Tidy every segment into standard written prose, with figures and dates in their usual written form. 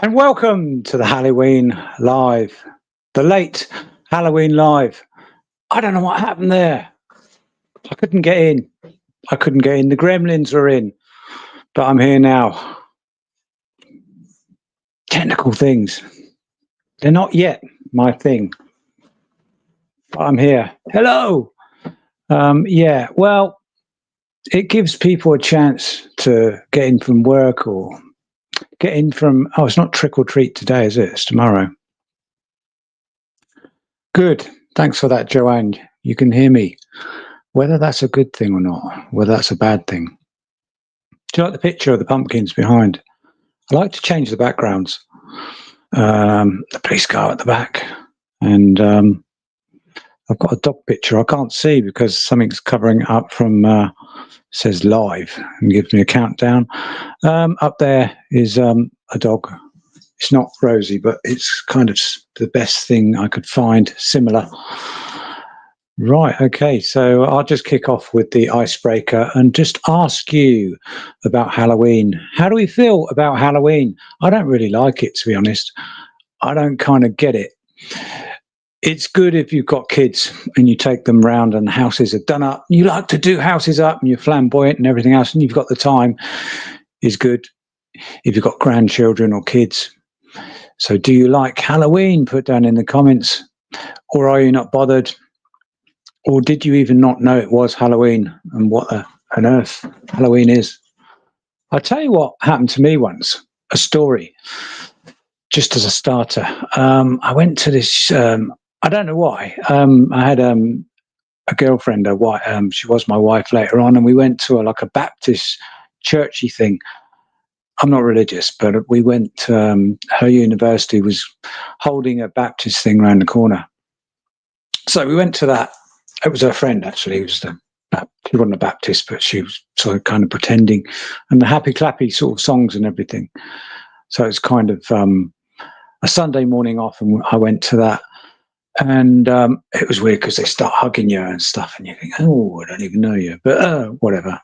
And welcome to the Halloween Live, the late Halloween Live. I don't know what happened there. I couldn't get in. The gremlins were in, but I'm here now. Technical things. They're not yet my thing. But I'm here. Hello. Yeah, well, it gives people a chance to get in from work or get in from, it's not trick or treat today, is it? It's tomorrow. Good. Thanks for that, Joanne. You can hear me. Whether that's a good thing or not, whether that's a bad thing. Do you like the picture of the pumpkins behind? I like to change the backgrounds. The police car at the back. And I've got a dog picture I can't see because something's covering it up from, says live and gives me a countdown. Up there is a dog. It's not Rosie, but it's kind of the best thing I could find similar. Right, okay, so I'll just kick off with the icebreaker and just ask you about Halloween. How do we feel about Halloween? I don't really like it, to be honest. I don't kind of get it. It's good if you've got kids and you take them round and houses are done up. You like to do houses up and you're flamboyant and everything else and you've got the time is good if you've got grandchildren or kids. So do you like Halloween? Put down in the comments. Or are you not bothered? Or did you even not know it was Halloween and what on earth Halloween is? I'll tell you what happened to me once, a story, just as a starter. I went to this, I don't know why. I had a girlfriend, she was my wife later on, and we went to a Baptist churchy thing. I'm not religious, but we went, her university was holding a Baptist thing around the corner. So we went to that. It was her friend, actually. She wasn't a Baptist, but she was sort of kind of pretending, and the happy clappy sort of songs and everything. So it's kind of a Sunday morning off, and I went to that. And it was weird because they start hugging you and stuff, and you think, oh, I don't even know you, but whatever.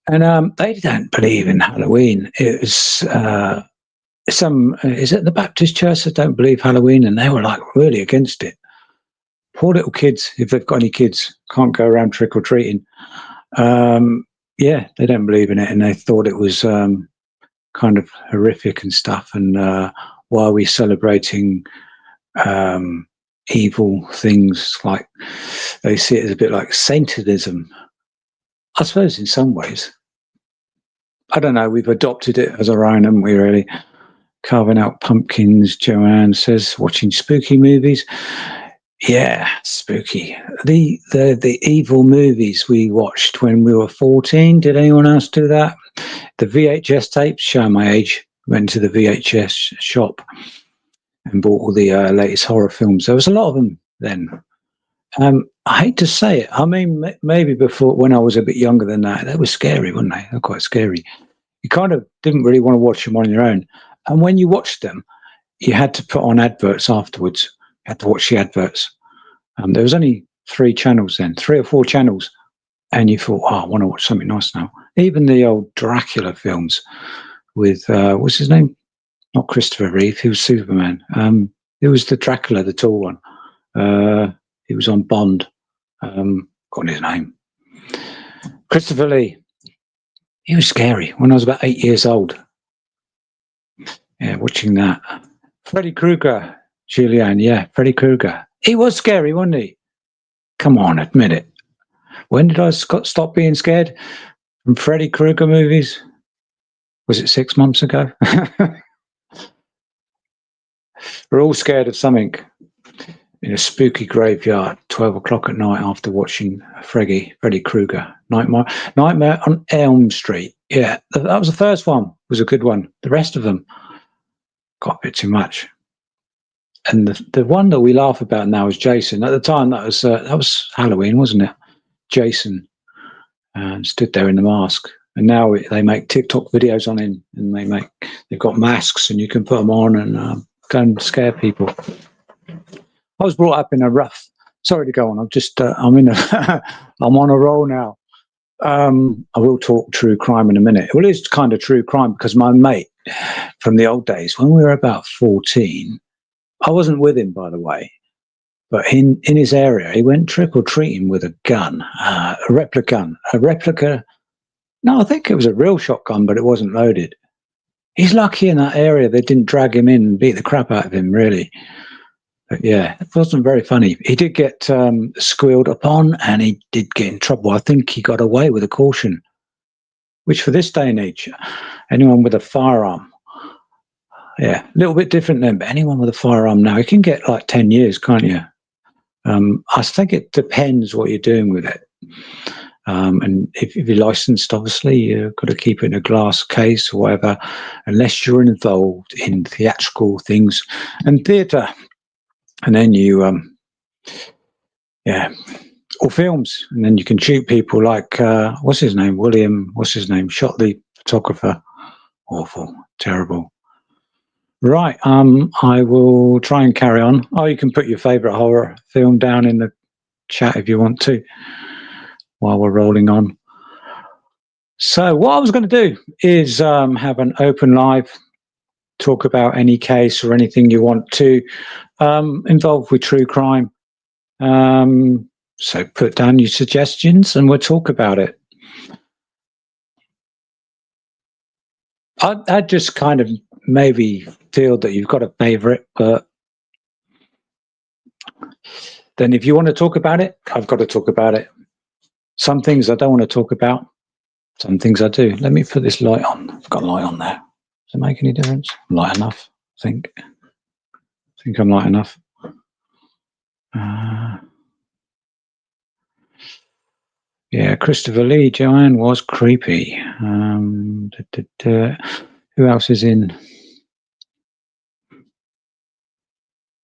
And they don't believe in Halloween. It was is it the Baptist church that don't believe Halloween? And they were like really against it. Poor little kids, if they've got any kids, can't go around trick or treating. Yeah, they don't believe in it, and they thought it was kind of horrific and stuff. And why are we celebrating evil things? Like they see it as a bit like Satanism. I suppose in some ways. I don't know. We've adopted it as our own, haven't we? Really, carving out pumpkins. Joanne says, watching spooky movies. Yeah, spooky. The evil movies we watched when we were 14. Did anyone else do that? The VHS tapes. Show my age. Went to the VHS shop and bought all the latest horror films. There was a lot of them then. I hate to say it. I mean, maybe before, when I was a bit younger than that, they were scary, weren't they? They were quite scary. You kind of didn't really want to watch them on your own. And when you watched them, you had to put on adverts afterwards. You had to watch the adverts. There was only 3 channels then, 3 or 4 channels. And you thought, I want to watch something nice now. Even the old Dracula films with, what's his name? Not Christopher Reeve, he was Superman. It was the Dracula, the tall one. He was on Bond. Got his name. Christopher Lee. He was scary when I was about 8 years old. Yeah, watching that. Freddy Krueger, Julianne. Yeah, Freddy Krueger. He was scary, wasn't he? Come on, admit it. When did I stop being scared from Freddy Krueger movies? Was it 6 months ago? We're all scared of something. In a spooky graveyard, 12 o'clock at night after watching Freddy Krueger. Nightmare on Elm Street. Yeah, that was the first one. Was a good one. The rest of them got a bit too much. And the one that we laugh about now is Jason. At the time, that was Halloween, wasn't it? Jason stood there in the mask. And now they make TikTok videos on him, and they've got masks, and you can put them on and go and scare people. I was brought up in a rough. Sorry to go on. I'm on a roll now. I will talk true crime in a minute. Well, it's kind of true crime because my mate, from the old days when we were about 14. I wasn't with him, by the way, but in his area, he went trick-or-treating with a gun, a replica. No, I think it was a real shotgun, but it wasn't loaded. He's lucky in that area they didn't drag him in and beat the crap out of him, really. But yeah, it wasn't very funny. He did get squealed upon, and he did get in trouble. I think he got away with a caution, which for this day and age, anyone with a firearm, yeah, a little bit different then, but anyone with a firearm now, you can get like 10 years, can't you? I think it depends what you're doing with it. And if you're licensed, obviously, you've got to keep it in a glass case or whatever, unless you're involved in theatrical things and theatre. And then you, yeah, or films. And then you can shoot people like, what's his name? Shot the photographer. Awful, terrible. Right, I will try and carry on. Oh, you can put your favourite horror film down in the chat if you want to, while we're rolling on. So what I was going to do is have an open live, talk about any case or anything you want to involved with true crime. So put down your suggestions and we'll talk about it. I just kind of maybe feel that you've got a favourite, but then if you want to talk about it, I've got to talk about it. Some things I don't want to talk about. Some things I do. Let me put this light on. I've got a light on there. Does it make any difference? I'm light enough, I think. I think I'm light enough. Yeah, Christopher Lee, Joanne was creepy. Who else is in?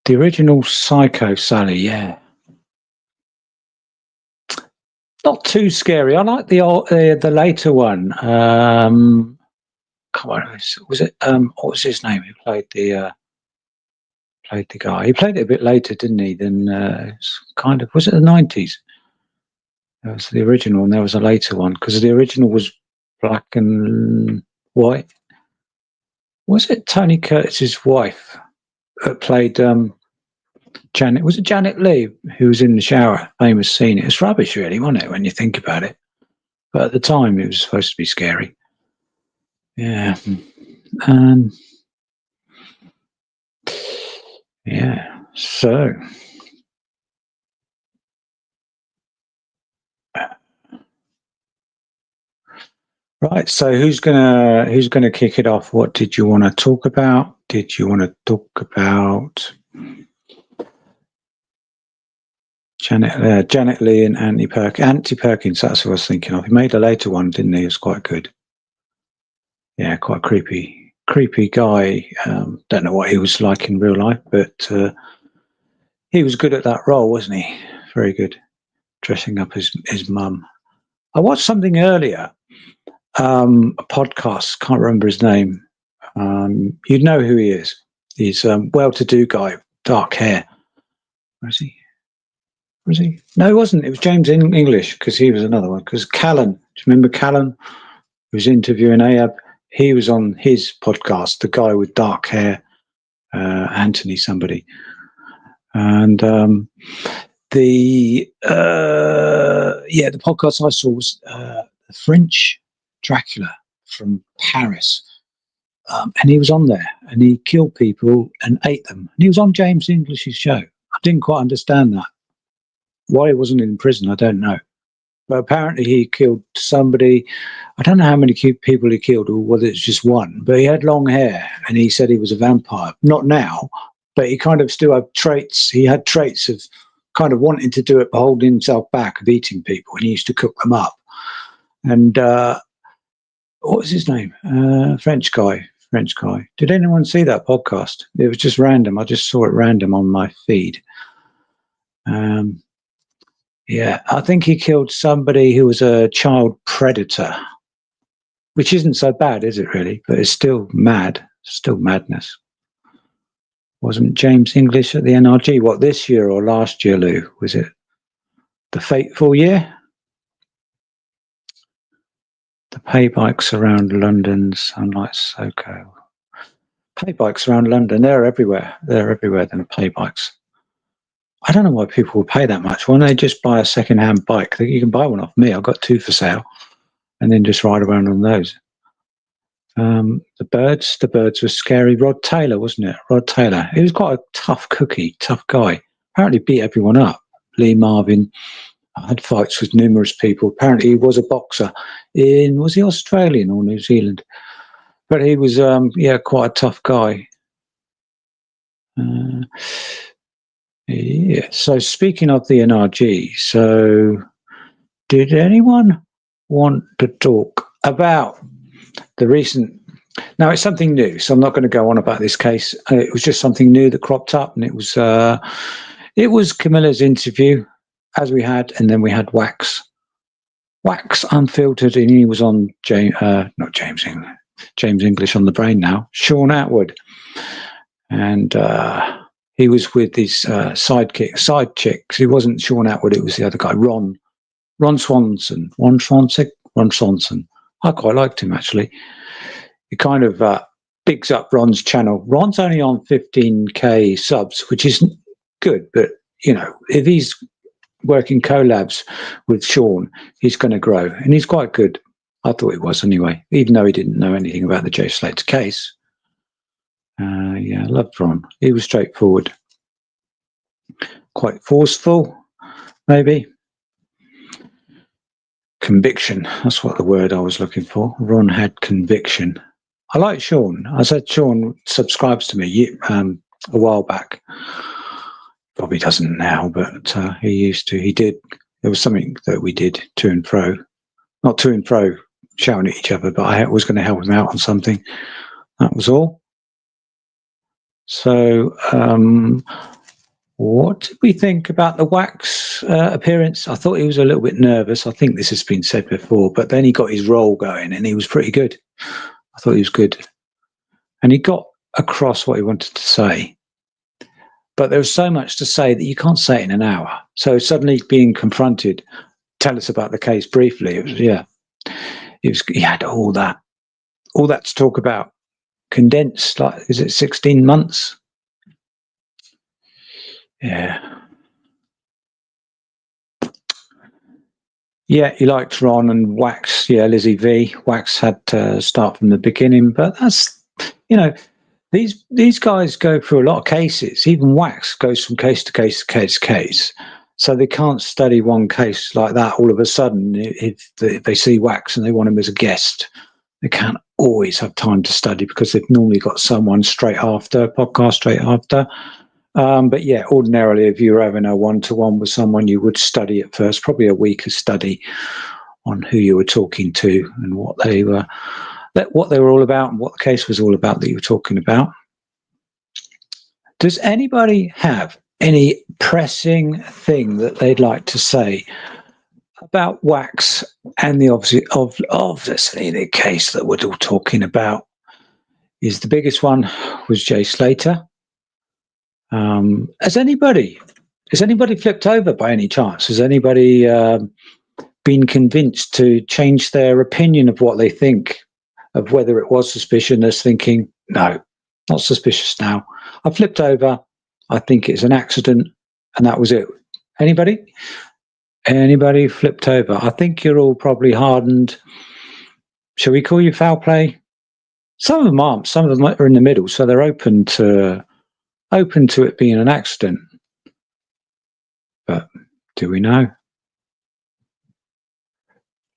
The original Psycho, Sally, yeah. Not too scary. I like the later one. Come on, was it? What was his name? Who played the guy? He played it a bit later, didn't he? Than kind of, was it the 90s? That was the original, and there was a later one because the original was black and white. Was it Tony Curtis's wife that played Janet? Was it Janet Leigh who was in the shower? Famous scene. It was rubbish, really, wasn't it? When you think about it, but at the time it was supposed to be scary. Yeah. Yeah. So. Right, so who's gonna kick it off? What did you want to talk about? Did you want to talk about Janet Leigh and Anthony Perkins? That's what I was thinking of. He made a later one, didn't he? It was quite good. Yeah, quite creepy guy. Don't know what he was like in real life, but he was good at that role, wasn't he? Very good, dressing up his mum. I watched something earlier. A podcast, can't remember his name. You know who he is. He's a well-to-do guy, dark hair. Where is he? No, it wasn't. It was James English, because he was another one. Because Callan, do you remember Callan, who was interviewing Ahab? He was on his podcast, the guy with dark hair, Anthony somebody. And the podcast I saw was the French Dracula from Paris, and he was on there and he killed people and ate them, and he was on James English's show. I didn't quite understand that. Why he wasn't in prison, I don't know, but apparently he killed somebody. I don't know how many people he killed, or whether it's just one, but he had long hair and he said he was a vampire. Not now, but he kind of still had traits. He had traits of kind of wanting to do it but holding himself back, of eating people, and he used to cook them up. And what was his name? French guy. Did anyone see that podcast? It was just random. I just saw it random on my feed. Yeah, I think he killed somebody who was a child predator, which isn't so bad, is it really? But it's still mad. Still madness. Wasn't James English at the NRG? What, this year or last year, Lou? Was it the fateful year? The pay bikes around London, sunlight, Soco. pay bikes around London. They're everywhere. They're everywhere, than pay bikes. I don't know why people would pay that much. Why don't they just buy a second-hand bike? You can buy one off me. I've got 2 for sale, and then just ride around on those. The birds were scary. Rod Taylor, wasn't it? Rod Taylor. He was quite a tough cookie, tough guy. Apparently beat everyone up. Lee Marvin. I had fights with numerous people. Apparently he was a boxer was he Australian or New Zealand? But he was, quite a tough guy. Yeah. So speaking of the NRG, so did anyone want to talk about the recent? Now it's something new, so I'm not going to go on about this case. It was just something new that cropped up, and it was Camilla's interview, as we had, and then we had Wax Unfiltered, and he was on James English on the Brain now, Sean Atwood, and he was with his side chick. He wasn't Sean Atwood, it was the other guy, Ron Swanson. I quite liked him, actually. He kind of bigs up Ron's channel. Ron's only on 15k subs, which isn't good, but if he's working collabs with Sean, he's going to grow, and he's quite good. I thought he was anyway, even though he didn't know anything about the Jay Slater case. I loved Ron. He was straightforward, quite forceful, maybe. Conviction, that's what the word I was looking for. Ron had conviction. I like Sean. I said Sean subscribes to me a while back. Probably doesn't now, but he used to. He did. There was something that we did to and fro. Not to and fro, shouting at each other, but I was going to help him out on something. That was all. So, what did we think about the Wax appearance? I thought he was a little bit nervous. I think this has been said before, but then he got his role going, and he was pretty good. I thought he was good. And he got across what he wanted to say. But there was so much to say that you can't say it in an hour. So suddenly being confronted, tell us about the case briefly. He had all that to talk about. Condensed, like, is it 16 months? Yeah. Yeah, he liked Ron and Wax. Yeah, Lizzie V. Wax had to start from the beginning, but that's, these guys go through a lot of cases. Even Wax goes from case to case to case to case. So they can't study one case like that all of a sudden. If they see Wax and they want him as a guest, they can't always have time to study because they've normally got someone straight after, podcast straight after. But yeah, ordinarily, if you were having a one-to-one with someone, you would study at first, probably a week of study on who you were talking to and what they were all about and what the case was all about that you were talking about. Does anybody have any pressing thing that they'd like to say about Wax and obviously the case that we're all talking about? Is the biggest one was Jay Slater. Has anybody flipped over by any chance? Has anybody been convinced to change their opinion of what they think, of whether it was suspicion, as thinking, no, not suspicious now. I flipped over. I think it's an accident, and that was it. Anybody flipped over? I think you're all probably hardened. Shall we call you foul play? Some of them aren't. Some of them are in the middle, so they're open to it being an accident. But do we know?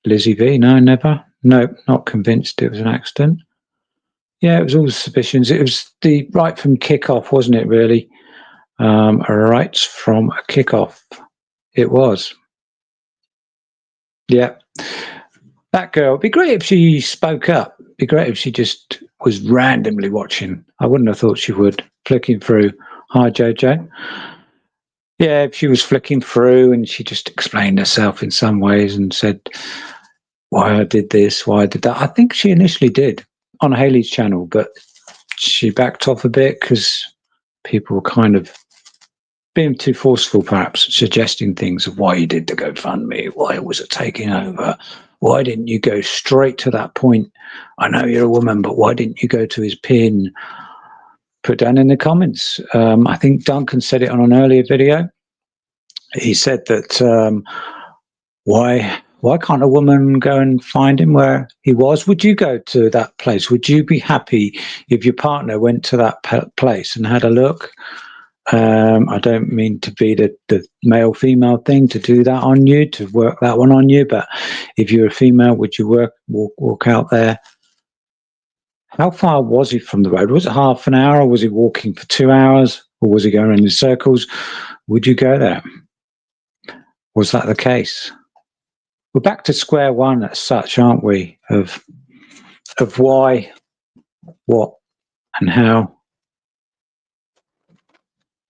Lizzie V, no, never. No, not convinced it was an accident. Yeah, it was all suspicions. It was right from kickoff, wasn't it, really? Right from kickoff. It was. Yeah. That girl, it'd be great if she spoke up. It'd be great if she just was randomly watching. I wouldn't have thought she would. Flicking through. Hi, Jojo. Yeah, if she was flicking through and she just explained herself in some ways and said why I did this, why I did that. I think she initially did on Haley's channel, but she backed off a bit because people were kind of being too forceful, perhaps, suggesting things of why you did the GoFundMe, why was it taking over, why didn't you go straight to that point? I know you're a woman, but why didn't you go to his pin? put down in the comments. I think Duncan said it on an earlier video. He said that why can't a woman go and find him where he was? Would you go to that place? Would you be happy if your partner went to that place and had a look? I don't mean to be the male-female thing to do that on you, to work that one on you, but if you're a female, would you walk out there? How far was he from the road? Was it half an hour, or was he walking for 2 hours, or was he going in circles? Would you go there? Was that the case? We're back to square one as such, aren't we? Of why, what, and how.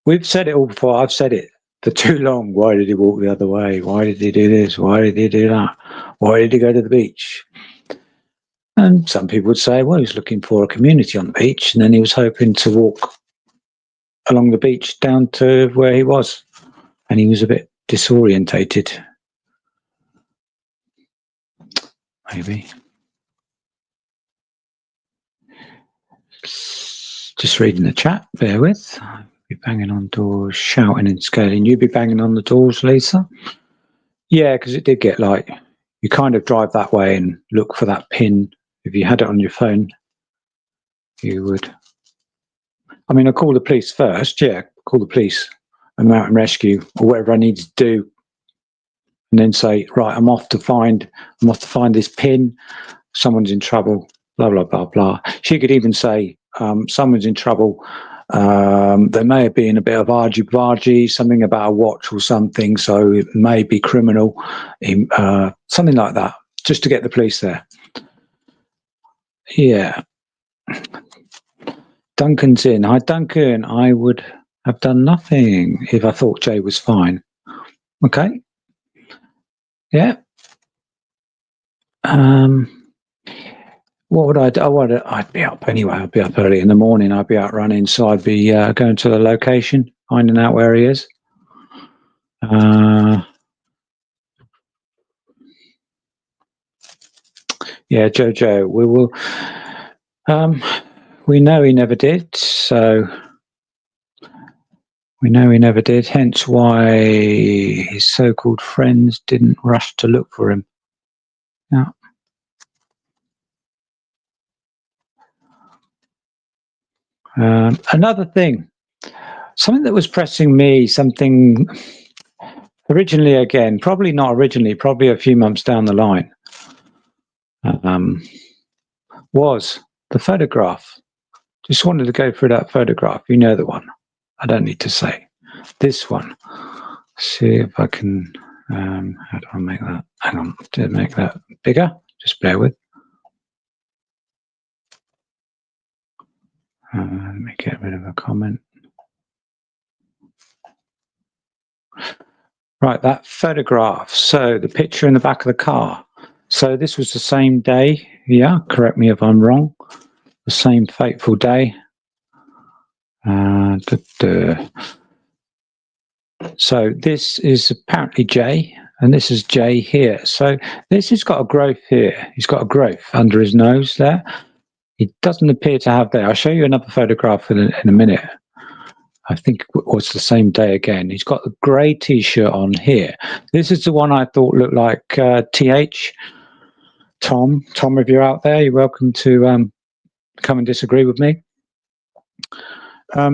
We've said it all before. I've said it for too long. Why did he walk the other way? Why did he do this? Why did he do that? Why did he go to the beach? And some people would say, well, he was looking for a community on the beach, and then he was hoping to walk along the beach down to where he was, and he was a bit disorientated. Maybe. Just reading the chat, bear with. I'll be banging on doors, shouting and scaling. You'd be banging on the doors, Lisa? Yeah, because it did get like, you kind of drive that way and look for that pin. If you had it on your phone, you would. I mean, I call the police first. Yeah, call the police and mountain rescue or whatever I need to do, and then say, right, I'm off to find this pin. Someone's in trouble. Blah blah blah blah. She could even say, someone's in trouble. There may have been a bit of argy-bargy, something about a watch or something, so it may be criminal, something like that, just to get the police there. Yeah. Duncan's in. Hi, Duncan. I would have done nothing if I thought Jay was fine. Okay. Yeah. What would I do? I'd be up anyway. I'd be up early in the morning. I'd be out running, so I'd be going to the location, finding out where he is. Yeah, Jojo, we will. We know he never did, so we know he never did. Hence why his so-called friends didn't rush to look for him. Yeah. Another thing, something that was pressing me, something originally, again, probably not originally, probably a few months down the line, was the photograph. Just wanted to go through that photograph. You know the one. I don't need to say. This one. See if I can, how do I make that? Hang on, to make that bigger. Just bear with. Let me get rid of a comment. Right, that photograph. So the picture in the back of the car. So this was the same day. Yeah, correct me if I'm wrong. The same fateful day. So this is apparently Jay, and this is Jay here. So this has got a growth here. He's got a growth under his nose there. He doesn't appear to have there. I'll show you another photograph in a minute. I think it was the same day again. He's got the grey T-shirt on here. This is the one I thought looked like TH. Tom, if you're out there, you're welcome to come and disagree with me.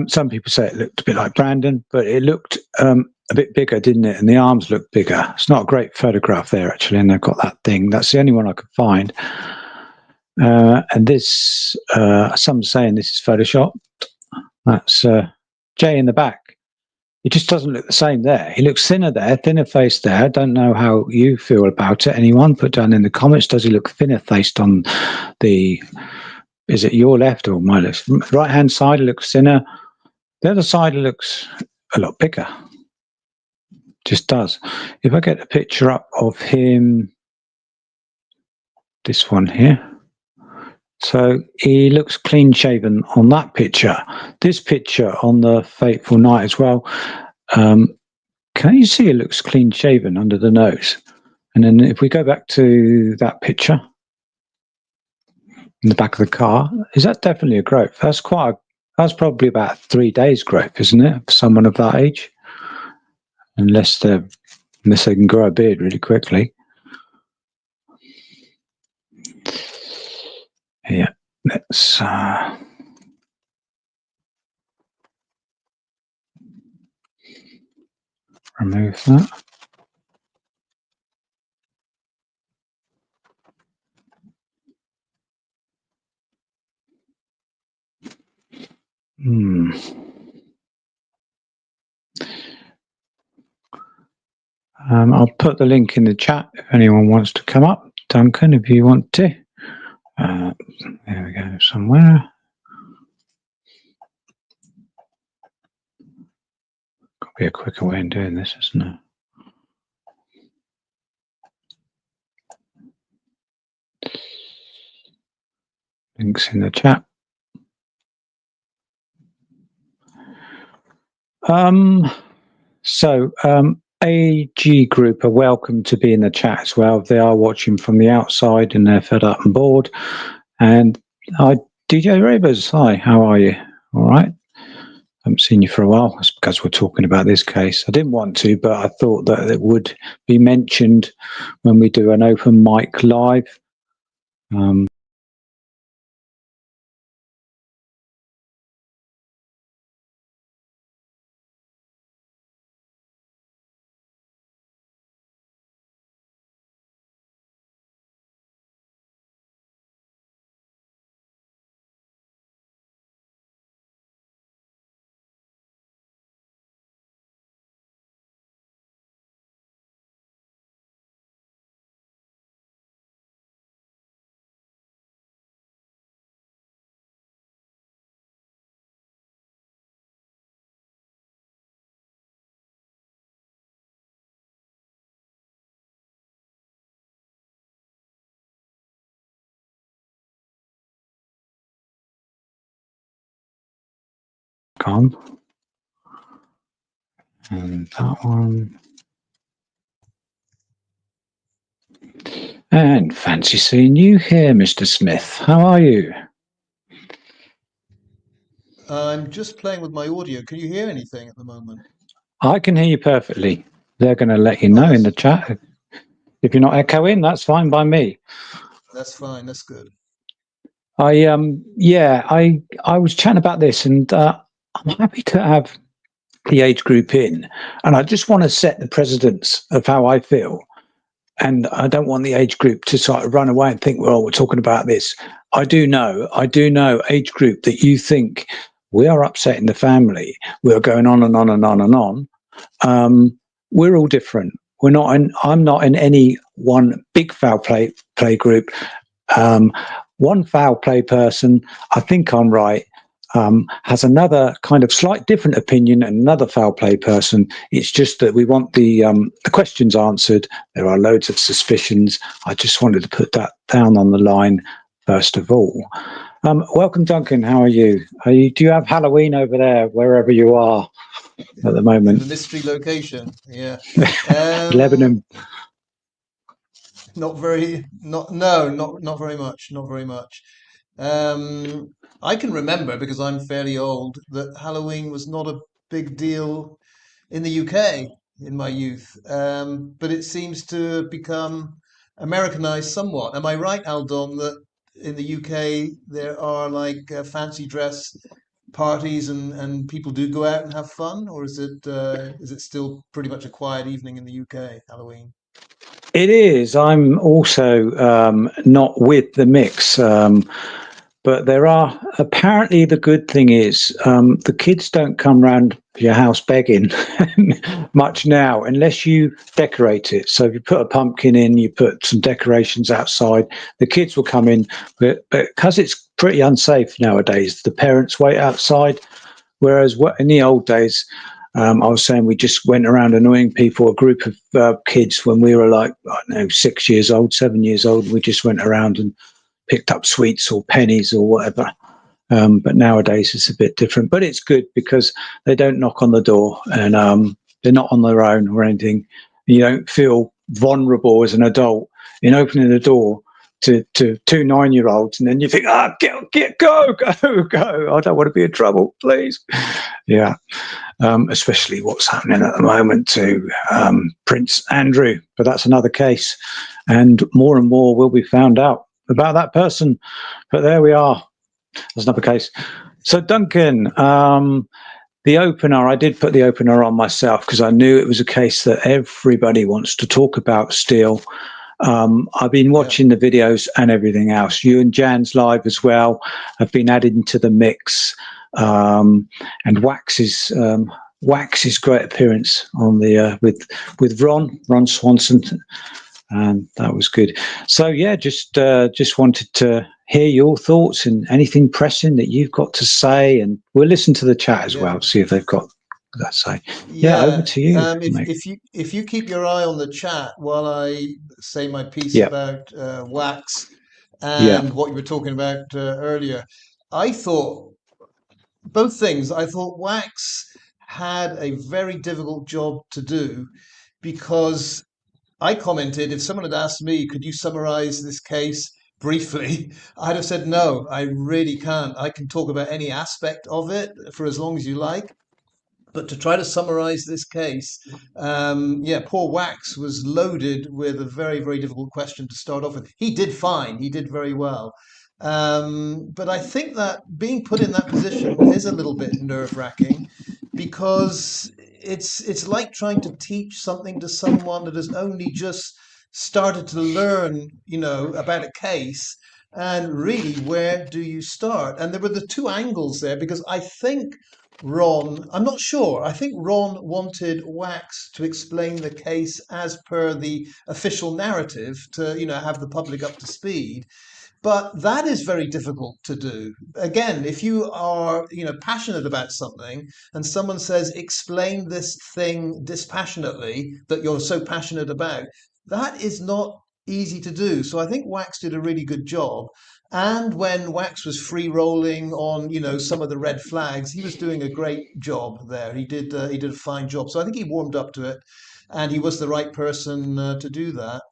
Some people say it looked a bit like Brandon, but it looked a bit bigger, didn't it? And the arms looked bigger. It's not a great photograph there, actually, and they've got that thing. That's the only one I could find. And this, some saying this is Photoshopped. That's Jay in the back. It just doesn't look the same there. He looks thinner there, thinner faced there. I don't know how you feel about it. Anyone put down in the comments, does he look thinner faced on the, is it your left or my left? Right hand side looks thinner. The other side looks a lot bigger. Just does. If I get a picture up of him, this one here. So he looks clean shaven on that picture. This picture on the fateful night as well. Can you see it looks clean shaven under the nose? And then if we go back to that picture in the back of the car, is that definitely a growth? That's quite That's probably about 3 days growth, isn't it, for someone of that age? Unless they can grow a beard really quickly. Yeah, let's remove that. I'll put the link in the chat if anyone wants to come up. Duncan, if you want to. There we go, somewhere. Could be a quicker way of doing this, isn't it? Links in the chat. AG group are welcome to be in the chat as well. They are watching from the outside and they're fed up and bored. And hi, DJ Ravers. Hi, how are you? All right. I haven't seen you for a while. That's because we're talking about this case. I didn't want to, but I thought that it would be mentioned when we do an open mic live. On. And that one. And fancy seeing you here, Mr. Smith. How are you? I'm just playing with my audio. Can you hear anything at the moment? I can hear you perfectly. They're going to let you know in the chat. If you're not echoing, that's fine by me. That's fine. That's good. I was chatting about this, and I'm happy to have the age group in, and I just want to set the precedence of how I feel. And I don't want the age group to sort of run away and think, well, we're talking about this. I do know, age group, that you think we are upsetting the family. We are going on and on and on and on. We're all different. I'm not in any one big foul play group. One foul play person, I think I'm right, has another kind of slight different opinion and another foul play person. It's just that we want the questions answered. There are loads of suspicions. I just wanted to put that down on the line first of all. Welcome, Duncan. How are you? Do you have Halloween over there, wherever you are at the moment? The mystery location, yeah. Lebanon. Not very much. Not very much. I can remember, because I'm fairly old, that Halloween was not a big deal in the UK in my youth, but it seems to become Americanized somewhat. Am I right, Aldon, that in the UK there are like fancy dress parties and people do go out and have fun, or is it still pretty much a quiet evening in the UK, Halloween? It is. I'm also not with the mix. But there are, apparently the good thing is, the kids don't come round your house begging much now, unless you decorate it. So if you put a pumpkin in, you put some decorations outside, the kids will come in. But because it's pretty unsafe nowadays, the parents wait outside. Whereas in the old days, I was saying we just went around annoying people, a group of kids, when we were like, I don't know, 6 years old, 7 years old. We just went around and picked up sweets or pennies or whatever. But nowadays it's a bit different. But it's good because they don't knock on the door, and they're not on their own or anything. You don't feel vulnerable as an adult in opening the door to two 9-year-olds, and then you think, go, go. I don't want to be in trouble, please. Yeah. Especially what's happening at the moment to Prince Andrew. But that's another case. And more will be found out about that person. But there we are. That's another case. So, Duncan, the opener, I did put the opener on myself because I knew it was a case that everybody wants to talk about still. I've been watching the videos and everything else. You and Jan's live as well have been added into the mix. And Wax's great appearance on the with Ron Swanson, and that was good. So yeah, just wanted to hear your thoughts and anything pressing that you've got to say, and we'll listen to the chat as well, see if they've got that to say. Yeah, over to you. If you keep your eye on the chat while I say my piece about Wax and what you were talking about earlier, I thought both things. I thought Wax had a very difficult job to do because I commented, if someone had asked me, could you summarize this case briefly? I'd have said, no, I really can't. I can talk about any aspect of it for as long as you like. But to try to summarize this case, poor Wax was loaded with a very, very difficult question to start off with. He did fine. He did very well. But I think that being put in that position is a little bit nerve-wracking because it's like trying to teach something to someone that has only just started to learn, about a case. And really, where do you start? And there were the two angles there because I think I'm not sure. I think Ron wanted Wax to explain the case as per the official narrative to, have the public up to speed. But that is very difficult to do. Again, if you are, passionate about something and someone says, explain this thing dispassionately that you're so passionate about, that is not easy to do. So I think Wax did a really good job. And when Wax was free rolling on, some of the red flags, he was doing a great job there. He did a fine job. So I think he warmed up to it, and he was the right person to do that.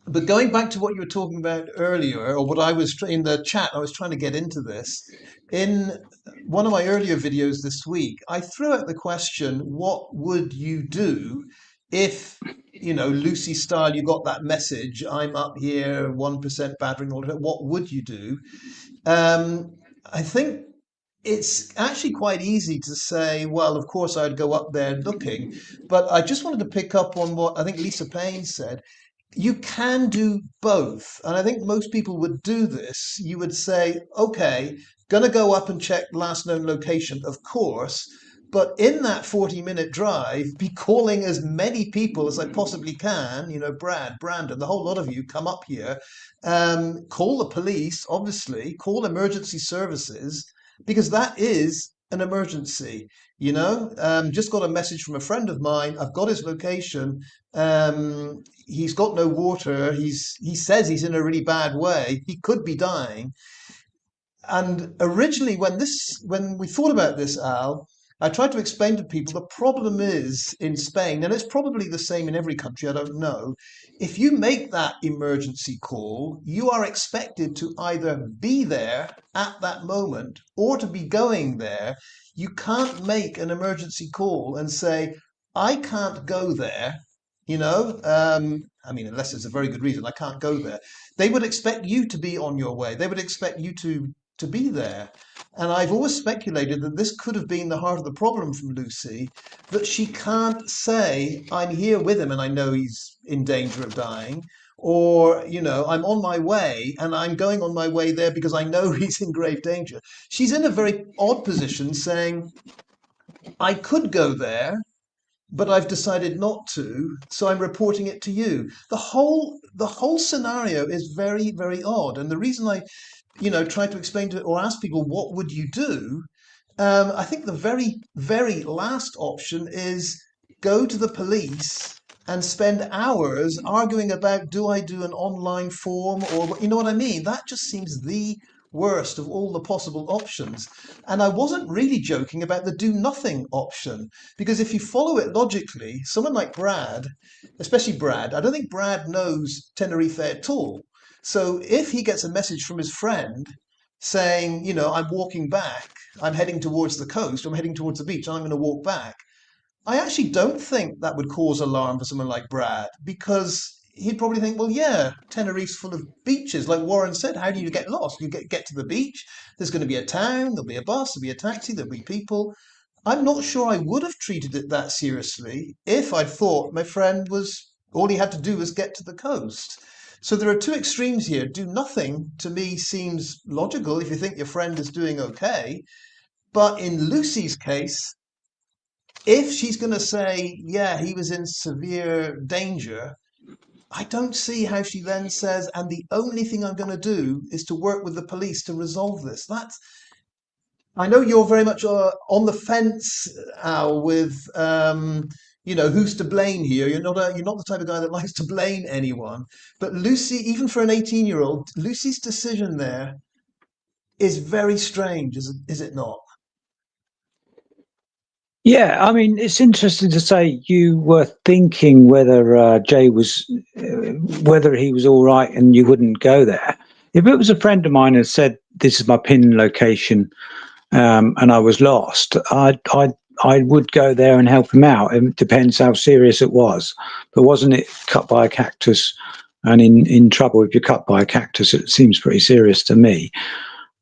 But going back to what you were talking about earlier, or what I was in the chat, I was trying to get into this. In one of my earlier videos this week, I threw out the question, what would you do if, Lucy style, you got that message, I'm up here, 1% battering, all of it, what would you do? I think it's actually quite easy to say, well, of course I'd go up there looking, but I just wanted to pick up on what I think Lisa Payne said. You can do both. And I think most people would do this. You would say, okay, going to go up and check last known location, of course. But in that 40-minute drive, be calling as many people as I possibly can, Brad, Brandon, the whole lot of you come up here, call the police, obviously, call emergency services, because that is an emergency. Just got a message from a friend of mine. I've got his location. He's got no water. He says he's in a really bad way. He could be dying. And originally, when we thought about this, Al, I tried to explain to people the problem is in Spain, and it's probably the same in every country, I don't know. If you make that emergency call, you are expected to either be there at that moment or to be going there. You can't make an emergency call and say, I can't go there. Unless there's a very good reason, I can't go there. They would expect you to be on your way. They would expect you to be there. And I've always speculated that this could have been the heart of the problem from Lucy, that she can't say, I'm here with him and I know he's in danger of dying, or, I'm on my way and I'm going on my way there because I know he's in grave danger. She's in a very odd position saying, I could go there, but I've decided not to, so I'm reporting it to you. The whole scenario is very, very odd. And the reason I try to explain to or ask people, what would you do? I think the very, very last option is go to the police and spend hours arguing about, do I do an online form, or you know what I mean? That just seems the worst of all the possible options. And I wasn't really joking about the do nothing option, because if you follow it logically, someone like Brad, especially Brad, I don't think Brad knows Tenerife at all. So if he gets a message from his friend saying, I'm walking back, I'm heading towards the coast, I'm heading towards the beach, I'm going to walk back, I actually don't think that would cause alarm for someone like Brad, because he'd probably think, well, yeah, Tenerife's full of beaches. Like Warren said, how do you get lost? You get to the beach, there's going to be a town, there'll be a bus, there'll be a taxi, there'll be people. I'm not sure I would have treated it that seriously if I'd thought my friend was, all he had to do was get to the coast. So there are two extremes here. Do nothing to me seems logical if you think your friend is doing okay. But in Lucy's case, if she's going to say, yeah, he was in severe danger, I don't see how she then says, and the only thing I'm going to do is to work with the police to resolve this. I know you're very much on the fence, Al, with who's to blame here. You're not the type of guy that likes to blame anyone. But Lucy, even for an 18-year-old, Lucy's decision there is very strange, is it not? Yeah, I mean, it's interesting to say you were thinking whether Jay was, whether he was all right, and you wouldn't go there. If it was a friend of mine and said, "This is my pin location," and I was lost, I would go there and help him out. It depends how serious it was. But wasn't it cut by a cactus and in trouble? If you're cut by a cactus, it seems pretty serious to me.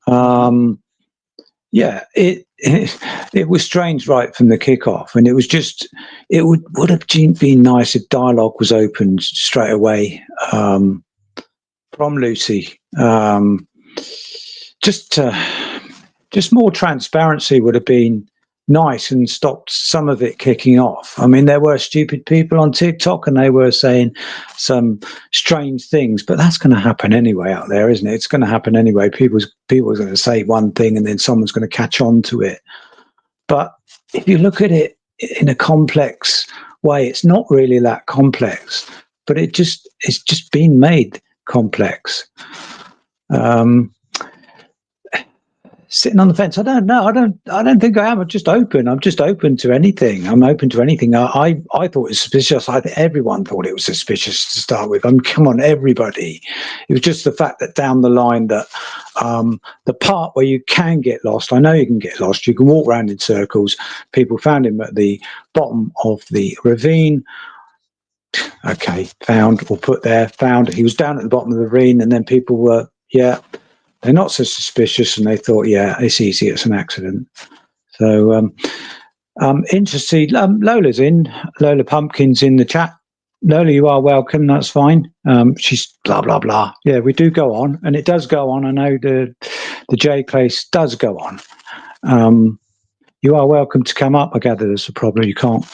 Um, yeah, it was strange right from the kickoff, and it was just it would have been nice if dialogue was opened straight away from Lucy. Just just more transparency would have been nice and stopped some of it kicking off. I mean, there were stupid people on TikTok and they were saying some strange things, but that's going to happen anyway out there, isn't it? It's going to happen anyway. People are going to say one thing and then someone's going to catch on to it. But if you look at it in a complex way, it's not really that complex, but it's just been made complex. Um, Sitting on the fence. I don't know. I don't think I am. I'm just open. I'm just open to anything. I'm open to anything. I thought it was suspicious. I think everyone thought it was suspicious to start with. I mean, come on, everybody. It was just the fact that down the line that the part where you can get lost. I know you can get lost. You can walk around in circles. People found him at the bottom of the ravine. Okay, found or put there. Found he was down at the bottom of the ravine, and then people were they're not so suspicious, and they thought, yeah, it's easy, it's an accident. So interesting. Lola's in. Lola Pumpkin's in the chat. Lola, you are welcome. That's fine. She's blah blah blah. Yeah, we do go on, and it does go on. I know the J place does go on. You are welcome to come up. I gather there's a problem. You can't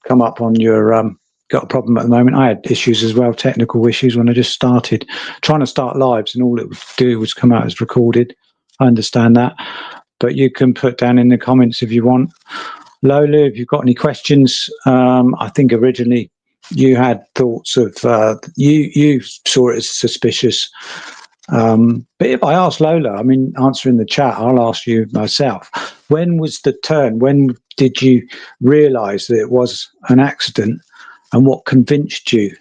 come up on your got a problem at the moment. I had issues as well, technical issues when I just started trying to start lives, and all it would do was come out as recorded. I understand that, but you can put down in the comments if you want. Lola, if you've got any questions, I think originally you had thoughts of you saw it as suspicious. But if I ask Lola, I mean, answering the chat, I'll ask you myself. When was the turn? When did you realise that it was an accident? And what convinced you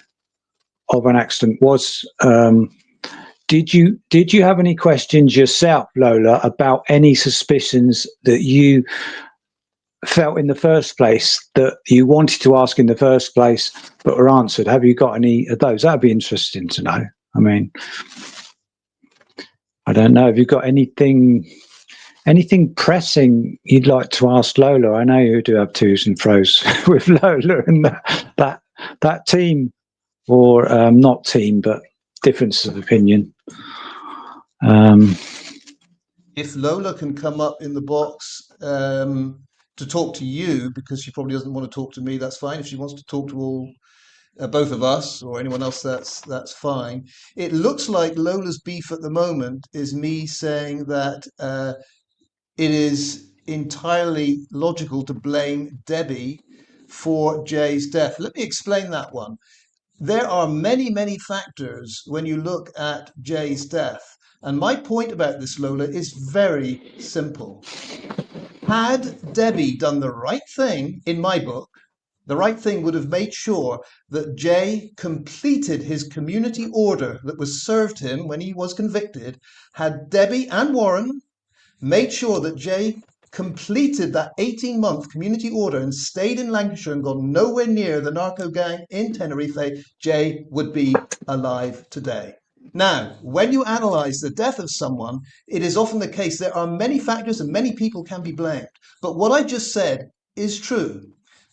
of an accident was, did you have any questions yourself, Lola, about any suspicions that you felt in the first place that you wanted to ask in the first place but were answered? Have you got any of those? That'd be interesting to know. I mean, I don't know. Have you got anything pressing you'd like to ask Lola? I know you do have twos and fro's with Lola and that team, or not team, but differences of opinion. If Lola can come up in the box to talk to you, because she probably doesn't want to talk to me, that's fine. If she wants to talk to both of us or anyone else, that's fine. It looks like Lola's beef at the moment is me saying that it is entirely logical to blame Debbie for Jay's death. Let me explain that one. There are many, many factors when you look at Jay's death. And my point about this, Lola, is very simple. Had Debbie done the right thing in my book, the right thing would have made sure that Jay completed his community order that was served him when he was convicted. Had Debbie and Warren made sure that Jay completed that 18-month community order and stayed in Lancashire and gone nowhere near the narco gang in Tenerife, Jay would be alive today. Now, when you analyze the death of someone, it is often the case there are many factors and many people can be blamed. But what I just said is true.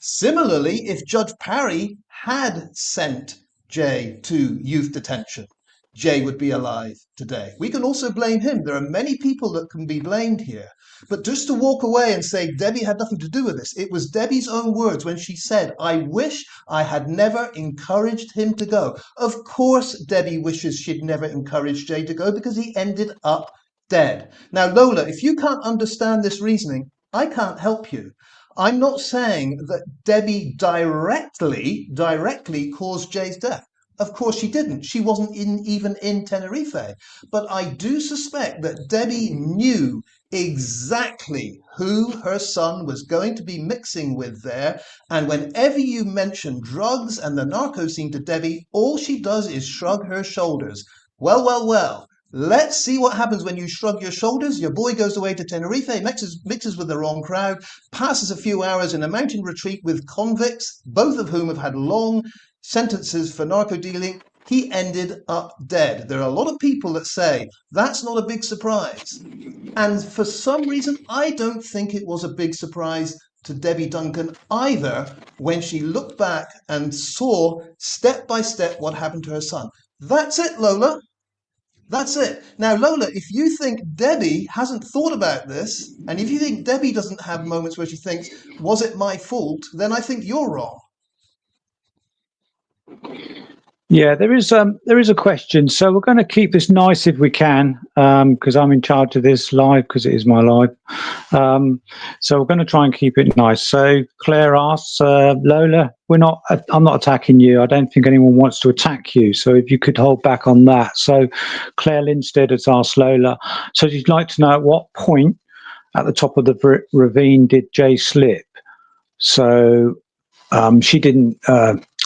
Similarly, if Judge Parry had sent Jay to youth detention, Jay would be alive today. We can also blame him. There are many people that can be blamed here. But just to walk away and say Debbie had nothing to do with this, it was Debbie's own words when she said, I wish I had never encouraged him to go. Of course, Debbie wishes she'd never encouraged Jay to go because he ended up dead. Now, Lola, if you can't understand this reasoning, I can't help you. I'm not saying that Debbie directly caused Jay's death. Of course she didn't. She wasn't even in Tenerife. But I do suspect that Debbie knew exactly who her son was going to be mixing with there. And whenever you mention drugs and the narco scene to Debbie, all she does is shrug her shoulders. Well. Let's see what happens when you shrug your shoulders. Your boy goes away to Tenerife, mixes with the wrong crowd, passes a few hours in a mountain retreat with convicts, both of whom have had long sentences for narco dealing. He ended up dead. There are a lot of people that say that's not a big surprise. And for some reason, I don't think it was a big surprise to Debbie Duncan either when she looked back and saw step by step what happened to her son. That's it, Lola. That's it. Now, Lola, if you think Debbie hasn't thought about this, and if you think Debbie doesn't have moments where she thinks, was it my fault? Then I think you're wrong. Yeah, there is a question. So we're going to keep this nice if we can, because I'm in charge of this live because it is my live. So we're going to try and keep it nice. So Claire asks, Lola, I'm not attacking you. I don't think anyone wants to attack you. So if you could hold back on that. So Claire Lindstead has asked Lola. So she'd like to know at what point at the top of the ravine did Jay slip? So she didn't.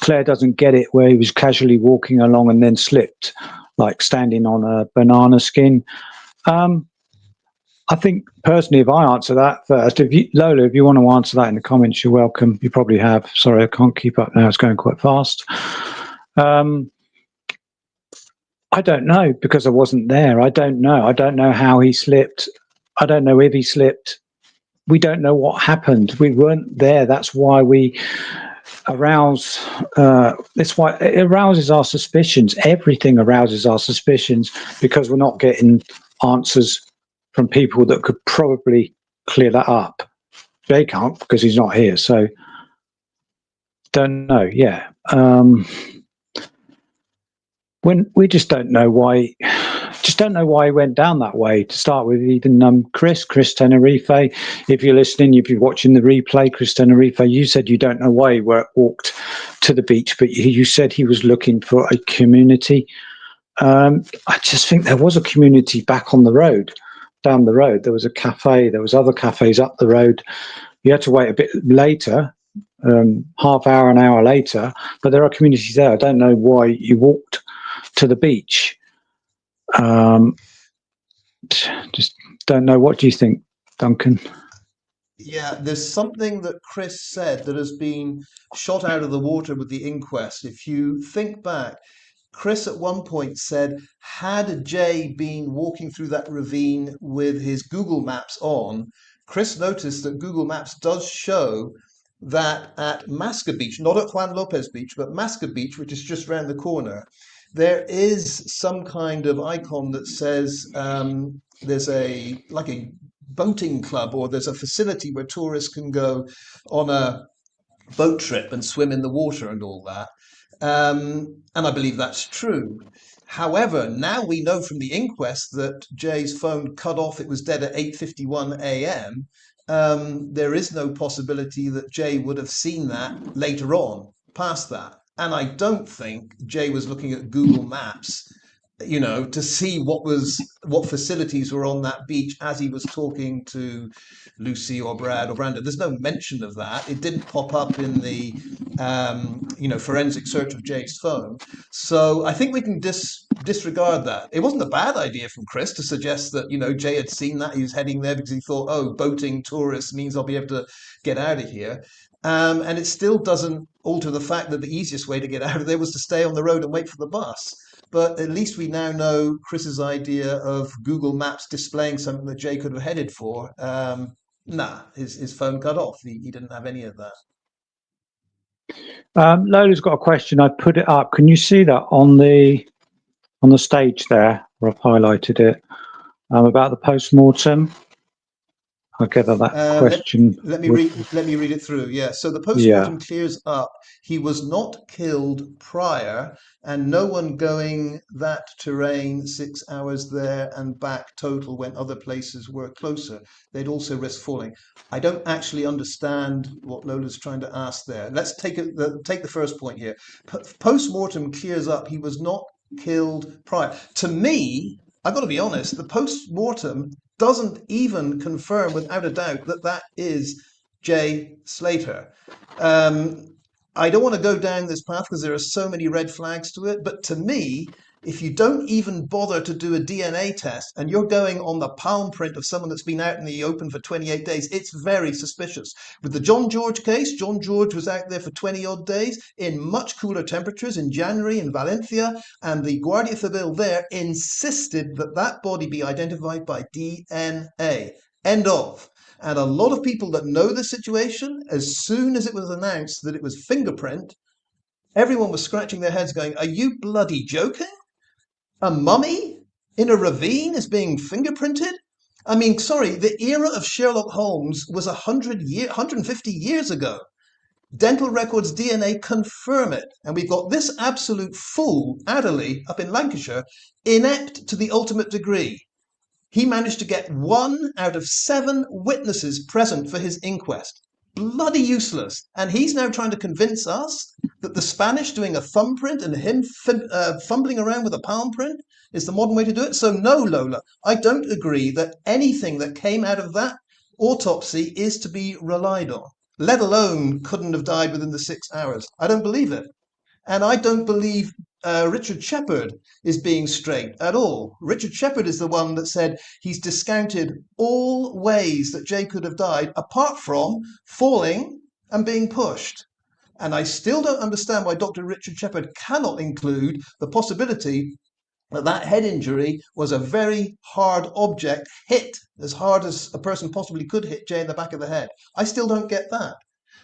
Claire doesn't get it where he was casually walking along and then slipped, like standing on a banana skin. I think personally, if I answer that first, Lola, if you want to answer that in the comments, you're welcome. You probably have. Sorry, I can't keep up now. It's going quite fast. I don't know because I wasn't there. I don't know. I don't know how he slipped. I don't know if he slipped. We don't know what happened. We weren't there. That's why we that's why it arouses our suspicions. Everything arouses our suspicions because we're not getting answers from people that could probably clear that up. Jay can't because he's not here, so don't know. Yeah, when we just don't know why. Just don't know why he went down that way to start with. Even Chris Tenerife, if you're listening, if you're watching the replay, Chris Tenerife, you said you don't know why he walked to the beach, but you said he was looking for a community. I just think there was a community back on the road, down the road. There was a cafe, there was other cafes up the road. You had to wait a bit later, half hour, an hour later, but there are communities there. I don't know why you walked to the beach. Just don't know. What do you think, Duncan? Yeah, there's something that Chris said that has been shot out of the water with the inquest. If you think back, Chris at one point said, had Jay been walking through that ravine with his Google Maps on, Chris noticed that Google Maps does show that at Masca Beach, not at Juan Lopez Beach, but Masca Beach, which is just round the corner, there is some kind of icon that says there's a boating club, or there's a facility where tourists can go on a boat trip and swim in the water and all that. And I believe that's true. However, now we know from the inquest that Jay's phone cut off. It was dead at 8:51 a.m. There is no possibility that Jay would have seen that later on, past that. And I don't think Jay was looking at Google Maps to see what facilities were on that beach as he was talking to Lucy or Brad or Brandon. There's no mention of that. It didn't pop up in the forensic search of Jay's phone. So I think we can disregard that. It wasn't a bad idea from Chris to suggest that Jay had seen that he was heading there because he thought, oh, boating tourists means I'll be able to get out of here. And it still doesn't alter the fact that the easiest way to get out of there was to stay on the road and wait for the bus. But at least we now know Chris's idea of Google Maps displaying something that Jay could have headed for. His phone cut off. He didn't have any of that. Lola's got a question. I put it up. Can you see that on the stage there, where I've highlighted it, about the post-mortem? I gather that question. Let me read it through. Yeah. So the post-mortem clears up. He was not killed prior, and no one going that terrain 6 hours there and back total when other places were closer. They'd also risk falling. I don't actually understand what Lola's trying to ask there. Let's take the first point here. Post-mortem clears up. He was not killed prior. To me, I've got to be honest, the post-mortem doesn't even confirm without a doubt that is Jay Slater. I don't want to go down this path because there are so many red flags to it, but to me, if you don't even bother to do a DNA test and you're going on the palm print of someone that's been out in the open for 28 days, it's very suspicious. With the John George case, John George was out there for 20 odd days in much cooler temperatures in January in Valencia, and the Guardia Civil there insisted that body be identified by DNA. End of. And a lot of people that know the situation, as soon as it was announced that it was fingerprint, everyone was scratching their heads going, are you bloody joking? A mummy in a ravine is being fingerprinted? I mean, sorry, the era of Sherlock Holmes was 150 years ago. Dental records DNA confirm it. And we've got this absolute fool, Adderley, up in Lancashire, inept to the ultimate degree. He managed to get 1 out of 7 witnesses present for his inquest. Bloody useless. And he's now trying to convince us that the Spanish doing a thumbprint and him fumbling around with a palm print is the modern way to do it. So no, Lola, I don't agree that anything that came out of that autopsy is to be relied on, let alone couldn't have died within the 6 hours. I don't believe it. And I don't believe Richard Shepherd is being straight at all. Richard Shepherd is the one that said he's discounted all ways that Jay could have died apart from falling and being pushed. And I still don't understand why Dr. Richard Shepherd cannot include the possibility that head injury was a very hard object hit as hard as a person possibly could hit Jay in the back of the head. I still don't get that.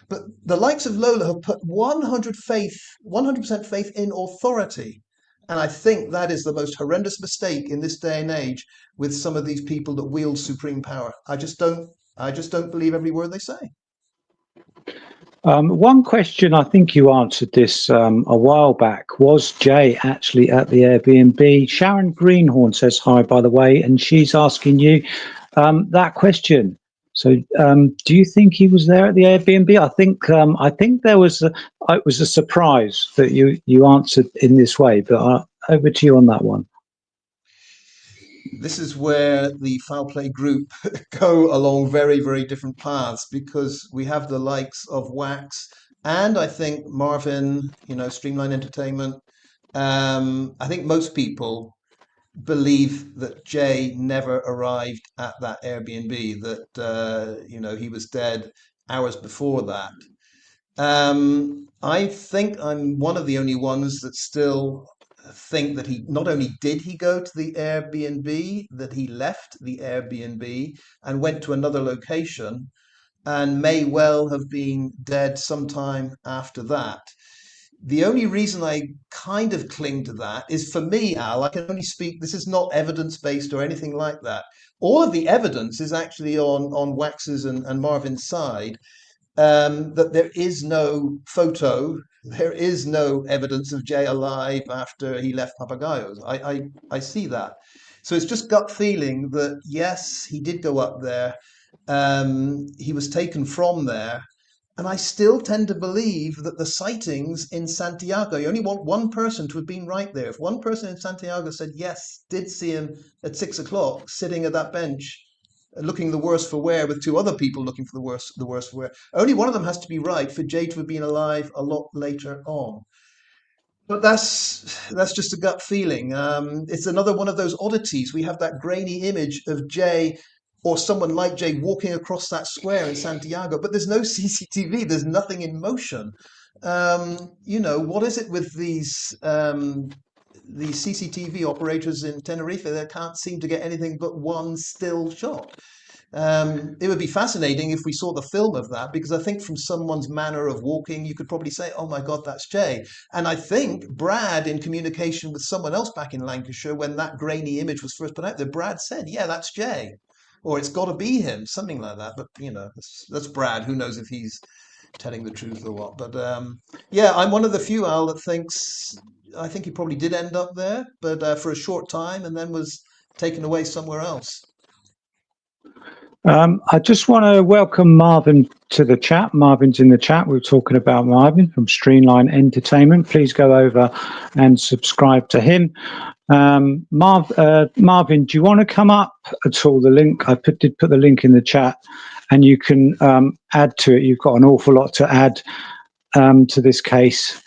But the likes of Lola have put 100% faith in authority. And I think that is the most horrendous mistake in this day and age with some of these people that wield supreme power. I just don't believe every word they say. One question, I think you answered this a while back. Was Jay actually at the Airbnb? Sharon Greenhorn says hi, by the way, and she's asking you that question. So, do you think he was there at the Airbnb? I think there was. It was a surprise that you answered in this way. But over to you on that one. This is where the foul play group go along very, very different paths, because we have the likes of Wax and I think Marvin, Streamline Entertainment. I think most people believe that Jay never arrived at that Airbnb, that he was dead hours before that. I think I'm one of the only ones that still think that he not only did he go to the Airbnb, that he left the Airbnb and went to another location and may well have been dead sometime after that. The only reason I kind of cling to that is, for me, Al, I can only speak, this is not evidence-based or anything like that. All of the evidence is actually on Wax's and Marvin's side, that there is no photo, there is no evidence of Jay alive after he left Papagayos. I see that. So it's just gut feeling that, yes, he did go up there. He was taken from there. And I still tend to believe that the sightings in Santiago, you only want one person to have been right there. If one person in Santiago said, yes, did see him at 6 o'clock sitting at that bench, looking the worse for wear with two other people looking for the worst for wear, only one of them has to be right for Jay to have been alive a lot later on. But that's just a gut feeling. It's another one of those oddities. We have that grainy image of Jay or someone like Jay walking across that square in Santiago, but there's no CCTV. There's nothing in motion. What is it with these CCTV operators in Tenerife that can't seem to get anything but one still shot? It would be fascinating if we saw the film of that, because I think from someone's manner of walking, you could probably say, oh my God, that's Jay. And I think Brad, in communication with someone else back in Lancashire, when that grainy image was first put out there, Brad said, yeah, that's Jay. Or it's got to be him, something like that. But, that's Brad. Who knows if he's telling the truth or what? But yeah, I'm one of the few, Al, that thinks, I think he probably did end up there, but for a short time and then was taken away somewhere else. I just want to welcome Marvin to the chat. Marvin's in the chat. We're talking about Marvin from Streamline Entertainment. Please go over and subscribe to him. Marvin, do you want to come up at all? The link I did put the link in the chat, and you can add to it. You've got an awful lot to add to this case,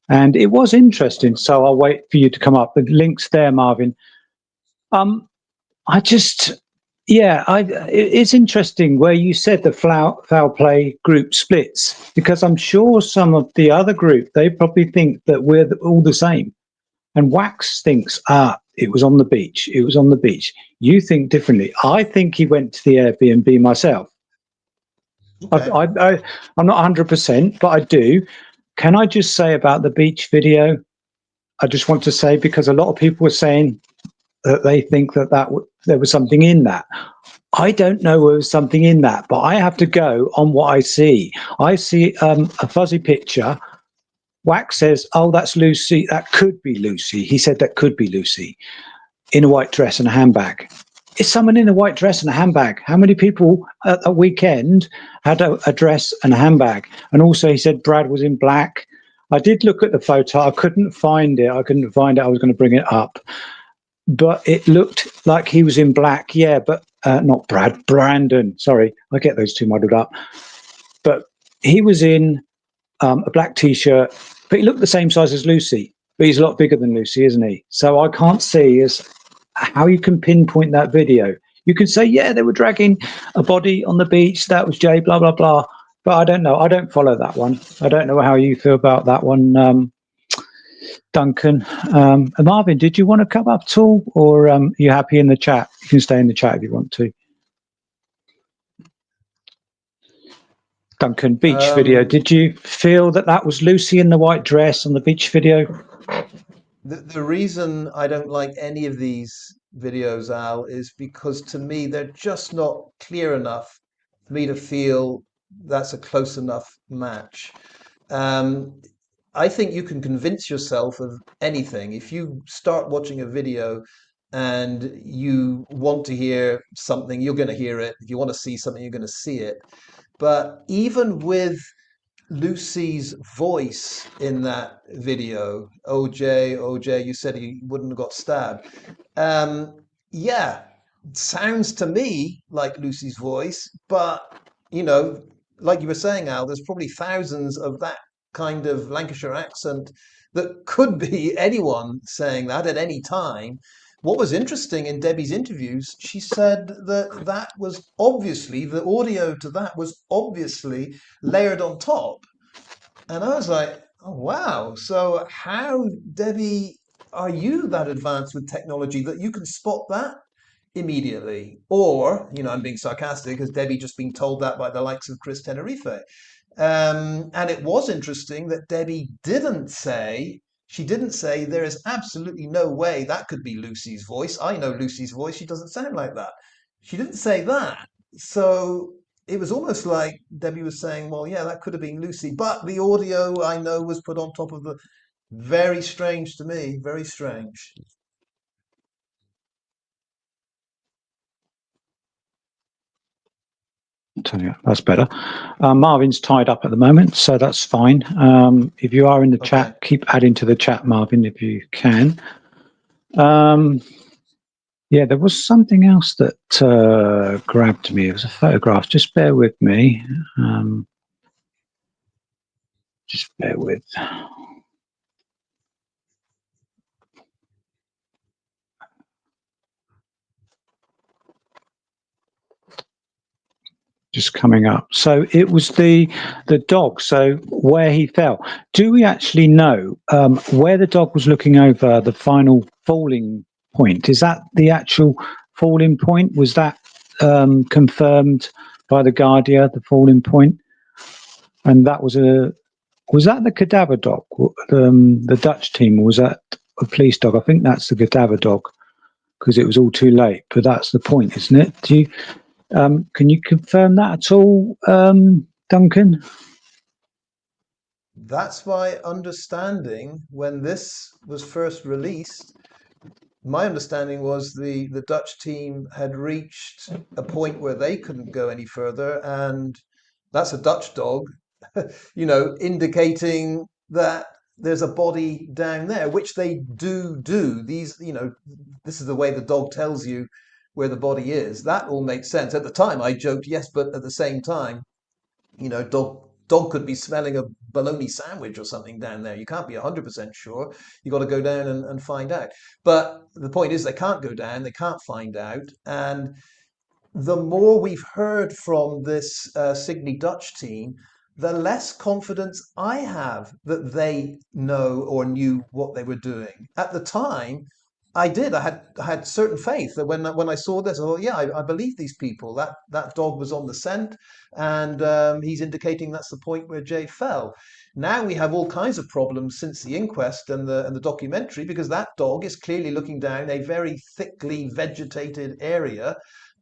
and it was interesting. So I'll wait for you to come up. The link's there, Marvin. It's interesting where you said the foul play group splits, because I'm sure some of the other group, they probably think that we're all the same. And Wax thinks, it was on the beach. It was on the beach. You think differently. I think he went to the Airbnb myself. Okay. I'm not 100%, but I do. Can I just say about the beach video? I just want to say, because a lot of people were saying that they think that there was something in that. I don't know there was something in that, but I have to go on what I see. I see a fuzzy picture. Wax says, oh, that's Lucy. That could be Lucy. He said that could be Lucy in a white dress and a handbag. Is someone in a white dress and a handbag? How many people at a weekend had a dress and a handbag? And also he said Brad was in black. I did look at the photo. I couldn't find it. I was going to bring it up. But it looked like he was in black. Yeah, but not Brandon. Sorry, I get those two muddled up. But he was in a black T-shirt, but he looked the same size as Lucy. But he's a lot bigger than Lucy, isn't he? So I can't see how you can pinpoint that video. You can say, yeah, they were dragging a body on the beach. That was Jay, blah, blah, blah. But I don't know. I don't follow that one. I don't know how you feel about that one, Duncan. Marvin, did you want to come up at all, or are you happy in the chat? You can stay in the chat if you want to. Duncan, beach video. Did you feel that was Lucy in the white dress on the beach video? The reason I don't like any of these videos, Al, is because to me they're just not clear enough for me to feel that's a close enough match. I think you can convince yourself of anything. If you start watching a video and you want to hear something, you're going to hear it. If you want to see something, you're going to see it. But even with Lucy's voice in that video, OJ, you said he wouldn't have got stabbed. Yeah, sounds to me like Lucy's voice, but you know, like you were saying, Al, there's probably thousands of that kind of Lancashire accent that could be anyone saying that at any time. What was interesting in Debbie's interviews, she said that was obviously, the audio to that was obviously layered on top. And I was like, oh, wow. So how, Debbie, are you that advanced with technology that you can spot that immediately? Or, I'm being sarcastic, has Debbie just been told that by the likes of Chris Tenerife? And it was interesting that Debbie she didn't say there is absolutely no way that could be Lucy's voice. I know Lucy's voice. She doesn't sound like that. She didn't say that. So it was almost like Debbie was saying, well, yeah, that could have been Lucy. But the audio I know was put on top of the. Very strange to me. Very strange. can't tell you. That's better. Marvin's tied up at the moment, so that's fine. If you are in the chat, keep adding to the chat, Marvin, if you can. Yeah, there was something else that grabbed me. It was a photograph. Just bear with me. Just bear with. Just coming up. So it was the dog. So where he fell. Do we actually know where the dog was looking over the final falling point? Is that the actual falling point? Was that confirmed by the Guardia, the falling point? And that was that the cadaver dog, the Dutch team, or was that a police dog? I think that's the cadaver dog because it was all too late. But that's the point, isn't it? Do you? Can you confirm that at all, Duncan? That's my understanding. When this was first released, my understanding was the Dutch team had reached a point where they couldn't go any further, and that's a Dutch dog, indicating that there's a body down there, which they do. These, this is the way the dog tells you where the body is. That all makes sense. At the time, I joked, yes, but at the same time, dog could be smelling a bologna sandwich or something down there. You can't be 100% sure. You got to go down and find out. But the point is, they can't go down. They can't find out. And the more we've heard from this Sydney Dutch team, the less confidence I have that they know or knew what they were doing. At the time, I did. I had certain faith that when I saw this, I thought, yeah, I believe these people. That dog was on the scent, and he's indicating that's the point where Jay fell. Now we have all kinds of problems since the inquest and the documentary, because that dog is clearly looking down a very thickly vegetated area.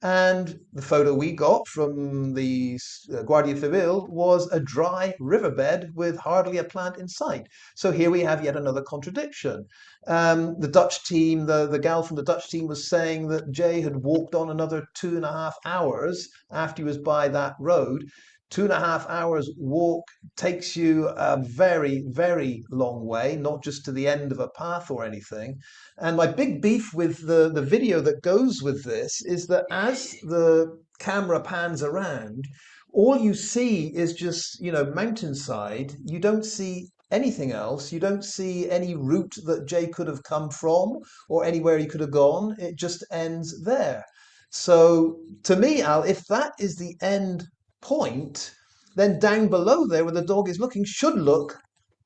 And the photo we got from the Guardia Civil was a dry riverbed with hardly a plant in sight. So here we have yet another contradiction. The Dutch team, the gal from the Dutch team was saying that Jay had walked on another 2.5 hours after he was by that road. 2.5 hours walk takes you a very, very long way, not just to the end of a path or anything. And my big beef with the video that goes with this is that as the camera pans around, all you see is just, mountainside. You don't see anything else. You don't see any route that Jay could have come from or anywhere he could have gone. It just ends there. So to me, Al, if that is the end point, then down below there where the dog is looking should look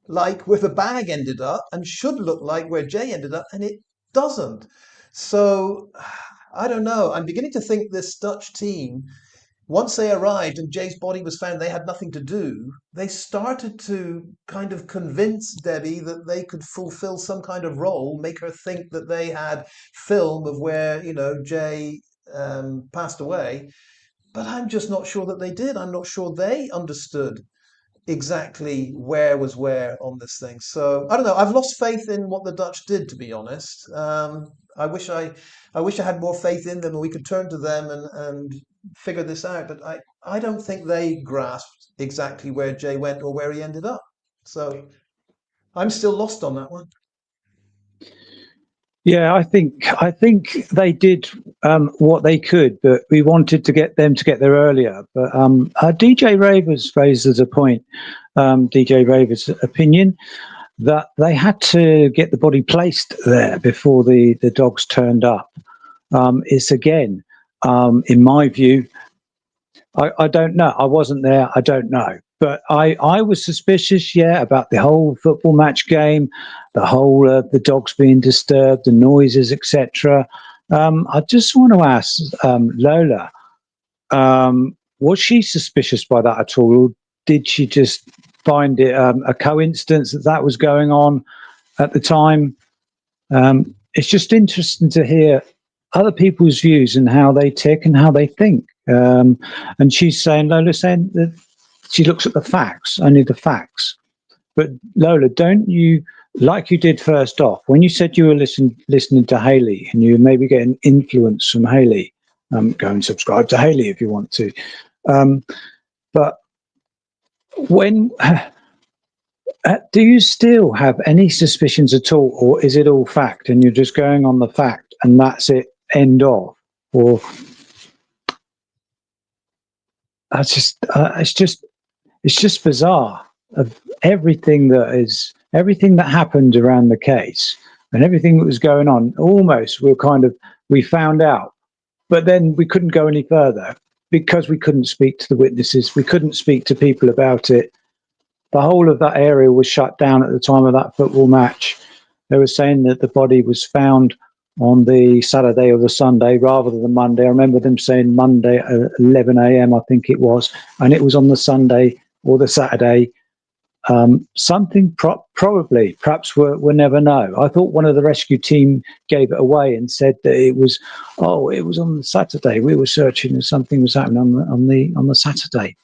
like where the bag ended up and should look like where Jay ended up, and it doesn't. So I don't know. I'm beginning to think this Dutch team, once they arrived and Jay's body was found, they had nothing to do. They started to kind of convince Debbie that they could fulfill some kind of role, make her think that they had film of where, Jay passed away. But I'm just not sure that they did. I'm not sure they understood exactly where was where on this thing. So I don't know. I've lost faith in what the Dutch did, to be honest. I wish I had more faith in them and we could turn to them and figure this out. But I don't think they grasped exactly where Jay went or where he ended up. So I'm still lost on that one. Yeah, I think they did what they could, but we wanted to get them to get there earlier. But DJ Ravers raises a point, DJ Ravers' opinion, that they had to get the body placed there before the dogs turned up. It's again, in my view, I don't know. I wasn't there. I don't know. But I was suspicious, about the whole football match game, the whole the dogs being disturbed, the noises, etc. I just want to ask Lola, was she suspicious by that at all, or did she just find it a coincidence that was going on at the time? It's just interesting to hear other people's views and how they tick and how they think. And Lola's saying that she looks at the facts, only the facts. But Lola, don't you, like you did first off, when you said you were listening to Hayley and you were maybe getting influence from Hayley, go and subscribe to Hayley if you want to. But when do you still have any suspicions at all, or is it all fact and you're just going on the fact and that's it, end of? Or it's just bizarre of everything that happened around the case and everything that was going on. Almost we found out, but then we couldn't go any further because we couldn't speak to the witnesses. We couldn't speak to people about it. The whole of that area was shut down at the time of that football match. They were saying that the body was found on the Saturday or the Sunday rather than the Monday. I remember them saying Monday at 11 a.m., I think it was, and it was on the Sunday or the Saturday. Something perhaps we'll never know. I thought one of the rescue team gave it away and said that it was on the Saturday. We were searching and something was happening on the Saturday.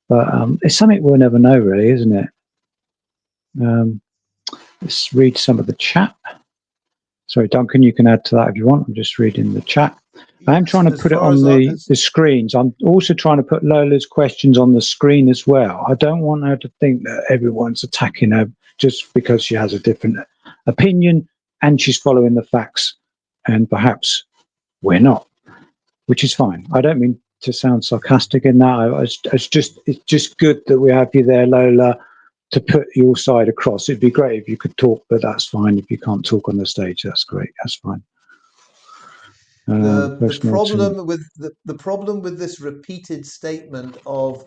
But it's something we'll never know, really, isn't it? Let's read some of the chat. Sorry, Duncan, you can add to that if you want. I'm just reading the chat. I am trying to put it on the screens. I'm also trying to put Lola's questions on the screen as well. I don't want her to think that everyone's attacking her just because she has a different opinion and she's following the facts, and perhaps we're not, which is fine. I don't mean to sound sarcastic in that. It's just good that we have you there, Lola, to put your side across. It'd be great if you could talk, but that's fine. If you can't talk on the stage, that's great. That's fine. The problem with this repeated statement of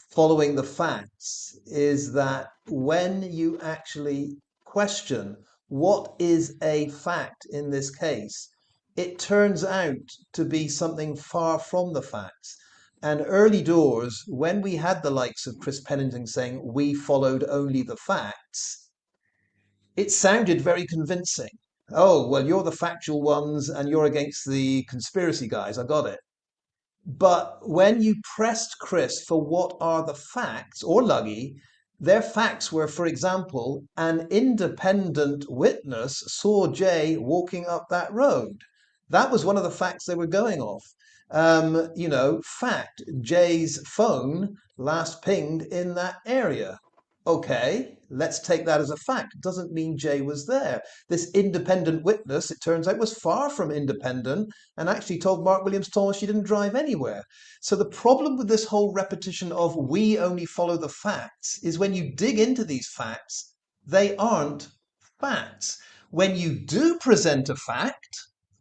following the facts is that when you actually question what is a fact in this case, it turns out to be something far from the facts. And early doors, when we had the likes of Chris Pennington saying we followed only the facts, it sounded very convincing. Oh, well, you're the factual ones and you're against the conspiracy guys. I got it. But when you pressed Chris for what are the facts, or Luggy, their facts were, for example, an independent witness saw Jay walking up that road. That was one of the facts they were going off. Fact, Jay's phone last pinged in that area. Okay, let's take that as a fact. Doesn't mean Jay was there. This independent witness, it turns out, was far from independent and actually told Mark Williams Thomas she didn't drive anywhere. So the problem with this whole repetition of we only follow the facts is when you dig into these facts, they aren't facts. When you do present a fact,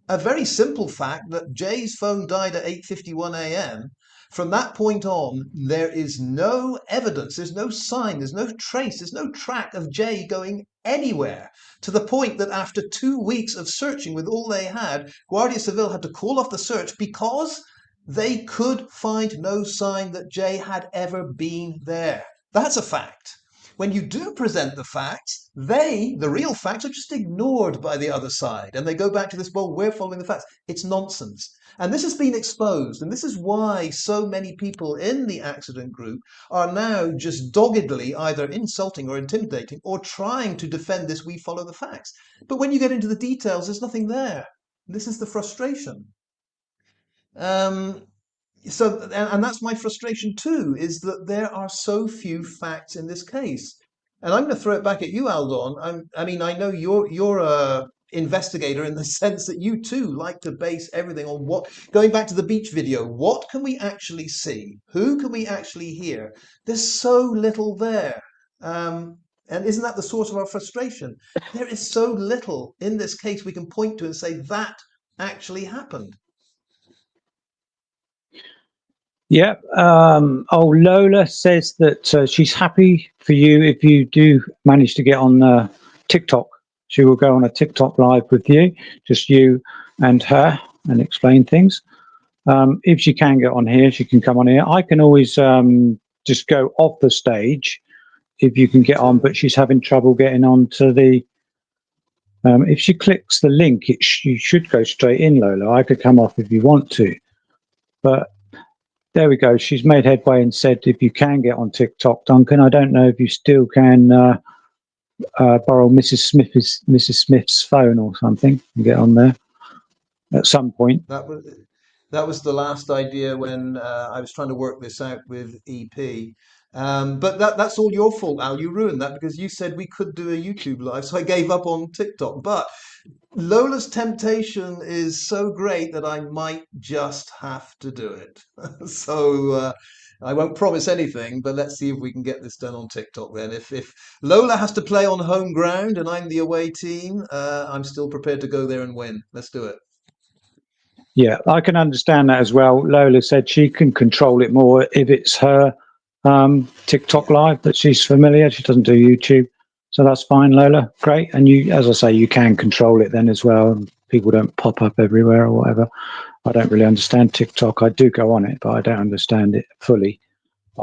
a very simple fact that Jay's phone died at 8:51 a.m., from that point on, there is no evidence, there's no sign, there's no trace, there's no track of Jay going anywhere, to the point that after 2 weeks of searching with all they had, Guardia Civil had to call off the search because they could find no sign that Jay had ever been there. That's a fact. When you do present the facts, the real facts, are just ignored by the other side. And they go back to this, well, we're following the facts. It's nonsense. And this has been exposed. And this is why so many people in the accident group are now just doggedly either insulting or intimidating or trying to defend this, we follow the facts. But when you get into the details, there's nothing there. This is the frustration. And that's my frustration too, is that there are so few facts in this case. And I'm going to throw it back at you, Aldon. I know you're a investigator in the sense that you too like to base everything on going back to the beach video, what can we actually see? Who can we actually hear? There's so little there. And isn't that the source of our frustration? There is so little in this case we can point to and say that actually happened. Yeah. Lola says that she's happy for you if you do manage to get on TikTok. She will go on a TikTok live with you, just you and her, and explain things. If she can get on here, she can come on here. I can always just go off the stage if you can get on, but she's having trouble getting on to the... if she clicks the link, you should go straight in, Lola. I could come off if you want to. But there we go. She's made headway and said if you can get on TikTok, Duncan, I don't know if you still can borrow Mrs. Smith's phone or something and get on there at some point. That was the last idea when I was trying to work this out with EP. But that's all your fault, Al. You ruined that because you said we could do a YouTube live, so I gave up on TikTok. But Lola's temptation is so great that I might just have to do it. So I won't promise anything, but let's see if we can get this done on TikTok then. If Lola has to play on home ground and I'm the away team, I'm still prepared to go there and win. Let's do it. Yeah, I can understand that as well. Lola said she can control it more if it's her TikTok Yeah. live that she's familiar. She doesn't do YouTube. So that's fine, Lola. Great. And you, as I say, you can control it then as well. People don't pop up everywhere or whatever. I don't really understand TikTok. I do go on it, but I don't understand it fully.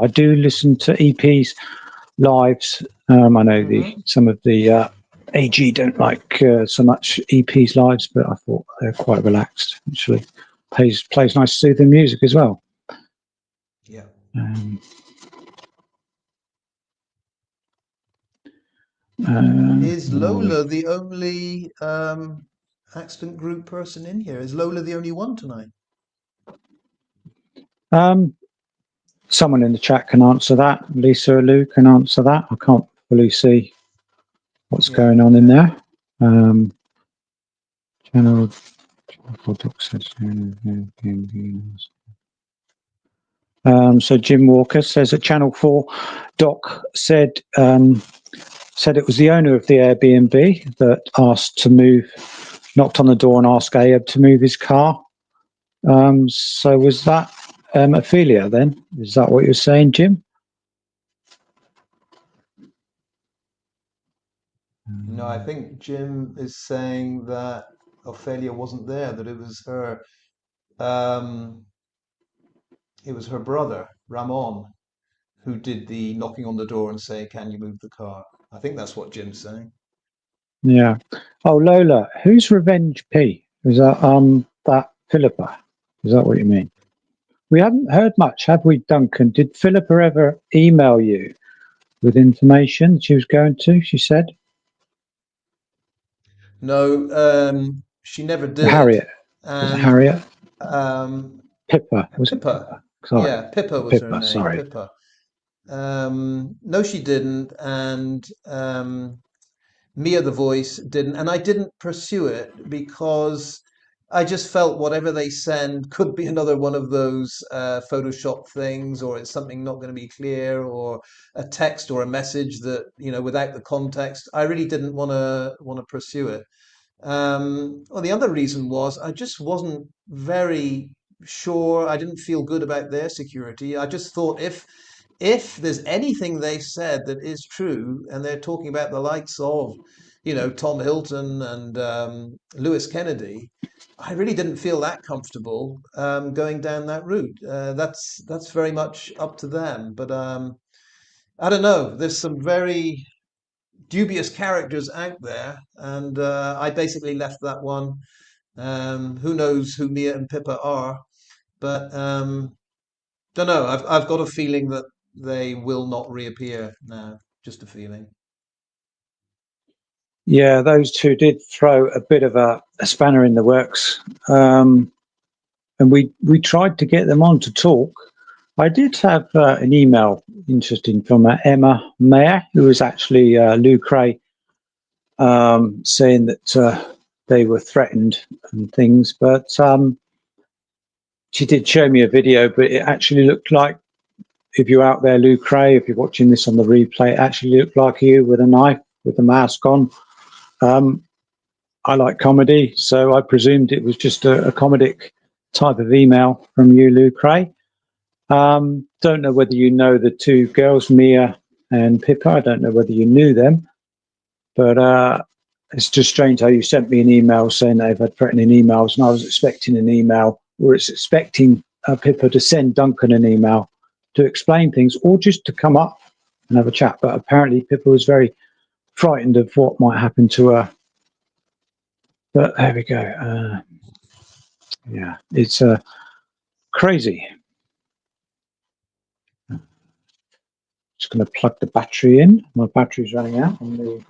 I do listen to EP's lives. I know some of the AG don't like so much EP's lives, but I thought they're quite relaxed. Actually, plays nice soothing music as well. Yeah. Is Lola the only accident group person in here? Is Lola the only one tonight? Someone in the chat can answer that. Lisa or Lou can answer that. I can't fully see what's going on in there. Channel. So Jim Walker says that Channel 4 Doc said it was the owner of the Airbnb that asked to move, knocked on the door and asked Abe to move his car. So was that Ophelia then? Is that what you're saying, Jim? No, I think Jim is saying that Ophelia wasn't there, that um, it was her brother, Ramon, who did the knocking on the door and say, "Can you move the car?" I think that's what Jim's saying. Yeah. Oh, Lola, who's Revenge P? Is that Philippa? Is that what you mean? We haven't heard much, have we, Duncan? Did Philippa ever email you with information she was going to? She said. No, she never did. Harriet. Was it And Harriet? um, Pippa. Was it Pippa, Pippa? Sorry. yeah, Pippa was her Pippa, name, sorry. Pippa. No, she didn't. And Mia the voice didn't, and I didn't pursue it because I just felt whatever they send could be another one of those Photoshop things, or it's something not going to be clear, or a text or a message that without the context. I really didn't want to pursue it. Well, the other reason was I just wasn't very sure. I didn't feel good about their security. I just thought if there's anything they said that is true, and they're talking about the likes of, Tom Hilton and Lewis Kennedy, I really didn't feel that comfortable going down that route. That's very much up to them. But I don't know. There's some very dubious characters out there, and I basically left that one. Who knows who Mia and Pippa are? But don't know. I've got a feeling that they will not reappear now. Just a feeling. Yeah, those two did throw a bit of a spanner in the works. And we tried to get them on to talk. I did have an email, interesting, from Emma Mayer, who was actually Lou Cray, saying that they were threatened and things. But she did show me a video, but it actually looked like, if you're out there, Lou Cray, if you're watching this on the replay, it actually looked like you with a knife, with a mask on. I like comedy, so I presumed it was just a comedic type of email from you, Lou Cray. Don't know whether you know the two girls, Mia and Pippa. I don't know whether you knew them, but it's just strange how you sent me an email saying they've had threatening emails, and I was expecting an email, or it's expecting Pippa to send Duncan an email to explain things, or just to come up and have a chat. But apparently Pippa was very frightened of what might happen to her. But there we go. Yeah, it's crazy. Just going to plug the battery in. My battery's running out on the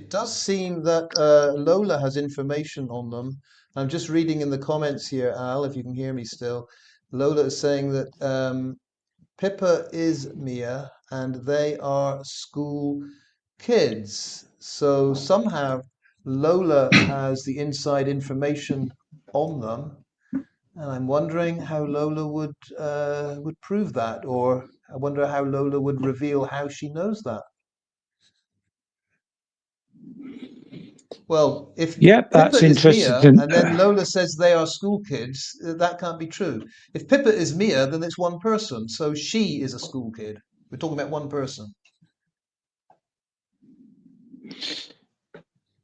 it does seem that Lola has information on them. I'm just reading in the comments here, Al, if you can hear me still. Lola is saying that Pippa is Mia and they are school kids. So somehow Lola has the inside information on them. And I'm wondering how Lola would prove that, or I wonder how Lola would reveal how she knows that. Well, if Yep, Pippa that's is interesting. Mia and then Lola says they are school kids, that can't be true. If Pippa is Mia, then it's one person, so she is a school kid. We're talking about one person.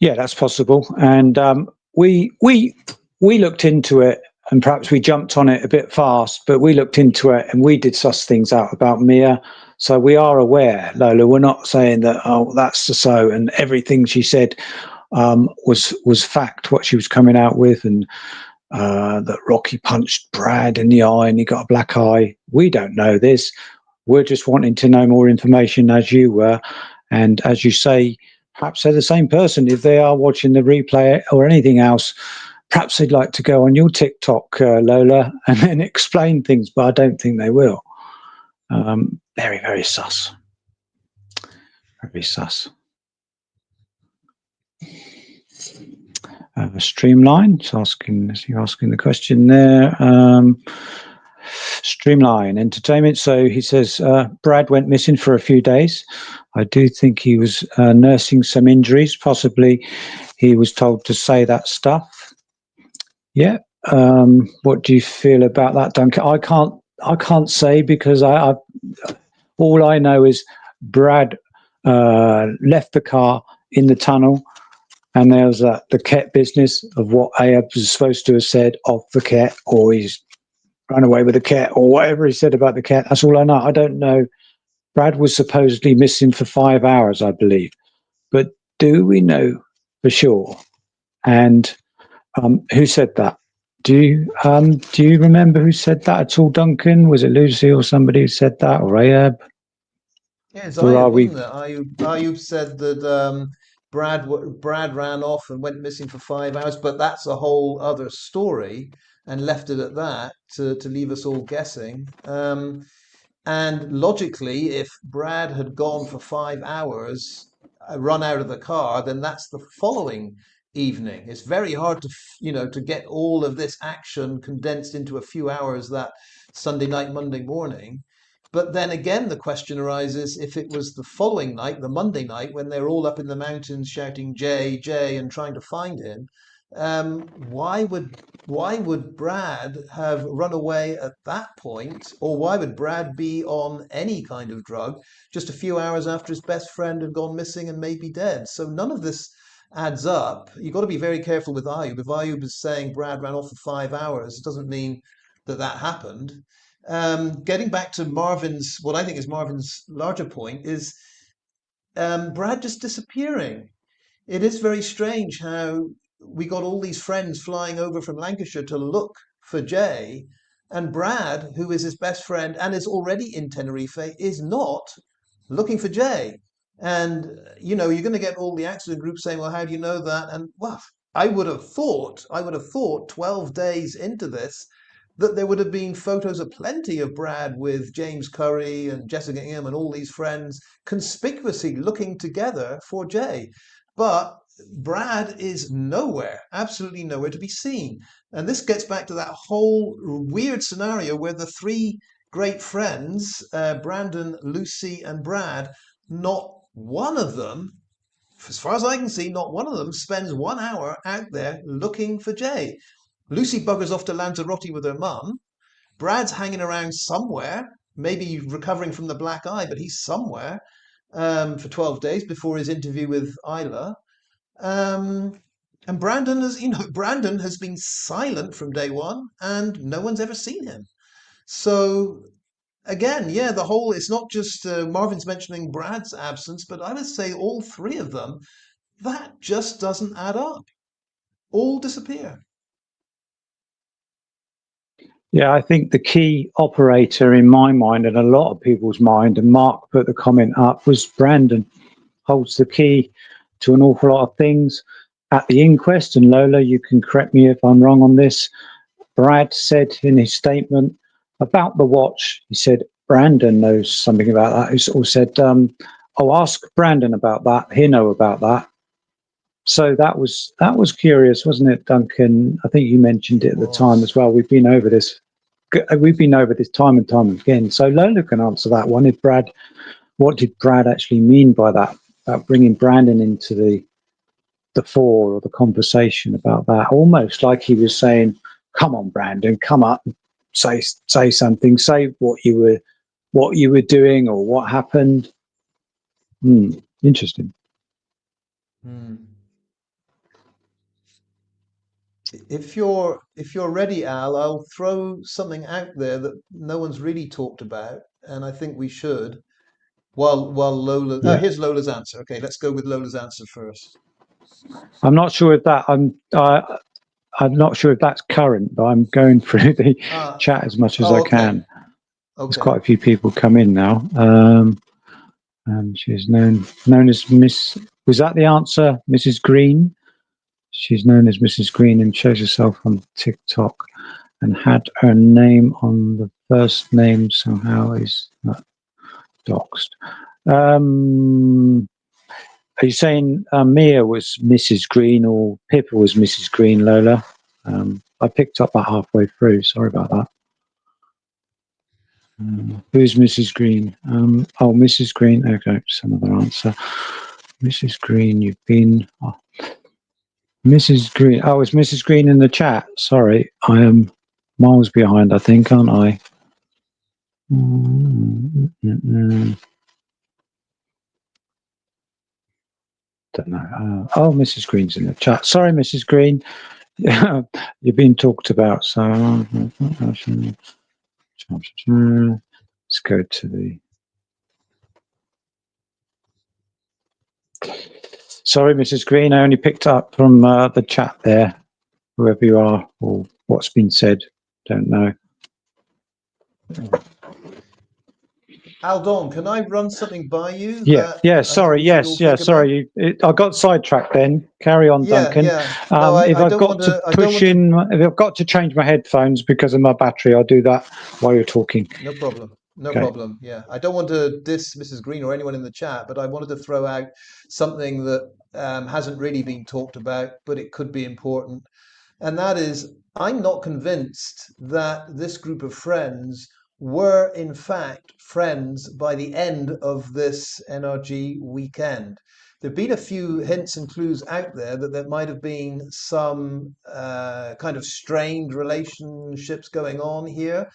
Yeah, that's possible. And we looked into it, and perhaps we jumped on it a bit fast, but we looked into it and we did suss things out about Mia. So we are aware, Lola. We're not saying that, oh, that's the so, and everything she said was fact, what she was coming out with, and that Rocky punched Brad in the eye and he got a black eye. We don't know this. We're just wanting to know more information, as you were. And as you say, perhaps they're the same person. If they are watching the replay or anything else, perhaps they'd like to go on your TikTok, Lola, and then explain things, but I don't think they will. Very, very sus. Very sus. Streamline, is asking the question there. Streamline Entertainment. So he says Brad went missing for a few days. I do think he was nursing some injuries. Possibly he was told to say that stuff. Yeah. What do you feel about that, Duncan? I can't say, because I all I know is Brad left the car in the tunnel, and there was the cat business of what Ahab was supposed to have said of the cat, or he's run away with the cat, or whatever he said about the cat. That's all I know. I don't know. Brad was supposedly missing for 5 hours, I believe. But do we know for sure? And who said that? Do you remember who said that at all, Duncan? Was it Lucy or somebody who said that, or Ahab? Yeah, it's Or Ayub, are we? wasn't it? Ayub said that Brad ran off and went missing for 5 hours, but that's a whole other story, and left it at that to leave us all guessing. And logically, if Brad had gone for 5 hours, run out of the car, then that's the following evening. It's very hard to get all of this action condensed into a few hours that Sunday night, Monday morning. But then again, the question arises, if it was the following night, the Monday night, when they're all up in the mountains shouting Jay, Jay, and trying to find him, um, why would Brad have run away at that point, or why would Brad be on any kind of drug just a few hours after his best friend had gone missing and may be dead? So none of this adds up. You've got to be very careful with Ayub. If Ayub is saying Brad ran off for 5 hours, it doesn't mean that that happened. Getting back to what I think is Marvin's larger point is Brad just disappearing. It is very strange how we got all these friends flying over from Lancashire to look for Jay, and Brad, who is his best friend and is already in Tenerife, is not looking for Jay. And you're going to get all the accident groups saying, "Well, how do you know that?" And well, I would have thought 12 days into this that there would have been photos aplenty of Brad with James Curry and Jessica Ingham and all these friends conspicuously looking together for Jay. But Brad is nowhere, absolutely nowhere to be seen. And this gets back to that whole weird scenario where the three great friends, Brandon, Lucy, and Brad, not one of them, as far as I can see, not one of them spends 1 hour out there looking for Jay. Lucy buggers off to Lanzarote with her mum. Brad's hanging around somewhere, maybe recovering from the black eye, but he's somewhere for 12 days before his interview with Isla. And Brandon has been silent from day one, and no one's ever seen him. So again, yeah, it's not just Marvin's mentioning Brad's absence, but I would say all three of them, that just doesn't add up. All disappear. Yeah, I think the key operator in my mind and a lot of people's mind, and Mark put the comment up, was Brandon holds the key to an awful lot of things at the inquest. And Lola, you can correct me if I'm wrong on this. Brad said in his statement about the watch, he said Brandon knows something about that. He also said, "Oh, ask Brandon about that. He'll know about that." So that was curious, wasn't it, Duncan? I think you mentioned it at the time as well. We've been over this time and time again. So Lola can answer that one. What did Brad actually mean by that? About bringing Brandon into the fore or the conversation about that? Almost like he was saying, "Come on, Brandon, come up, and say something. Say what you were doing or what happened." Interesting. If you're ready, Al, I'll throw something out there that no one's really talked about, and I think we should. While Lola, Yeah. here's Lola's answer. Okay, let's go with Lola's answer first. I'm not sure if that I'm not sure if that's current, but I'm going through the chat as much as I can. There's quite a few people come in now. She's known as Miss. Was that the answer, Mrs. Green? She's known as Mrs. Green and shows herself on TikTok and had her name on the first name somehow is not doxed. Are you saying Mia was Mrs. Green or Pippa was Mrs. Green, Lola? I picked up that halfway through. Sorry about that. Who's Mrs. Green? Mrs. Green. Okay, just another answer. Mrs. Green, you've been... Mrs. Green. Oh, it's Mrs. Green in the chat. Sorry, I am miles behind, I think, aren't I? Don't know. Mrs. Green's in the chat. Sorry, Mrs. Green. You've been talked about. So let's go to the... Sorry, Mrs. Green, I only picked up from the chat there, whoever you are or what's been said. Don't know. Aldon, can I run something by you? Yeah. Sorry. Sorry. I got sidetracked. Then carry on, Duncan. No, if I've got to change my headphones because of my battery, I'll do that while you're talking. No problem. No problem. Yeah, I don't want to diss Mrs. Green or anyone in the chat, but I wanted to throw out something that hasn't really been talked about, but it could be important. And that is, I'm not convinced that this group of friends were in fact friends by the end of this NRG weekend. There've been a few hints and clues out there that there might have been some kind of strained relationships going on here.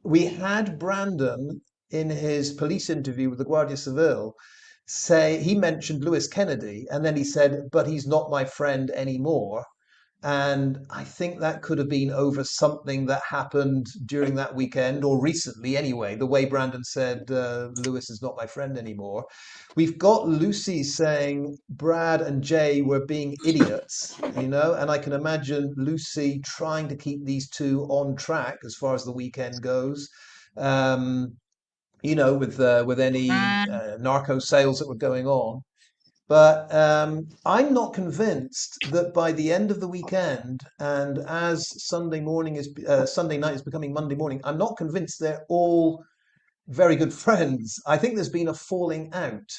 We had Brandon in his police interview with the Guardia Civil say he mentioned Lewis Kennedy, and then he said, "But he's not my friend anymore." And I think that could have been over something that happened during that weekend or recently anyway, the way Brandon said, Lewis is not my friend anymore. We've got Lucy saying Brad and Jay were being idiots, and I can imagine Lucy trying to keep these two on track as far as the weekend goes. With any narco sales that were going on. But I'm not convinced that by the end of the weekend, and as Sunday night is becoming Monday morning, I'm not convinced they're all very good friends. I think there's been a falling out.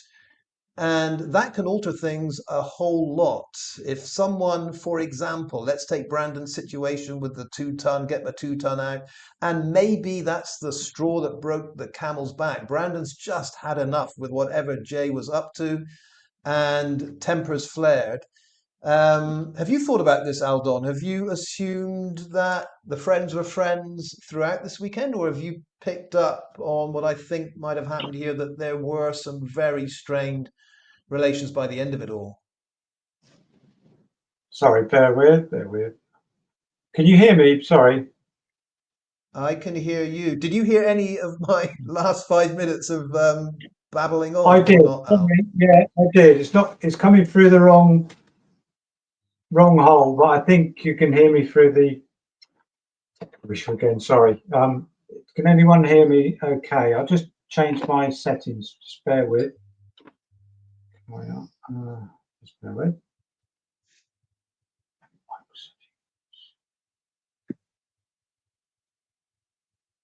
And that can alter things a whole lot. If someone, for example, let's take Brandon's situation with the 2-ton, get the 2-ton out, and maybe that's the straw that broke the camel's back. Brandon's just had enough with whatever Jay was up to, and tempers flared. Have you thought about this, Aldon? Have you assumed that the friends were friends throughout this weekend, or have you picked up on what I think might have happened here, that there were some very strained relations by the end of it all? Sorry, bear with. Can you hear me? Sorry. I can hear you. Did you hear any of my last 5 minutes of babbling on? I did. Yeah, I did. It's coming through the wrong hole, but I think you can hear me through the... Again, sorry. Can anyone hear me okay? I'll just change my settings. Just bear with. Just bear with.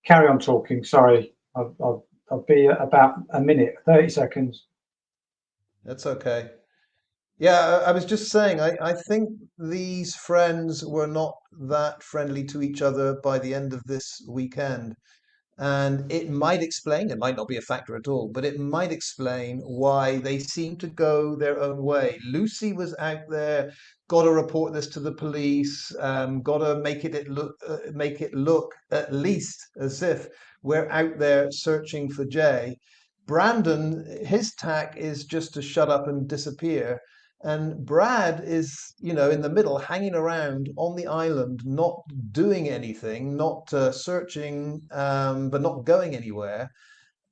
Carry on talking. Sorry, I'll be about a minute, 30 seconds. That's okay. Yeah, I was just saying, I think these friends were not that friendly to each other by the end of this weekend. And it might explain, it might not be a factor at all, but it might explain why they seem to go their own way. Lucy was out there, got to report this to the police, got to make it look at least as if we're out there searching for Jay. Brandon, his tack is just to shut up and disappear. And Brad is, in the middle, hanging around on the island, not doing anything, not searching, but not going anywhere.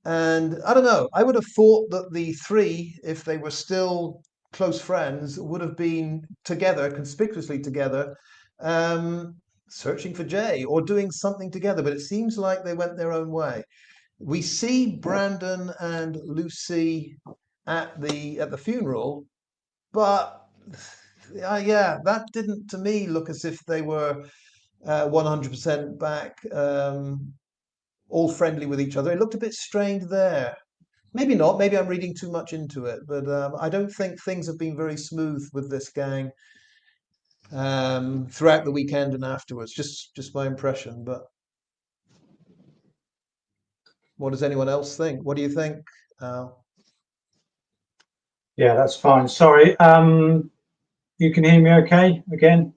And I don't know, I would have thought that the three, if they were still close friends, would have been together, conspicuously together, searching for Jay or doing something together. But it seems like they went their own way. We see Brandon and Lucy at the funeral, but yeah, that didn't to me look as if they were 100% back, all friendly with each other. It looked a bit strained there. Maybe not. Maybe I'm reading too much into it, but I don't think things have been very smooth with this gang throughout the weekend and afterwards. Just my impression. But what does anyone else think? What do you think, Al? Yeah, that's fine. Sorry. You can hear me okay again?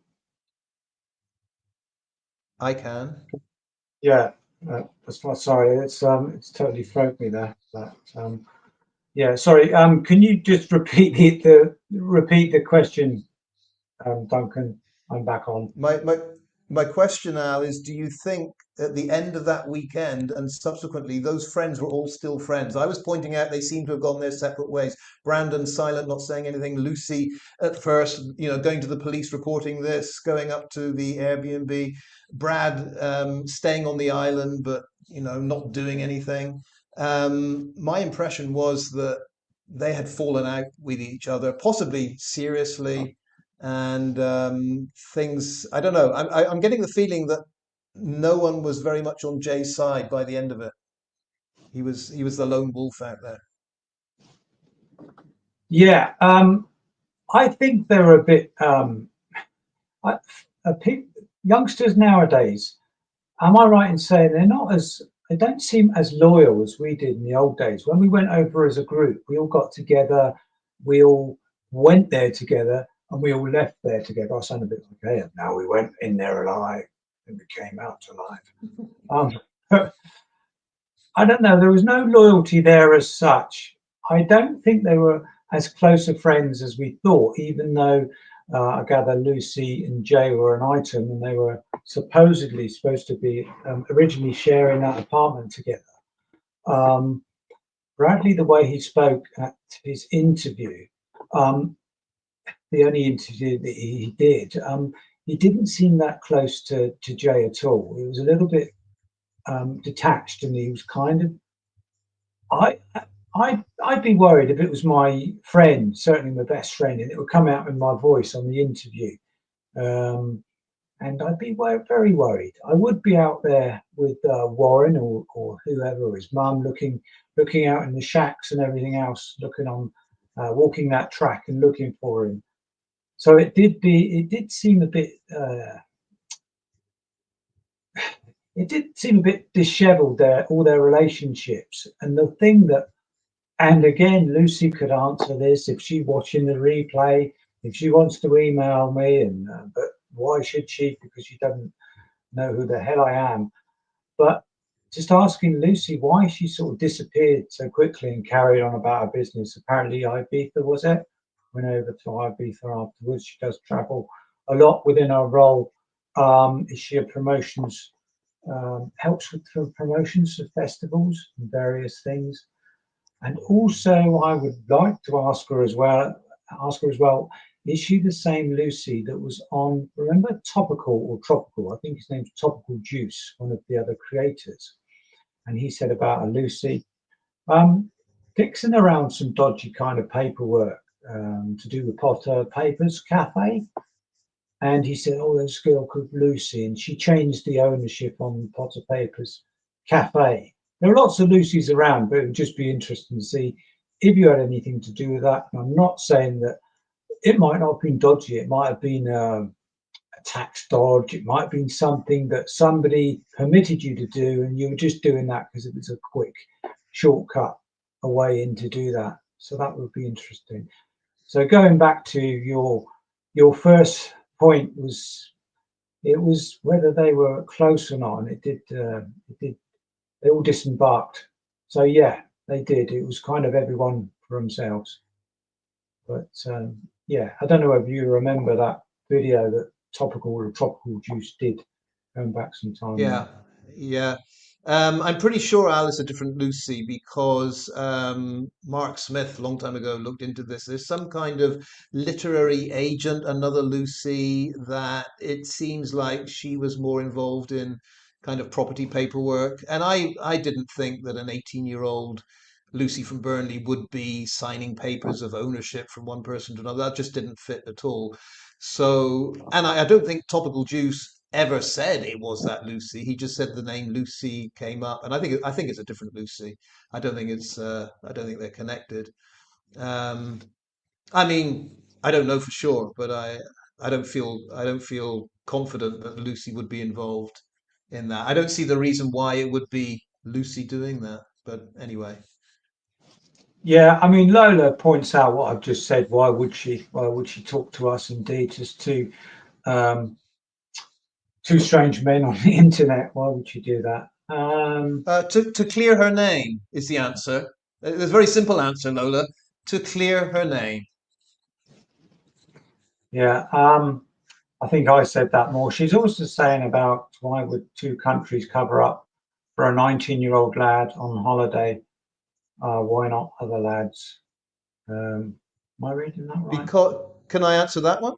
I can. Yeah, that's fine. Sorry, it's totally thrown me there. But yeah, sorry. Can you just repeat the question, Duncan? I'm back on. My question now is, do you think at the end of that weekend and subsequently those friends were all still friends? I was pointing out they seem to have gone their separate ways. Brandon silent, not saying anything. Lucy at first, going to the police, reporting this, going up to the Airbnb. Brad staying on the island, but not doing anything. My impression was that they had fallen out with each other, possibly seriously, and things. I don't know. I'm getting the feeling that no one was very much on Jay's side by the end of it. He was the lone wolf out there. Yeah, I think they're a bit I, youngsters nowadays. Am I right in saying they don't seem as loyal as we did in the old days? When we went over as a group, we all got together, we all went there together, and we all left there together. I sound a bit like, hey, now we went in there alive and we came out alive. I don't know. There was no loyalty there as such. I don't think they were as close of friends as we thought, even though I gather Lucy and Jay were an item and they were supposedly supposed to be originally sharing that apartment together. Bradley, the way he spoke at his interview, the only interview that he did, he didn't seem that close to Jay at all. He was a little bit detached, and he was kind of. I'd be worried if it was my friend, certainly my best friend, and it would come out in my voice on the interview. And I'd be very worried. I would be out there with Warren or whoever, his mum, looking out in the shacks and everything else, looking on, walking that track and looking for him. So it did seem a bit. It did seem a bit dishevelled there, all their relationships. And the thing that, and again, Lucy could answer this if she's watching the replay, if she wants to email me, and but why should she? Because she doesn't know who the hell I am. But just asking Lucy why she sort of disappeared so quickly and carried on about her business. Apparently, Ibiza was it? Went over to Ibiza afterwards. She does travel a lot within her role. Is she a promotions? Helps with promotions of festivals and various things. And also, I would like to ask her as well. Is she the same Lucy that was on? Remember Topical or Tropical? I think his name's Topical Juice, one of the other creators. And he said about a Lucy fixing around some dodgy kind of paperwork. to do the Potter Papers Cafe. And he said, oh, there's a girl called Lucy, and she changed the ownership on Potter Papers Cafe. There are lots of Lucys around, but it would just be interesting to see if you had anything to do with that. And I'm not saying that it might not have been dodgy. It might have been a tax dodge. It might have been something that somebody permitted you to do, and you were just doing that because it was a quick shortcut a way in to do that. So that would be interesting. So going back to your first point was whether they were close or not, and it did they all disembarked. So yeah, they did. It was kind of everyone for themselves. But yeah, I don't know if you remember that video that Tropical Juice did going back some time Yeah, now. yeah. I'm pretty sure Al is a different Lucy because Mark Smith, a long time ago, looked into this. There's some kind of literary agent, another Lucy, that it seems like she was more involved in kind of property paperwork. And I didn't think that an 18-year-old Lucy from Burnley would be signing papers of ownership from one person to another. That just didn't fit at all. So, and I don't think Topical Juice ever said it was that Lucy. He just said the name Lucy came up, and I think it's a different Lucy. I don't think they're connected. Um, I mean, I don't know for sure, but I don't feel confident that Lucy would be involved in that. I don't see the reason why it would be Lucy doing that. But anyway. Yeah, I mean Lola points out what I've just said. Why would she? Why would she talk to us? Indeed, just um, two strange men on the internet. Why would she do that? To clear her name is the answer. There's a very simple answer, Lola. To clear her name. Yeah, I think I said that more. She's also saying about why would two countries cover up for a 19-year-old lad on holiday? Why not other lads? Am I reading that right? Because can I answer that one?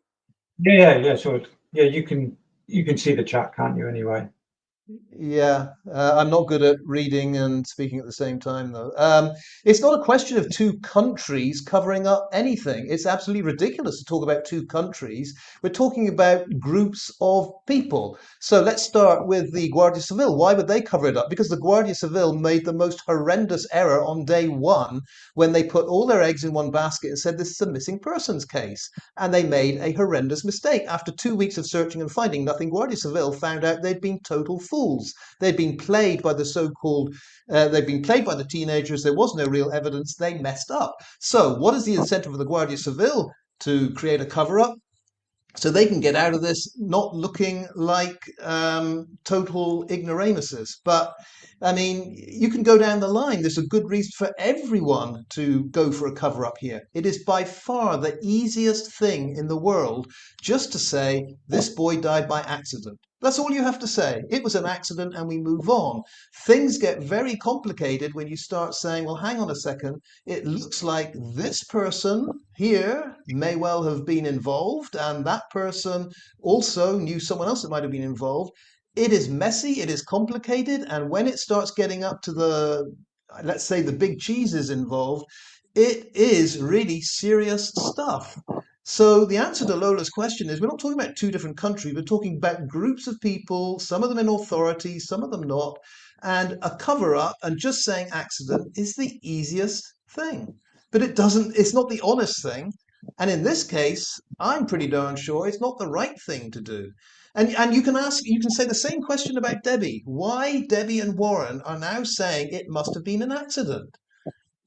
Yeah. Sure. Yeah, you can see the chat, can't you? Anyway. Yeah, I'm not good at reading and speaking at the same time, though. It's not a question of two countries covering up anything. It's absolutely ridiculous to talk about two countries. We're talking about groups of people. So let's start with the Guardia Civil. Why would they cover it up? Because the Guardia Civil made the most horrendous error on day one when they put all their eggs in one basket and said this is a missing persons case. And they made a horrendous mistake. After 2 weeks of searching and finding nothing, Guardia Civil found out they'd been total fools. They'd been played by the so-called, they'd been played by the teenagers. There was no real evidence. They messed up. So, what is the incentive of the Guardia Civil to create a cover-up? So they can get out of this not looking like total ignoramuses. But I mean, you can go down the line. There's a good reason for everyone to go for a cover up here. It is by far the easiest thing in the world just to say, this boy died by accident. That's all you have to say. It was an accident and we move on. Things get very complicated when you start saying, well, hang on a second, it looks like this person here may well have been involved, and that person also knew someone else that might have been involved. It is messy, it is complicated, and when it starts getting up to let's say, the big cheeses involved, it is really serious stuff. So the answer to Lola's question is we're not talking about two different countries, we're talking about groups of people, some of them in authority, some of them not, and a cover up and just saying accident is the easiest thing. But it's not the honest thing. And in this case, I'm pretty darn sure it's not the right thing to do. And you can say the same question about Debbie. Why Debbie and Warren are now saying it must have been an accident?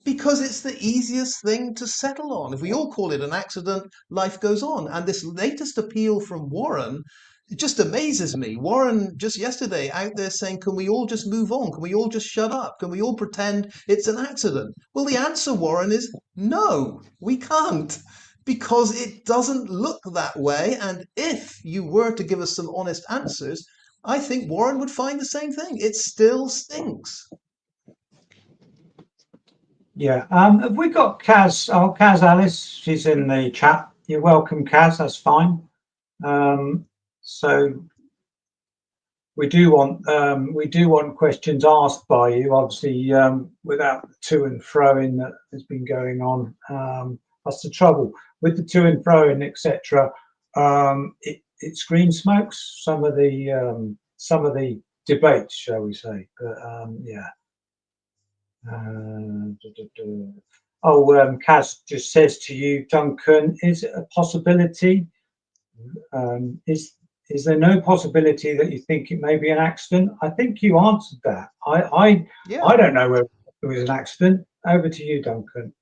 Because it's the easiest thing to settle on. If we all call it an accident, life goes on. And this latest appeal from Warren, it just amazes me. Warren just yesterday out there saying, can we all just move on? Can we all just shut up? Can we all pretend it's an accident? Well, the answer, Warren, is no, we can't. Because it doesn't look that way. And if you were to give us some honest answers, I think Warren would find the same thing. It still stinks. Yeah. Have we got Kaz? Oh, Kaz Alice, she's in the chat. You're welcome, Kaz. That's fine. So we do want questions asked by you, obviously, without the to and fro in that has been going on. That's the trouble with the to and fro and etc. It screen smokes some of the debates, shall we say? But yeah. Kaz just says to you, Duncan, is it a possibility? Is there no possibility that you think it may be an accident? I think you answered that. I don't know whether it was an accident. Over to you, Duncan.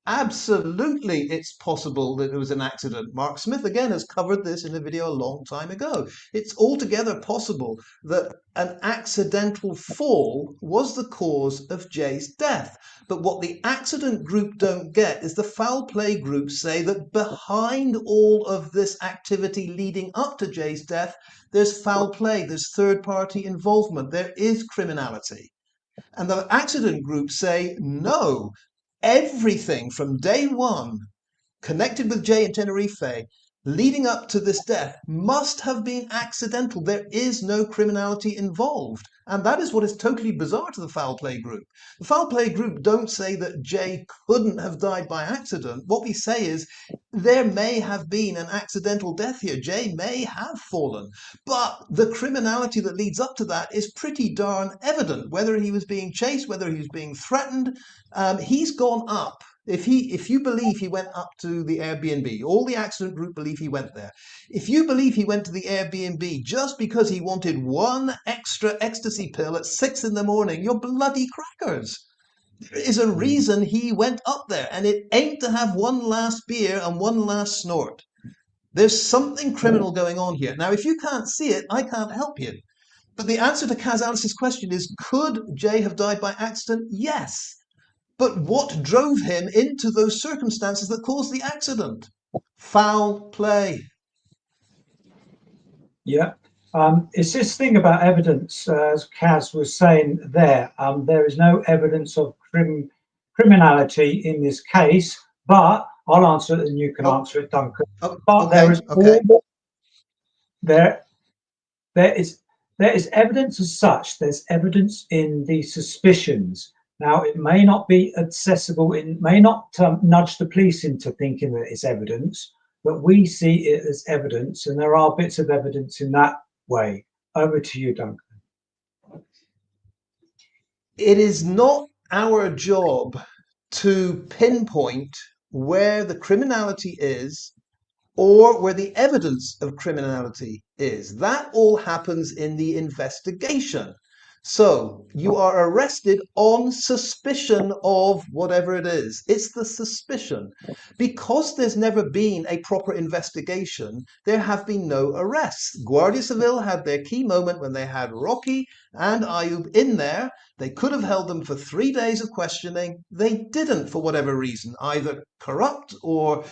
Absolutely, it's possible that it was an accident. Mark Smith, again, has covered this in a video a long time ago. It's altogether possible that an accidental fall was the cause of Jay's death. But what the accident group don't get is the foul play group say that behind all of this activity leading up to Jay's death, there's foul play, there's third-party involvement, there is criminality. And the accident group say, no, everything from day one connected with Jay and Tenerife leading up to this death must have been accidental. There is no criminality involved. And that is what is totally bizarre to the foul play group. The foul play group don't say that Jay couldn't have died by accident. What we say is there may have been an accidental death here. Jay may have fallen. But the criminality that leads up to that is pretty darn evident. Whether he was being chased, whether he was being threatened, he's gone up. If you believe he went up to the Airbnb, all the accident group believe he went there. If you believe he went to the Airbnb just because he wanted one extra ecstasy pill at 6 in the morning, you're bloody crackers. There is a reason he went up there, and it ain't to have one last beer and one last snort. There's something criminal going on here. Now, if you can't see it, I can't help you. But the answer to Kaz Alice's question is, could Jay have died by accident? Yes. But what drove him into those circumstances that caused the accident? Foul play. Yeah. It's this thing about evidence, as Kaz was saying there. There is no evidence of criminality in this case, but I'll answer it and you can answer it, Duncan. But there is there is evidence as such. There's evidence in the suspicions. Now, it may not be accessible, it may not nudge the police into thinking that it's evidence, but we see it as evidence, and there are bits of evidence in that way. Over to you, Duncan. It is not our job to pinpoint where the criminality is or where the evidence of criminality is. That all happens in the investigation. So you are arrested on suspicion of whatever it is. It's the suspicion. Because there's never been a proper investigation, there have been no arrests. Guardia Civil had their key moment when they had Rocky and Ayub in there. They could have held them for 3 days of questioning. They didn't for whatever reason, either corrupt or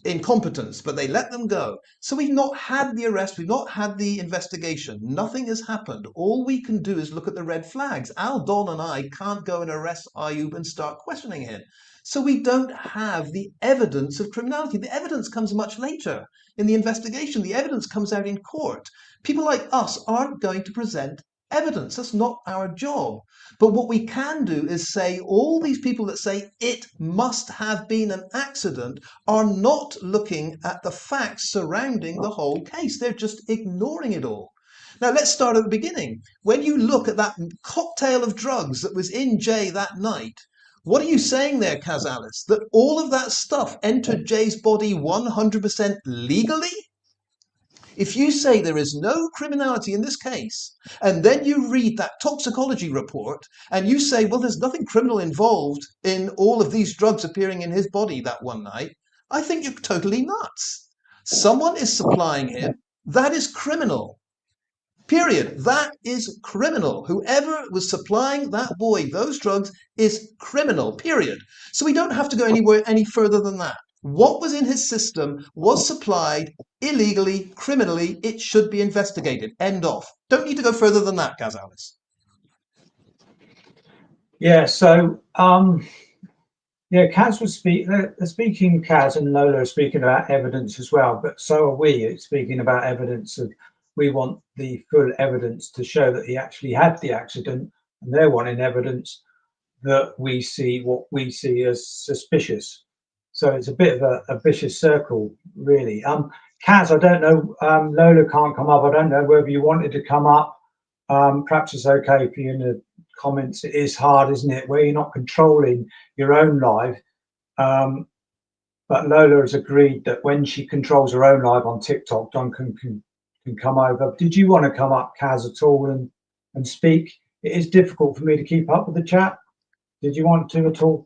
incompetence, but they let them go. So we've not had the arrest, we've not had the investigation. Nothing has happened. All we can do is look at the red flags. Al, Don, and I can't go and arrest Ayub and start questioning him. So we don't have the evidence of criminality. The evidence comes much later in the investigation. The evidence comes out in court. People like us aren't going to present evidence. That's not our job. But what we can do is say all these people that say it must have been an accident are not looking at the facts surrounding the whole case. They're just ignoring it all. Now, let's start at the beginning. When you look at that cocktail of drugs that was in Jay that night, what are you saying there, Kaz Alice? That all of that stuff entered Jay's body 100% legally? If you say there is no criminality in this case, and then you read that toxicology report, and you say, well, there's nothing criminal involved in all of these drugs appearing in his body that one night, I think you're totally nuts. Someone is supplying him. That is criminal. Period. That is criminal. Whoever was supplying that boy those drugs is criminal. Period. So we don't have to go anywhere any further than that. What was in his system was supplied illegally, criminally. It should be investigated. End off. Don't need to go further than that, Kaz Alice. Yeah. So, Kaz was speaking. Kaz and Lola are speaking about evidence as well, but so are we speaking about evidence of. We want the full evidence to show that he actually had the accident, and they're wanting evidence that we see what we see as suspicious. So it's a bit of a vicious circle, really. Kaz, I don't know. Lola can't come up. I don't know whether you wanted to come up. Perhaps it's okay for you in the comments. It is hard, isn't it, where you're not controlling your own live. But Lola has agreed that when she controls her own live on TikTok, Duncan can come over. Did you want to come up, Kaz, at all and speak? It is difficult for me to keep up with the chat. Did you want to at all?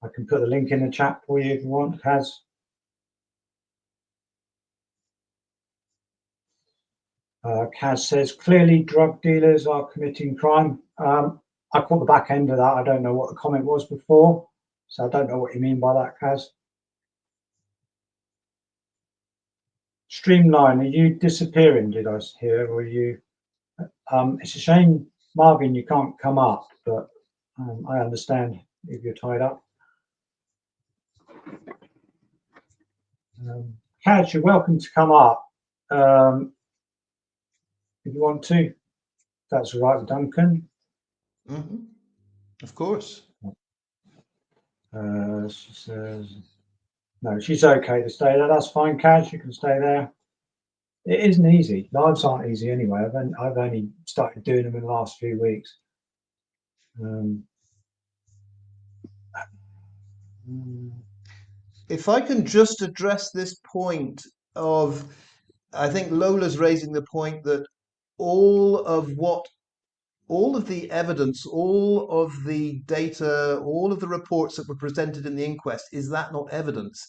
I can put the link in the chat for you if you want, Kaz. Kaz says, clearly drug dealers are committing crime. I caught the back end of that. I don't know what the comment was before, so I don't know what you mean by that, Kaz. Streamline, are you disappearing, did I hear, or are you? It's a shame, Marvin, you can't come up, but I understand if you're tied up. Kaz, you're welcome to come up if you want to. That's all right with Duncan. Mm-hmm. Of course. She says, no, she's okay to stay there. That's fine, Kaz, you can stay there. It isn't easy. Lives aren't easy anyway. I've only started doing them in the last few weeks. If I can just address this point of, I think Lola's raising the point that all of the evidence, all of the data, all of the reports that were presented in the inquest, is that not evidence?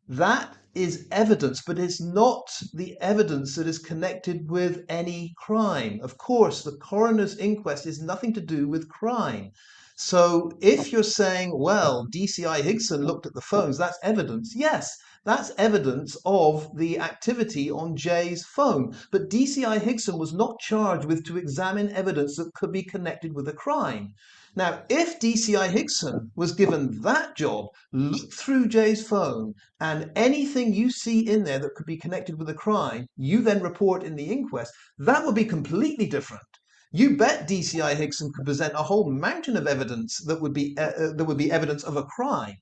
That is evidence, but it's not the evidence that is connected with any crime. Of course, the coroner's inquest is nothing to do with crime. So if you're saying, well, DCI Higson looked at the phones, that's evidence. Yes, that's evidence of the activity on Jay's phone. But DCI Higson was not charged with to examine evidence that could be connected with a crime. Now, if DCI Higson was given that job, look through Jay's phone, and anything you see in there that could be connected with a crime, you then report in the inquest, that would be completely different. You bet DCI Higson could present a whole mountain of evidence that would be evidence of a crime.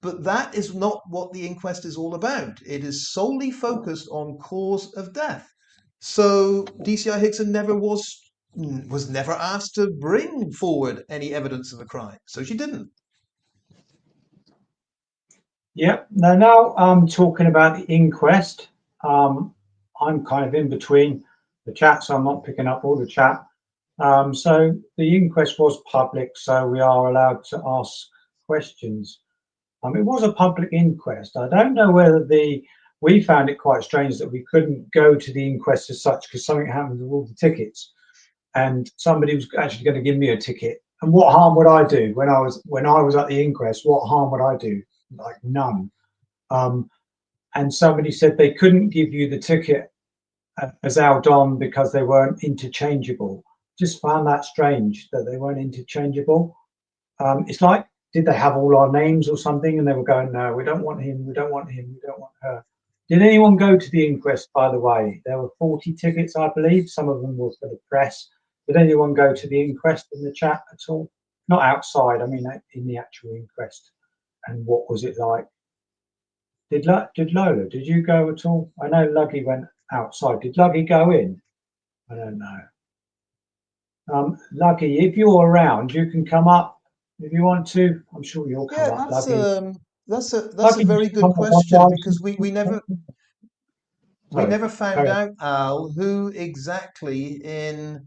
But that is not what the inquest is all about. It is solely focused on cause of death. So DCI Higson was never asked to bring forward any evidence of a crime. So she didn't. Yep. Now I'm talking about the inquest. I'm kind of in between the chat, so I'm not picking up all the chat. So the inquest was public, so we are allowed to ask questions. It was a public inquest. I don't know whether we found it quite strange that we couldn't go to the inquest as such because something happened with all the tickets, and somebody was actually going to give me a ticket. And what harm would I do when I was at the inquest? What harm would I do? Like none. And somebody said they couldn't give you the ticket as Aldon because they weren't interchangeable. Just found that strange that they weren't interchangeable. It's like, did they have all our names or something? And they were going, no, we don't want him, we don't want him, we don't want her. Did anyone go to the inquest, by the way? There were 40 tickets, I believe. Some of them were for the press. Did anyone go to the inquest in the chat at all? Not outside, I mean, in the actual inquest. And what was it like? Did Lola, did you go at all? I know Luggy went outside. Did Luggy go in? I don't know. Luggy, if you're around, you can come up if you want to. I'm sure you'll come up, Luggy. That's Luggy, a very just good come up one question while because we never Sorry, found carry on. out, Al, who exactly in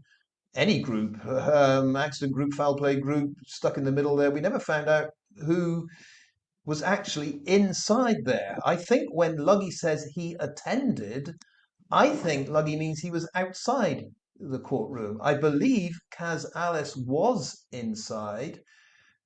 any group, accident group, foul play group, stuck in the middle there, we never found out who was actually inside there. I think when Luggy says he attended, I think Luggy means he was outside the courtroom. I believe Kaz Alice was inside.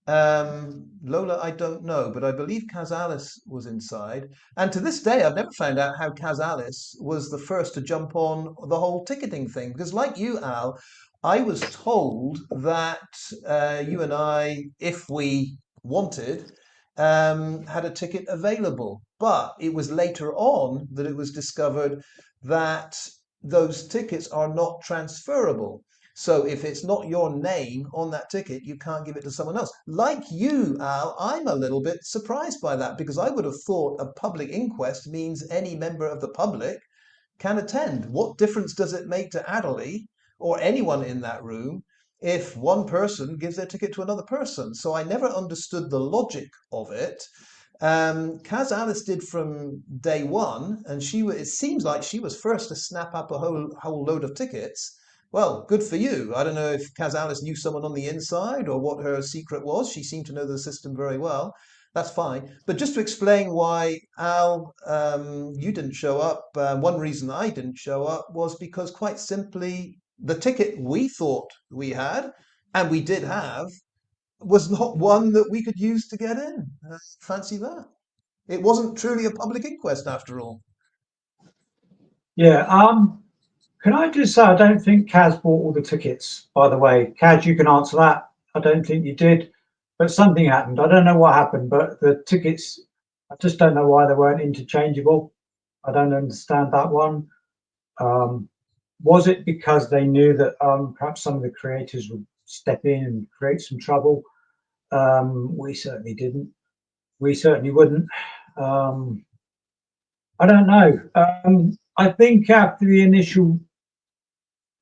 Lola, I don't know, but I believe Kaz Alice was inside. And to this day, I've never found out how Kaz Alice was the first to jump on the whole ticketing thing. Because, like you, Al, I was told that you and I, if we wanted, had a ticket available. But it was later on that it was discovered that those tickets are not transferable. So if it's not your name on that ticket, you can't give it to someone else. Like you, Al, I'm a little bit surprised by that because I would have thought a public inquest means any member of the public can attend. What difference does it make to Adderley or anyone in that room if one person gives their ticket to another person? So I never understood the logic of it. Kaz Alice did from day one, and it seems like she was first to snap up a whole load of tickets. Well, good for you. I don't know if Kaz Alice knew someone on the inside or what her secret was. She seemed to know the system very well. That's fine. But just to explain why, Al, you didn't show up, one reason I didn't show up was because quite simply the ticket we thought we had, and we did have, was not one that we could use to get in. Fancy that. It wasn't truly a public inquest after all. Yeah. Can I just say I don't think Kaz bought all the tickets, by the way. Kaz, you can answer that. I don't think you did. But something happened. I don't know what happened, but the tickets, I just don't know why they weren't interchangeable. I don't understand that one. Was it because they knew that perhaps some of the creators would step in and create some trouble? We certainly didn't. We certainly wouldn't. I don't know. I think after the initial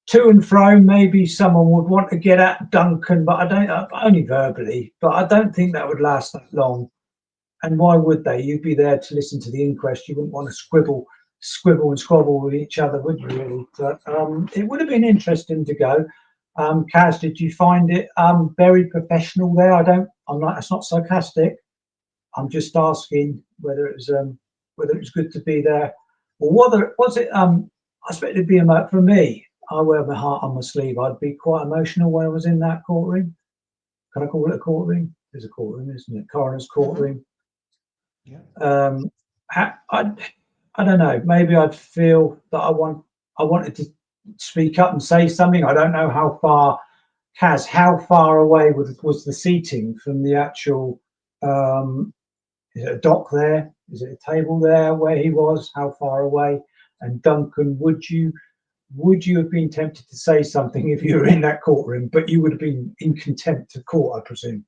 to and fro, maybe someone would want to get at Duncan, but I don't, only verbally, but I don't think that would last that long. And why would they? You'd be there to listen to the inquest. You wouldn't want to squibble and squabble with each other, would you really? But it would have been interesting to go. Kaz, did you find it very professional there? I'm not, it's not sarcastic. I'm just asking whether it was good to be there, or whether was it. I expect it'd be for me. I wear my heart on my sleeve. I'd be quite emotional when I was in that courtroom. Can I call it a courtroom? There's a courtroom, isn't it? Coroner's courtroom. Yeah. I don't know. Maybe I'd feel that I wanted to speak up and say something. I don't know how far, Kaz, how far away was the seating from the actual? Is it a dock there? Is it a table there where he was? How far away? And Duncan, would you have been tempted to say something if you were in that courtroom? But you would have been in contempt of court, I presume.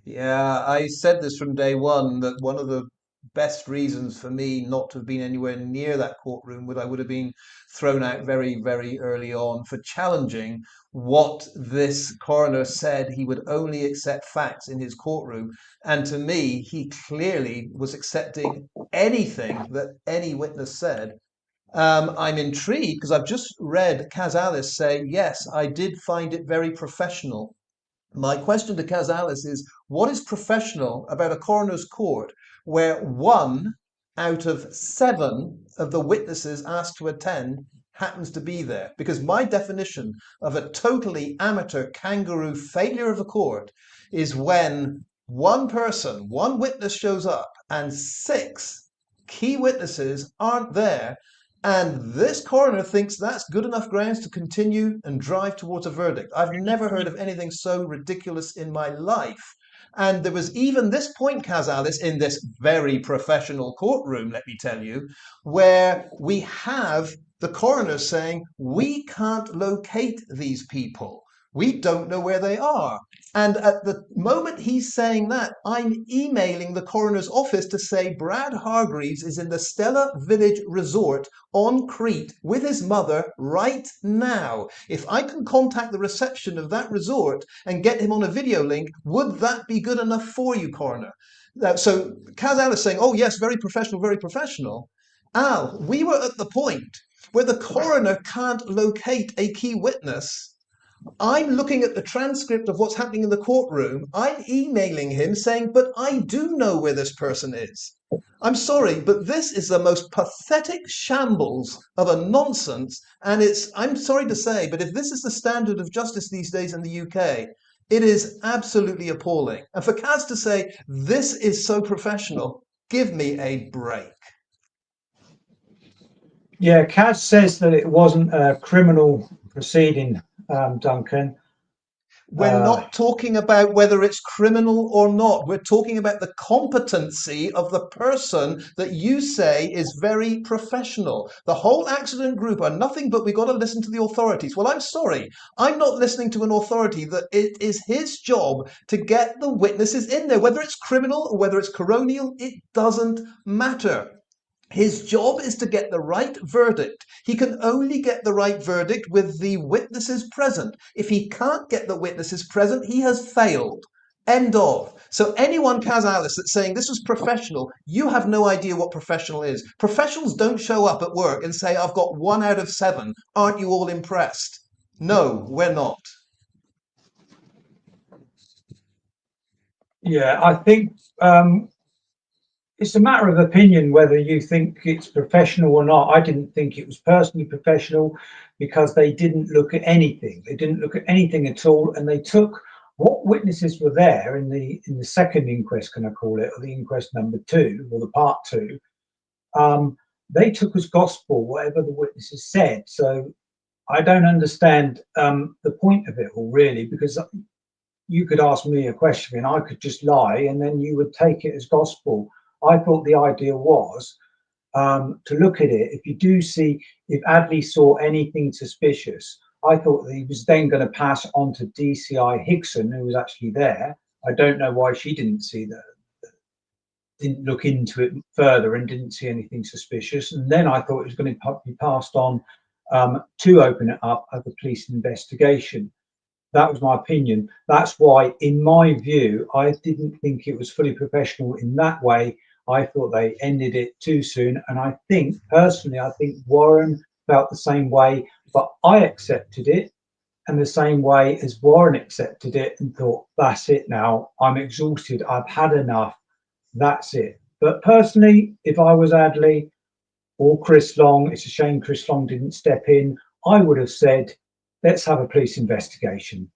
Yeah, I said this from day one that one of the best reasons for me not to have been anywhere near that courtroom would I would have been thrown out very, very early on for challenging what this coroner said. He would only accept facts in his courtroom. And to me, he clearly was accepting anything that any witness said. I'm intrigued because I've just read Kaz Alice say, yes, I did find it very professional. My question to Kaz Alice is, what is professional about a coroner's court where one out of seven of the witnesses asked to attend happens to be there? Because my definition of a totally amateur kangaroo failure of a court is when one person, one witness shows up and six key witnesses aren't there, and this coroner thinks that's good enough grounds to continue and drive towards a verdict. I've never heard of anything so ridiculous in my life. And there was even this point, Kaz Alice, in this very professional courtroom, let me tell you, where we have the coroner saying, we can't locate these people. We don't know where they are. And at the moment he's saying that, I'm emailing the coroner's office to say Brad Hargreaves is in the Stella Village Resort on Crete with his mother right now. If I can contact the reception of that resort and get him on a video link, would that be good enough for you, coroner? So Kaz Alice saying, oh yes, very professional, very professional. Al, we were at the point where the coroner can't locate a key witness. I'm looking at the transcript of what's happening in the courtroom. I'm emailing him saying, but I do know where this person is. I'm sorry, but this is the most pathetic shambles of a nonsense. And I'm sorry to say, but if this is the standard of justice these days in the UK, it is absolutely appalling. And for Kaz to say, this is so professional, give me a break. Yeah, Kaz says that it wasn't a criminal proceeding, Duncan. We're Uh, not talking about whether it's criminal or not. We're talking about the competency of the person that you say is very professional. The whole accident group are nothing but we got to listen to the authorities. Well, I'm sorry. I'm not listening to an authority that it is his job to get the witnesses in there. Whether it's criminal or whether it's coronial, it doesn't matter. His job is to get the right verdict. He can only get the right verdict with the witnesses present. If he can't get the witnesses present, he has failed. End of. So anyone, Kaz Alice, that's saying this was professional, you have no idea what professional is. Professionals don't show up at work and say, I've got 1 out of 7. Aren't you all impressed? No, we're not. yeah, I think it's a matter of opinion whether you think it's professional or not. I didn't think it was personally professional because they didn't look at anything. They didn't look at anything at all, and they took what witnesses were there in the second inquest, can I call it, or the inquest number 2, or the part 2. They took as gospel whatever the witnesses said. So I don't understand the point of it all, really, because you could ask me a question and I could just lie and then you would take it as gospel. I thought the idea was to look at it. If you do see, if Adley saw anything suspicious, I thought that he was then going to pass on to DCI Hickson, who was actually there. I don't know why she didn't see that, didn't look into it further and didn't see anything suspicious. And then I thought it was going to be passed on to open it up as a police investigation. That was my opinion. That's why, in my view, I didn't think it was fully professional in that way. I thought they ended it too soon. And I think, personally, I think Warren felt the same way, but I accepted it in the same way as Warren accepted it and thought, that's it now. I'm exhausted. I've had enough. That's it. But personally, if I was Adley or Chris Long, it's a shame Chris Long didn't step in, I would have said, let's have a police investigation.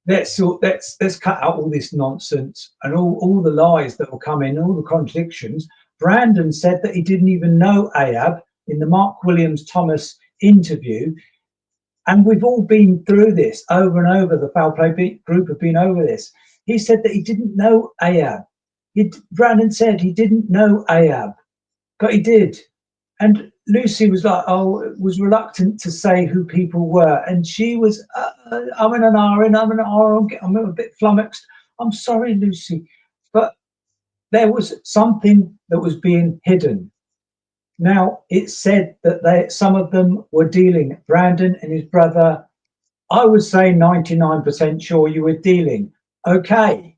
Let's cut out all this nonsense and all the lies that will come in, all the contradictions. Brandon said that he didn't even know Ahab in the Mark Williams Thomas interview. And we've all been through this over and over. The foul play group have been over this. He said that he didn't know Ahab. Brandon said he didn't know Ahab, but he did. And Lucy was like, was reluctant to say who people were. And she was, I'm in an R, I'm a bit flummoxed. I'm sorry, Lucy. But there was something that was being hidden. Now, it said that some of them were dealing. Brandon and his brother, I would say 99% sure you were dealing. Okay.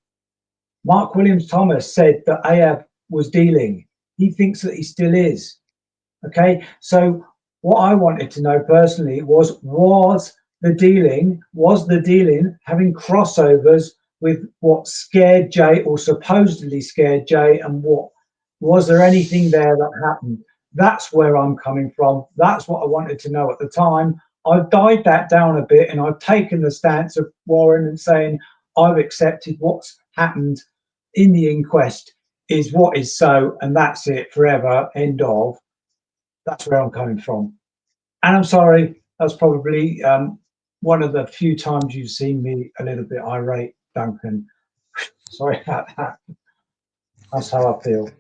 Mark Williams Thomas said that Ahab was dealing. He thinks that he still is. Okay, so what I wanted to know personally was the dealing having crossovers with what scared Jay or supposedly scared Jay, and what was there anything there that happened? That's where I'm coming from. That's what I wanted to know at the time. I've died that down a bit and I've taken the stance of Warren and saying I've accepted what's happened in the inquest is what is so, and that's it forever, end of. That's where I'm coming from. And I'm sorry, that's probably one of the few times you've seen me a little bit irate, Duncan. Sorry about that. That's how I feel.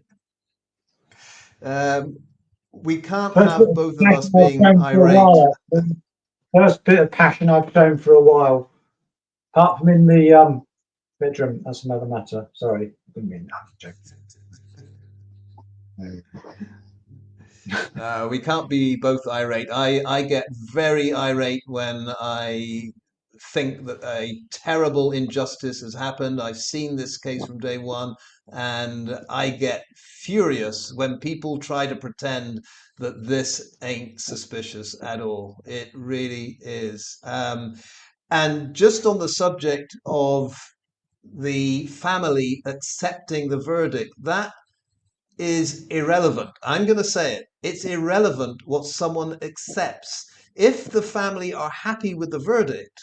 We can't First have bit of both of us passion I've being shown for a irate. while. First bit of passion I've shown for a while. Apart from in the bedroom, that's another matter. Sorry, I didn't mean that. We can't be both irate. I get very irate when I think that a terrible injustice has happened. I've seen this case from day one, and I get furious when people try to pretend that this ain't suspicious at all. It really is. And just on the subject of the family accepting the verdict, that is irrelevant. I'm going to say it. It's irrelevant what someone accepts. If the family are happy with the verdict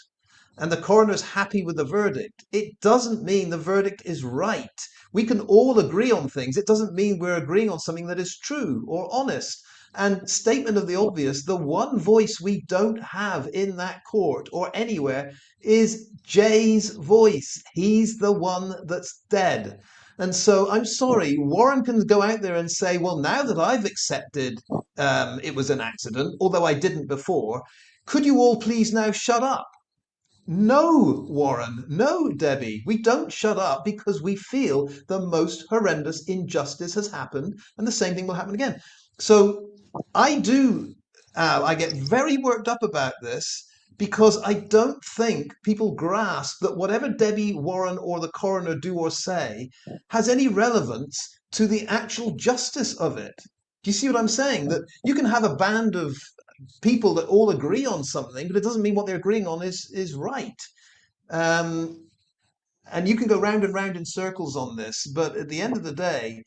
and the coroner's happy with the verdict, it doesn't mean the verdict is right. We can all agree on things. It doesn't mean we're agreeing on something that is true or honest. And statement of the obvious, the one voice we don't have in that court or anywhere is Jay's voice. He's the one that's dead. And so I'm sorry, Warren can go out there and say, well, now that I've accepted it was an accident, although I didn't before, could you all please now shut up? No, Warren, no, Debbie, we don't shut up because we feel the most horrendous injustice has happened and the same thing will happen again. So I do, Al, I get very worked up about this because I don't think people grasp that whatever Debbie, Warren, or the coroner do or say has any relevance to the actual justice of it. Do you see what I'm saying? That you can have a band of people that all agree on something, but it doesn't mean what they're agreeing on is right. Um, and you can go round and round in circles on this, but at the end of the day,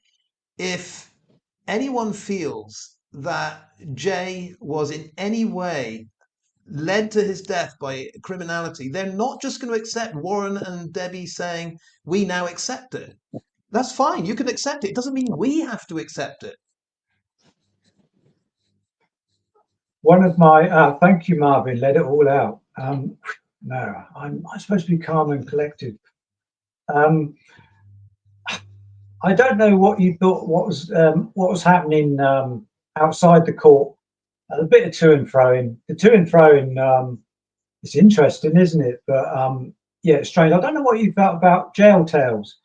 if anyone feels that Jay was in any way led to his death by criminality, they're not just going to accept Warren and Debbie saying, we now accept it. That's fine. You can accept it. It doesn't mean we have to accept it. One of my thank you, Marvin. Let it all out. No, I'm supposed to be calm and collected. Um, I don't know what you thought. What was happening outside the court? A bit of to and fro in. The to and fro in. It's interesting, isn't it? But yeah, it's strange. I don't know what you felt about Jail Tales.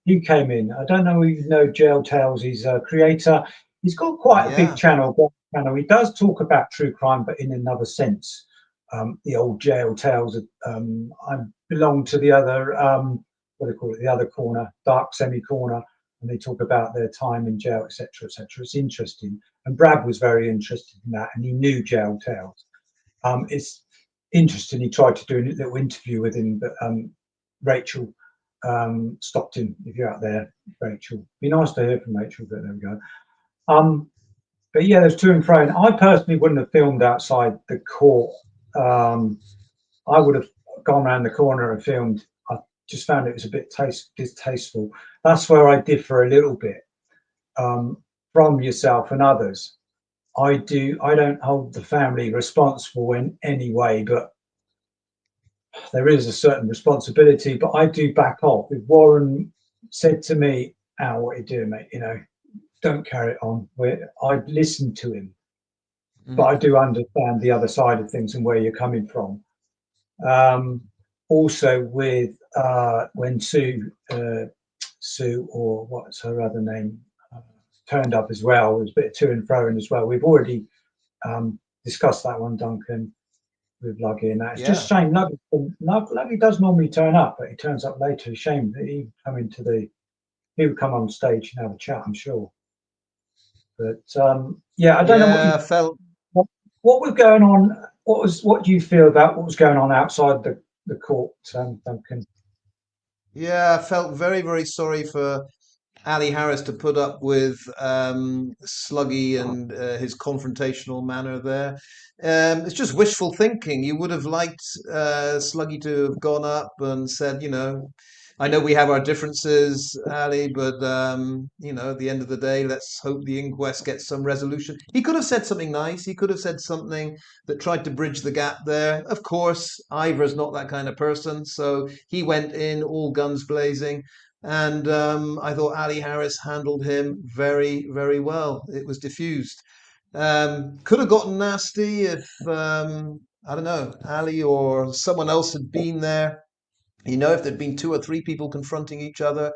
He came in. I don't know if you know Jail Tales. He's a creator. He's got quite a big Yeah. channel. He does talk about true crime, but in another sense. The old Jail Tales. I belong to the other, what do you call it? The other corner, dark semi corner, and they talk about their time in jail, etc., etc. It's interesting, and Brad was very interested in that, and he knew Jail Tales. It's interesting. He tried to do a little interview with him, but Rachel stopped him. If you're out there, Rachel, be nice to hear from Rachel, but there we go. But yeah, there's to and fro. And I personally wouldn't have filmed outside the court. I would have gone around the corner and filmed. I just found it was a bit distasteful. That's where I differ a little bit from yourself and others. I don't hold the family responsible in any way, but there is a certain responsibility. But I do back off. If Warren said to me, "Al, what are you doing, mate? Don't carry it on." I'd listen to him, but I do understand the other side of things and where you're coming from. Also, with when Sue, or what's her other name, turned up as well, there was a bit of to and fro in as well. We've already discussed that one, Duncan, with Luggy and that. It's just shame. Luggy does normally turn up, but he turns up later. Shame that he would come on stage and have a chat, I'm sure. But yeah, I don't know what was going on. What do you feel about what was going on outside the court, Duncan? Yeah, I felt very, very sorry for Ali Harris to put up with Sluggy and his confrontational manner there. It's just wishful thinking. You would have liked Sluggy to have gone up and said, I know we have our differences, Ali, but at the end of the day, let's hope the inquest gets some resolution. He could have said something nice. He could have said something that tried to bridge the gap there. Of course, Ivor's not that kind of person, so he went in all guns blazing. And I thought Ali Harris handled him very, very well. It was diffused. Could have gotten nasty if, I don't know, Ali or someone else had been there. If there'd been two or three people confronting each other.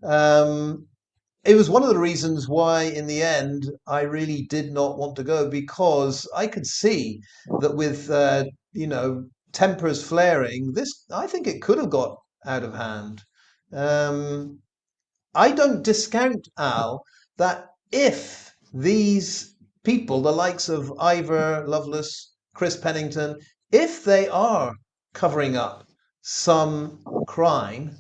It was one of the reasons why, in the end, I really did not want to go, because I could see that with, tempers flaring, I think it could have got out of hand. I don't discount, Al, that if these people, the likes of Ivor Lovelace, Chris Pennington, if they are covering up some crime,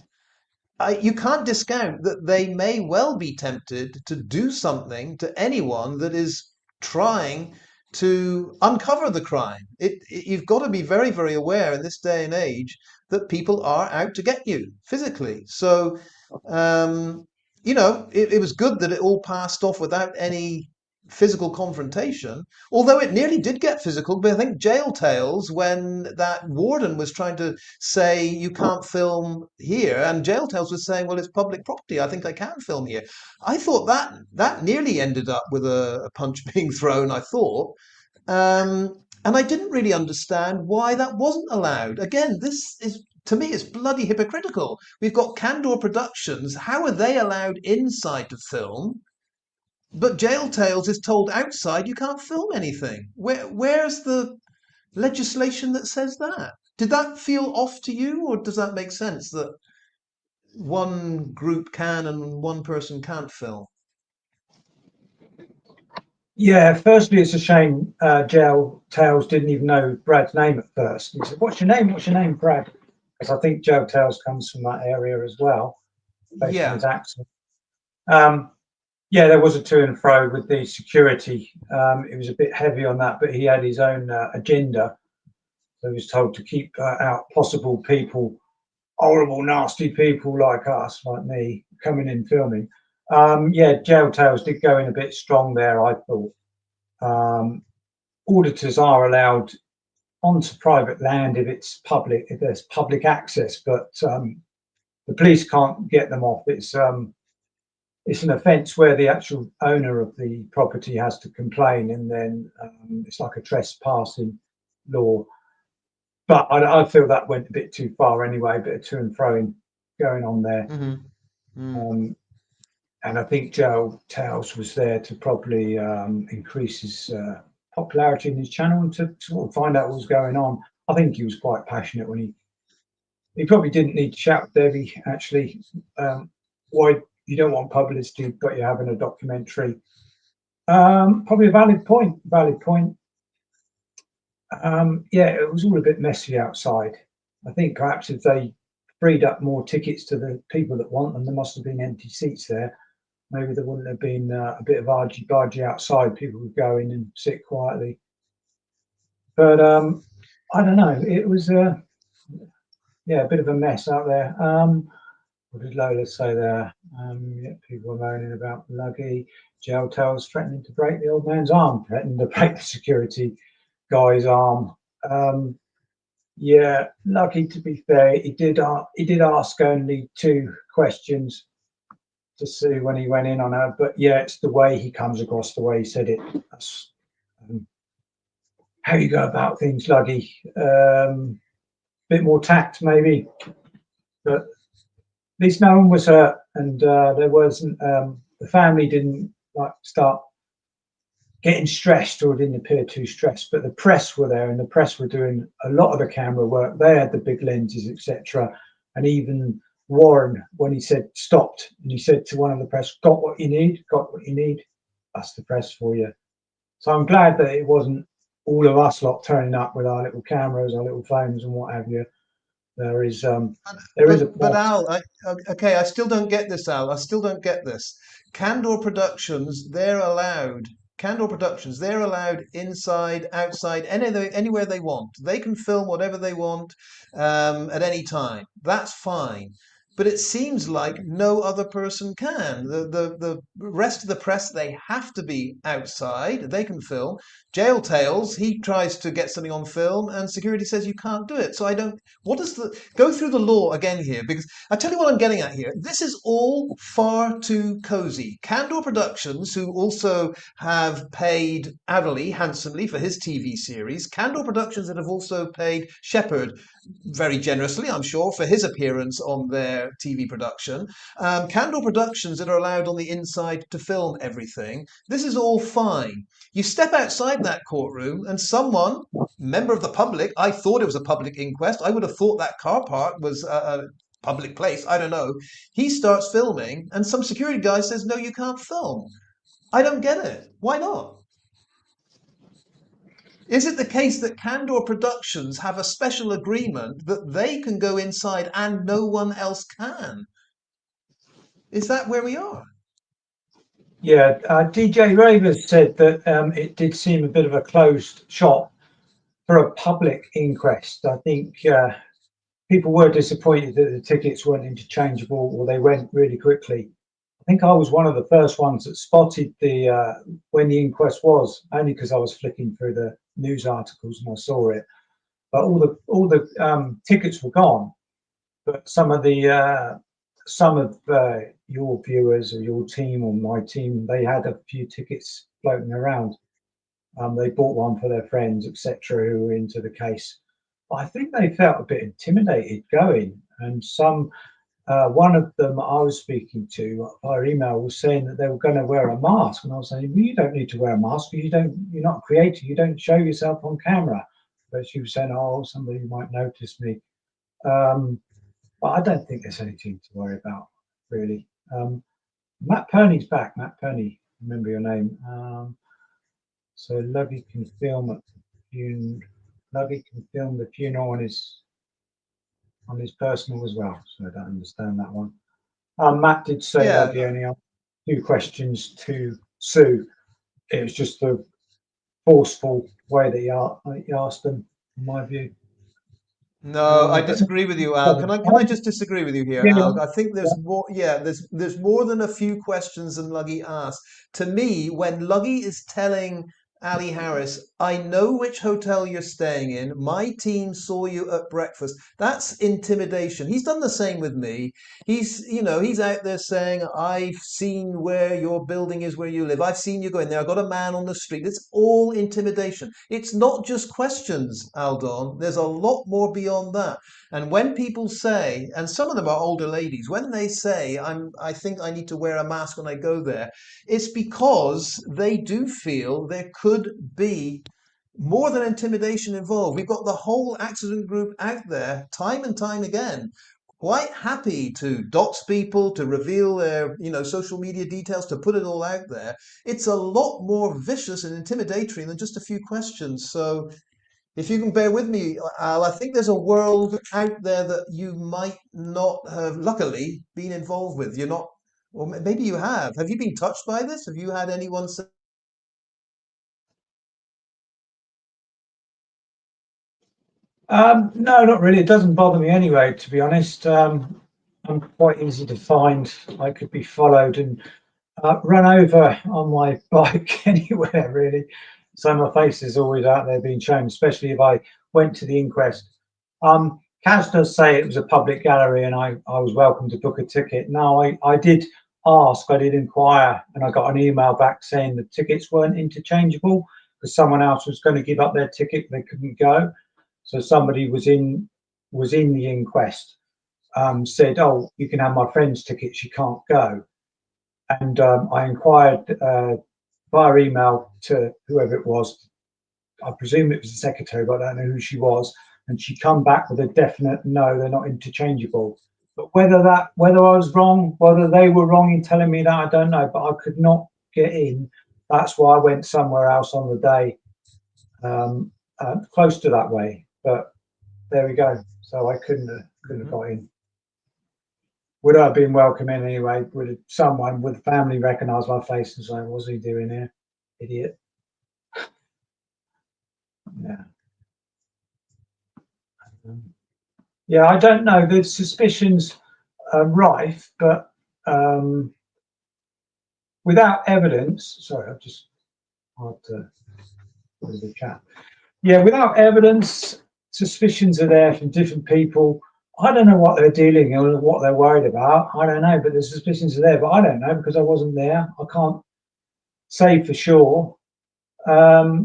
you can't discount that they may well be tempted to do something to anyone that is trying to uncover the crime. You've got to be very, very aware in this day and age that people are out to get you physically. So, it was good that it all passed off without any physical confrontation, although it nearly did get physical. But I think Jail Tales, when that warden was trying to say you can't film here, and Jail Tales was saying, well, it's public property. I think I can film here. I thought that nearly ended up with a punch being thrown, I thought. And I didn't really understand why that wasn't allowed. Again, this is, to me, it's bloody hypocritical. We've got Candor Productions. How are they allowed inside to film? But Jail Tales is told outside you can't film anything. Where's the legislation that says that? Did that feel off to you, or does that make sense that one group can and one person can't film? Yeah, firstly, it's a shame Jail Tales didn't even know Brad's name at first. He said, "What's your name? What's your name, Brad?" Because I think Jail Tales comes from that area as well, based on Yeah. his accent. Yeah, there was a to and fro with the security. It was a bit heavy on that, but he had his own agenda. So he was told to keep out possible people, horrible, nasty people like us, like me, coming in filming. Yeah, Jail Tales did go in a bit strong there, I thought. Auditors are allowed onto private land if it's public, if there's public access, but the police can't get them off. It's an offence where the actual owner of the property has to complain, and then it's like a trespassing law. But I feel that went a bit too far anyway, a bit of to and fro going on there. And I think Jail Tales was there to probably increase his popularity in his channel and to sort of find out what was going on. I think he was quite passionate when he probably didn't need to shout at Debbie, actually. Why you don't want publicity, but you're having a documentary. Probably a valid point. Yeah, it was all a bit messy outside. I think perhaps if they freed up more tickets to the people that want them, there must have been empty seats there. Maybe there wouldn't have been a bit of argy-bargy outside. People would go in and sit quietly. But I don't know. It was a bit of a mess out there. What did Lola say there? Yeah, people were moaning about Luggy. Jail Tales threatening to break the old man's arm, threatening to break the security guy's arm. Yeah, Lucky, to be fair, he did ask only 2 questions to Sue when he went in on her, but yeah, it's the way he comes across, the way he said it. That's how you go about things, Luggy. Bit more tact, maybe, but at least no one was hurt, and there wasn't. The family didn't start getting stressed, or didn't appear too stressed. But the press were there, and the press were doing a lot of the camera work. They had the big lenses, etc. And even Warren, when he said stopped, and he said to one of the press, "Got what you need? Got what you need? That's the press for you." So I'm glad that it wasn't all of us lot turning up with our little cameras, our little phones, and what have you. There is a But Al, okay, I still don't get this, Al. I still don't get this. Candor Productions, they're allowed. Candor Productions, they're allowed inside, outside, anywhere they want. They can film whatever they want at any time. That's fine. But it seems like no other person can. The rest of the press, they have to be outside. They can film. Jail Tales, he tries to get something on film, and security says you can't do it. So I don't. What is the go through the law again here? Because I tell you what I'm getting at here. This is all far too cozy. Candor Productions, who also have paid Adderley handsomely for his TV series, Candor Productions that have also paid Shepard very generously, I'm sure, for his appearance on their TV production. Candor Productions that are allowed on the inside to film everything. This is all fine. You step outside that courtroom and someone, member of the public, I thought it was a public inquest. I would have thought that car park was a public place. I don't know. He starts filming and some security guy says, no, you can't film. I don't get it. Why not? Is it the case that Candor Productions have a special agreement that they can go inside and no one else can? Is that where we are? Yeah, DJ Ravers said that it did seem a bit of a closed shop for a public inquest. I think people were disappointed that the tickets weren't interchangeable or they went really quickly. I think I was one of the first ones that spotted the when the inquest was, only because I was flicking through the news articles and I saw it. But all the tickets were gone. But some of your viewers or your team or my team, they had a few tickets floating around. They bought one for their friends, etc., who were into the case. But I think they felt a bit intimidated going, and one of them I was speaking to via email was saying that they were going to wear a mask, and I was saying, well, you don't need to wear a mask. You're not a creator. You don't show yourself on camera. But she was saying, oh, somebody might notice me. But I don't think there's anything to worry about, really. Matt Perney's back. Matt Perney, remember your name. So Luggy can film at Luggy can film the funeral on his personal as well. So I don't understand that one. Matt did say that Yeah. he only asked 2 questions to Sue. It was just the forceful way that he asked them, in my view. No, I But disagree with you, Al. Can I just disagree with you here, yeah, Al? I think yeah. there's more. Yeah, there's more than a few questions than Luggy asked. To me, when Luggy is telling Ali Harris, "I know which hotel you're staying in. My team saw you at breakfast." That's intimidation. He's done the same with me. He's out there saying, "I've seen where your building is, where you live. I've seen you going there. I got a man on the street." It's all intimidation. It's not just questions, Aldon. There's a lot more beyond that. And when people say, and some of them are older ladies, when they say, I think I need to wear a mask when I go there, it's because they do feel there could be more than intimidation involved. We've got the whole accident group out there, time and time again, quite happy to dox people, to reveal their, social media details, to put it all out there. It's a lot more vicious and intimidatory than just a few questions. So if you can bear with me, Al, I think there's a world out there that you might not have, luckily, been involved with. You're not, or maybe you have. Have you been touched by this? Have you had anyone say, No, not really. It doesn't bother me anyway, to be honest. I'm quite easy to find. I could be followed and run over on my bike anywhere, really. So my face is always out there being shown, especially if I went to the inquest. Kaz does say it was a public gallery and I was welcome to book a ticket. No, I did ask, I did inquire, and I got an email back saying the tickets weren't interchangeable because someone else was going to give up their ticket, they couldn't go. So somebody was in the inquest, said, "Oh, you can have my friend's ticket. She can't go." And I inquired via email to whoever it was. I presume it was the secretary, but I don't know who she was. And she come back with a definite no, they're not interchangeable. But whether I was wrong, whether they were wrong in telling me that, I don't know. But I could not get in. That's why I went somewhere else on the day, close to that way. But there we go. So I couldn't have got in. Would I have been welcome in anyway? Would someone with family recognise my face and say, "What's he doing here, idiot?" Yeah, yeah. I don't know. The suspicions are rife, but without evidence. Sorry, I've just had to put the chat. Yeah, without evidence, suspicions are there from different people. I don't know what they're dealing or what they're worried about. I don't know, but the suspicions are there. But I don't know because I wasn't there. I can't say for sure. I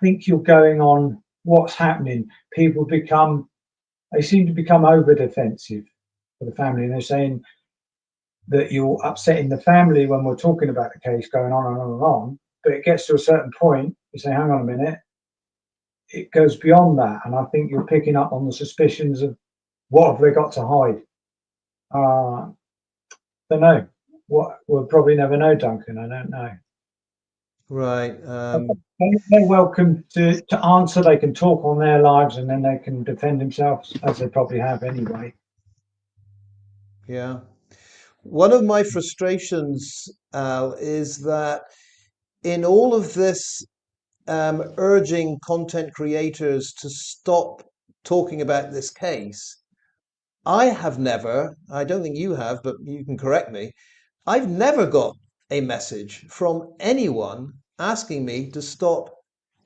think you're going on what's happening. They seem to become over defensive for the family, and they're saying that you're upsetting the family when we're talking about the case going on and on and on. But it gets to a certain point, you say, "Hang on a minute." It goes beyond that, and I think you're picking up on the suspicions of what have they got to hide. Don't know. What we'll probably never know, Duncan. I don't know. right? They're welcome to answer. They can talk on their lives, and then they can defend themselves, as they probably have anyway. Yeah. One of my frustrations, Al, is that in all of this urging content creators to stop talking about this case, I have never, I don't think you have, but you can correct me, I've never got a message from anyone asking me to stop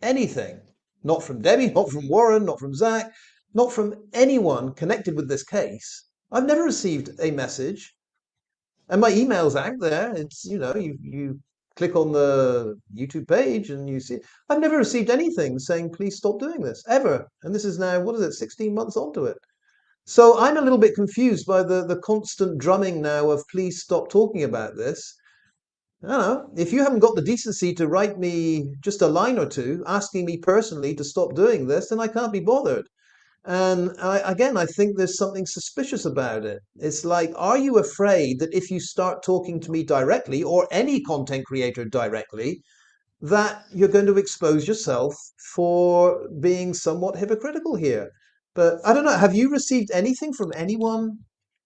anything. Not from Debbie, not from Warren, not from Zach, not from anyone connected with this case. I've never received a message. And my email's out there. It's, you click on the YouTube page and you see. I've never received anything saying, please stop doing this, ever. And this is now, what is it, 16 months onto it. So I'm a little bit confused by the constant drumming now of please stop talking about this. I don't know. If you haven't got the decency to write me just a line or two asking me personally to stop doing this, then I can't be bothered. And again, I think there's something suspicious about it. It's like, are you afraid that if you start talking to me directly or any content creator directly, that you're going to expose yourself for being somewhat hypocritical here? But I don't know. Have you received anything from anyone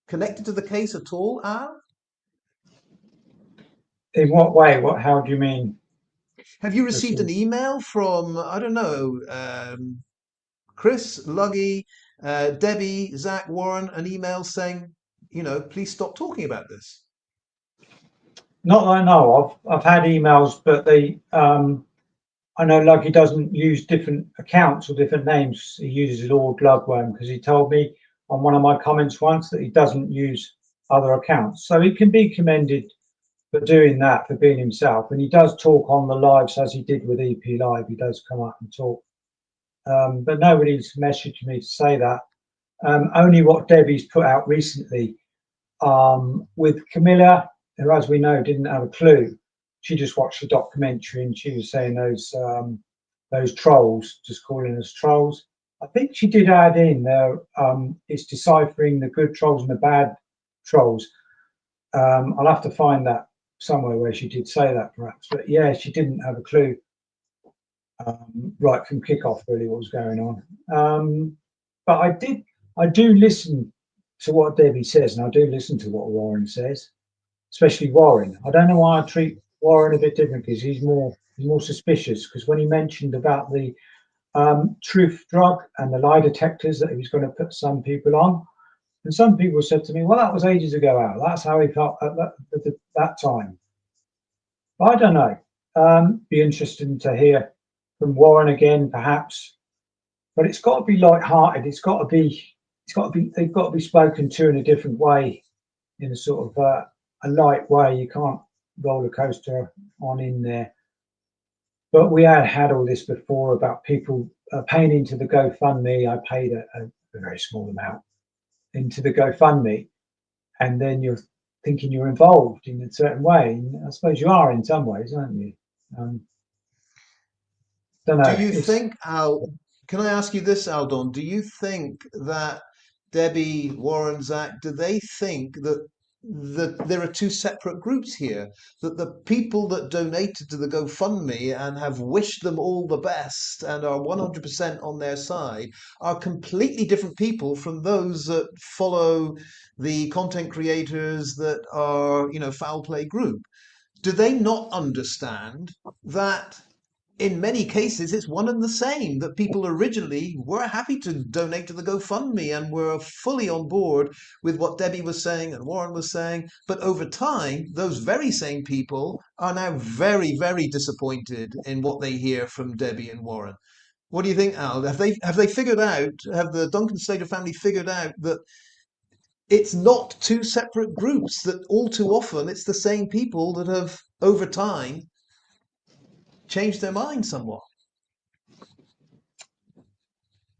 connected to the case at all, Al? In what way? How do you mean? Have you received an Received? email from, I don't know, Chris, Luggy, Debbie, Zach, Warren, an email saying, please stop talking about this? Not that I know of. I've had emails, but I know Luggy doesn't use different accounts or different names. He uses Lord Lugworm because he told me on one of my comments once that he doesn't use other accounts. So he can be commended for doing that, for being himself. And he does talk on the lives as he did with EP Live. He does come up and talk. But nobody's messaged me to say that. Only what Debbie's put out recently with Camilla, who, as we know, didn't have a clue. She just watched the documentary and she was saying those trolls, just calling us trolls. I think she did add in there, it's deciphering the good trolls and the bad trolls. I'll have to find that somewhere where she did say that, perhaps. But yeah, she didn't have a clue right from kickoff, really, what was going on. But I do listen to what Debbie says, and I do listen to what Warren says, especially Warren. I don't know why I treat Warren a bit different because he's more suspicious. Because when he mentioned about the truth drug and the lie detectors that he was going to put some people on, and some people said to me, "Well, that was ages ago, Al. That's how he felt at that time." But I don't know. Be interesting to hear from Warren again, perhaps. But it's got to be light-hearted. They've got to be spoken to in a different way, in a sort of a light way. You can't roller coaster on in there. But we had all this before about people paying into the GoFundMe. I paid a very small amount into the GoFundMe, and then you're thinking you're involved in a certain way. And I suppose you are in some ways, aren't you? Don't know. Do you think, Al, can I ask you this, Aldon? Do you think that Debbie, Warren, Zach, do they think that there are two separate groups here? That the people that donated to the GoFundMe and have wished them all the best and are 100% on their side are completely different people from those that follow the content creators that are, foul play group? Do they not understand that in many cases, it's one and the same, that people originally were happy to donate to the GoFundMe and were fully on board with what Debbie was saying and Warren was saying. But over time, those very same people are now very, very disappointed in what they hear from Debbie and Warren. What do you think, Al? Have they figured out, have the Duncan Slater family figured out that it's not two separate groups, that all too often it's the same people that have, over time, changed their mind somewhat?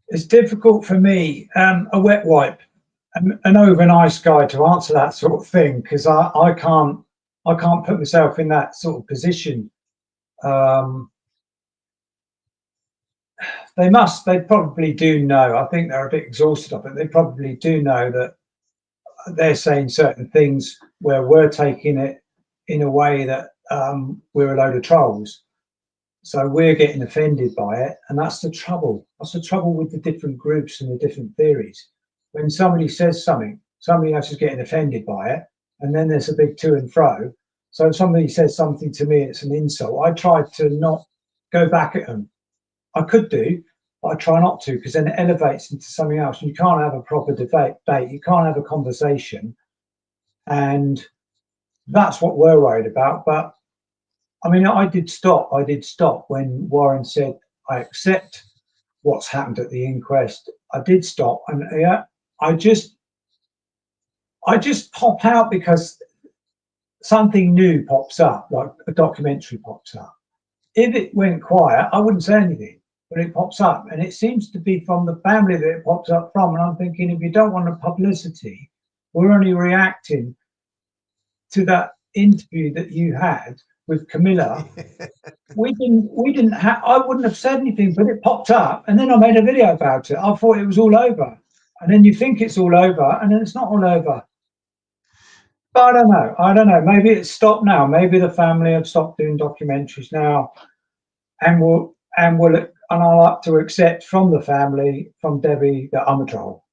It's difficult for me, a wet wipe, an over nice guy, to answer that sort of thing, because I can't put myself in that sort of position. They probably do know. I think they're a bit exhausted of it. They probably do know that they're saying certain things where we're taking it in a way that we're a load of trolls. So we're getting offended by it, and that's the trouble. That's the trouble with the different groups and the different theories. When somebody says something, somebody else is getting offended by it, and then there's a big to and fro. So if somebody says something to me, it's an insult. I try to not go back at them. I could do, but I try not to, because then it elevates into something else. You can't have a proper debate. You can't have a conversation and That's what we're worried about. But I mean, I did stop. I did stop when Warren said, I accept what's happened at the inquest. I did stop. And yeah, I just, I just pop out because something new pops up, like a documentary pops up. If it went quiet, I wouldn't say anything, but it pops up. And it seems to be from the family that it pops up from. And I'm thinking, if you don't want the publicity, we're only reacting to that interview that you had with Camilla. We didn't have, I wouldn't have said anything, but it popped up. And then I made a video about it. I thought it was all over. And then you think it's all over, and then it's not all over. But I don't know. I don't know. Maybe it's stopped now. Maybe the family have stopped doing documentaries now, and I'll have to accept from the family, from Debbie, that I'm a troll.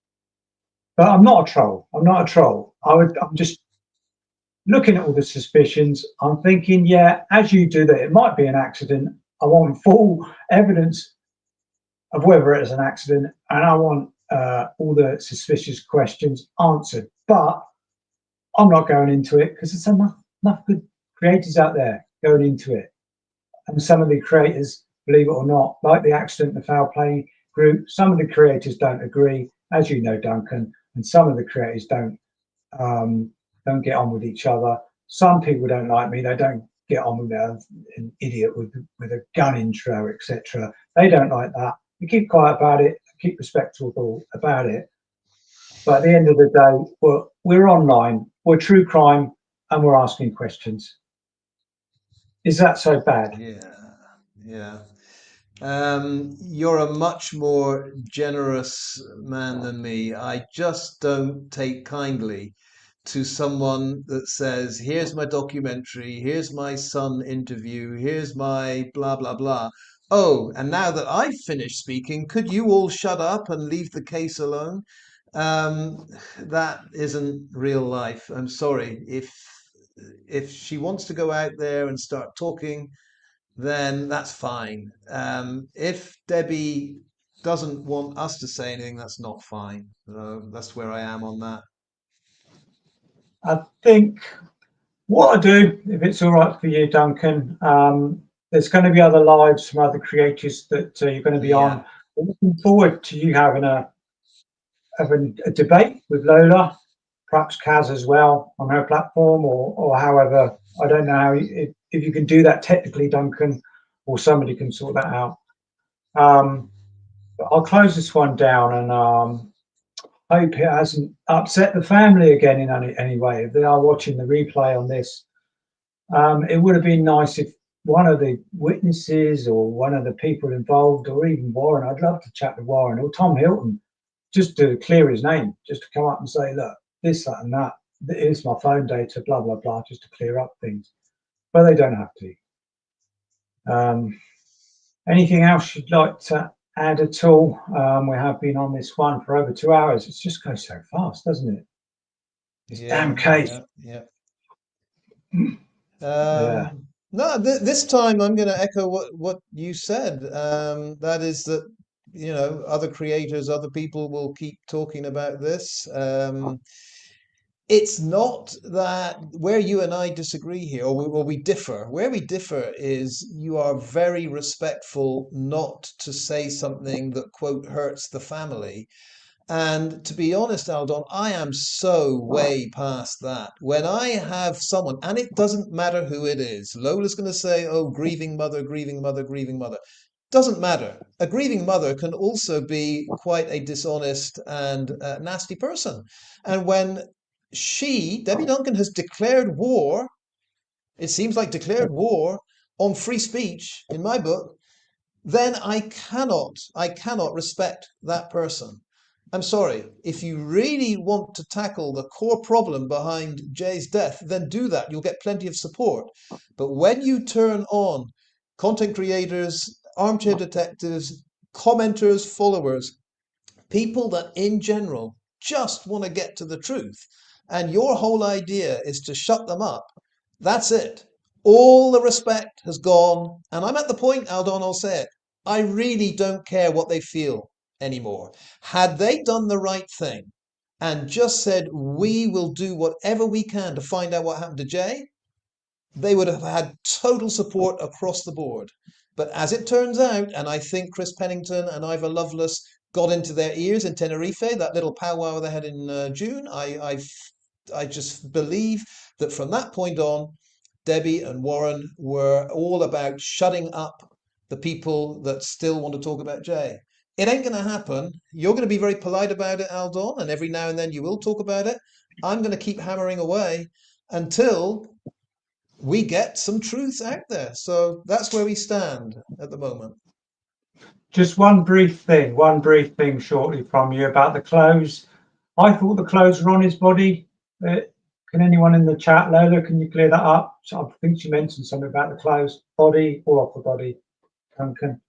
But I'm not a troll. I'm not a troll. I'm just looking at all the suspicions. I'm thinking, yeah, as you do, that it might be an accident. I want full evidence of whether it is an accident, and I want all the suspicious questions answered. But I'm not going into it because there's enough good creators out there going into it. And some of the creators, believe it or not, like the Accident and Foul Play group, some of the creators don't agree, as you know, Duncan, and some of the creators don't get on with each other. Some people don't like me. They don't get on with an idiot with a gun intro, etc. They don't like that. We keep quiet about it, keep respectful about it. But at the end of the day, we're online, we're true crime, and we're asking questions. Is that so bad? Yeah. You're a much more generous man than me. I just don't take kindly to someone that says, here's my documentary, here's my son interview, here's my blah, blah, blah. Oh, and now that I've finished speaking, could you all shut up and leave the case alone? Um, that isn't real life. I'm sorry. If she wants to go out there and start talking, then that's fine. If Debbie doesn't want us to say anything, that's not fine. So that's where I am on that. I think what I do, if it's all right for you, Duncan, there's going to be other lives from other creators that you're going to be on. Yeah. I'm looking forward to you having a debate with Lola, perhaps Kaz as well on her platform, or however. I don't know if you can do that technically, Duncan, or somebody can sort that out. But I'll close this one down and hope it hasn't upset the family again in any way. If they are watching the replay on this, it would have been nice if one of the witnesses or one of the people involved, or even Warren, I'd love to chat with Warren or Tom Hilton, just to clear his name, just to come up and say, look, this, that, and that, here's my phone data, blah, blah, blah, just to clear up things. But they don't have to. Anything else you'd like to add at all? We have been on this one for over 2 hours. It just goes so fast, doesn't it? This damn case. Yeah. Yeah. No, this time I'm going to echo what you said. That is that, other creators, other people will keep talking about this. It's not that where you and I disagree here, or we differ. Where we differ is you are very respectful not to say something that, quote, hurts the family. And to be honest, Aldon, I am so way past that. When I have someone, and it doesn't matter who it is, Lola's going to say, oh, grieving mother, grieving mother, grieving mother. Doesn't matter. A grieving mother can also be quite a dishonest and nasty person. And when Debbie Duncan, has declared war, it seems like declared war on free speech in my book, then I cannot respect that person. I'm sorry. If you really want to tackle the core problem behind Jay's death, then do that. You'll get plenty of support. But when you turn on content creators, armchair detectives, commenters, followers, people that in general just want to get to the truth, and your whole idea is to shut them up, that's it. All the respect has gone. And I'm at the point, Aldon, I'll say it. I really don't care what they feel anymore. Had they done the right thing and just said, we will do whatever we can to find out what happened to Jay, they would have had total support across the board. But as it turns out, and I think Chris Pennington and Ivor Lovelace got into their ears in Tenerife, that little powwow they had in June, I just believe that from that point on, Debbie and Warren were all about shutting up the people that still want to talk about Jay. It ain't going to happen. You're going to be very polite about it, Aldon, and every now and then you will talk about it. I'm going to keep hammering away until we get some truths out there. So that's where we stand at the moment. Just one brief thing shortly from you about the clothes. I thought the clothes were on his body. Can anyone in the chat, Lola, can you clear that up? So I think she mentioned something about the clothes, body or off the body, Duncan.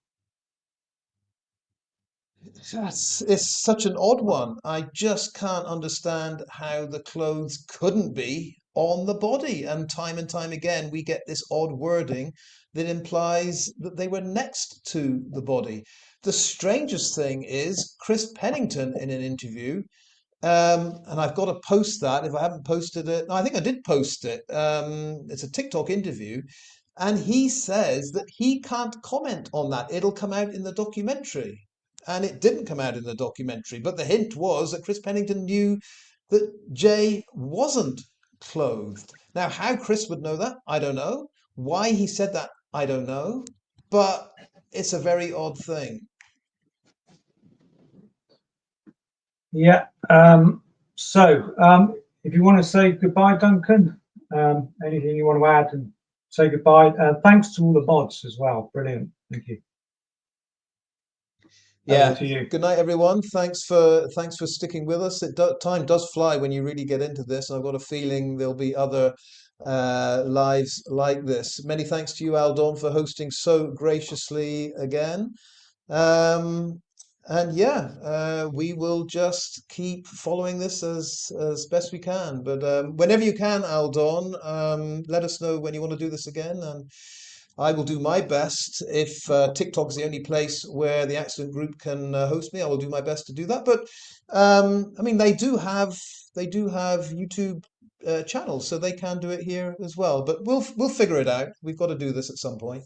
It's such an odd one. I just can't understand how the clothes couldn't be on the body. And time again, we get this odd wording that implies that they were next to the body. The strangest thing is Chris Pennington in an interview, and I've got to post that if I haven't posted it. No, I think I did post it. It's a TikTok interview. And he says that he can't comment on that. It'll come out in the documentary. And it didn't come out in the documentary. But the hint was that Chris Pennington knew that Jay wasn't clothed. Now, how Chris would know that, I don't know. Why he said that, I don't know. But it's a very odd thing. Yeah. If you want to say goodbye, Duncan, anything you want to add and say goodbye. Thanks to all the mods as well. Brilliant. Thank you. Yeah. Good night, everyone. Thanks for sticking with us. Time does fly when you really get into this. I've got a feeling there'll be other lives like this. Many thanks to you, Aldon, for hosting so graciously again. And yeah, we will just keep following this as best we can. But whenever you can, Aldon, let us know when you want to do this again. And I will do my best. If TikTok is the only place where the accident group can host me, I will do my best to do that. But I mean, they do have YouTube channels, so they can do it here as well. But we'll figure it out. We've got to do this at some point.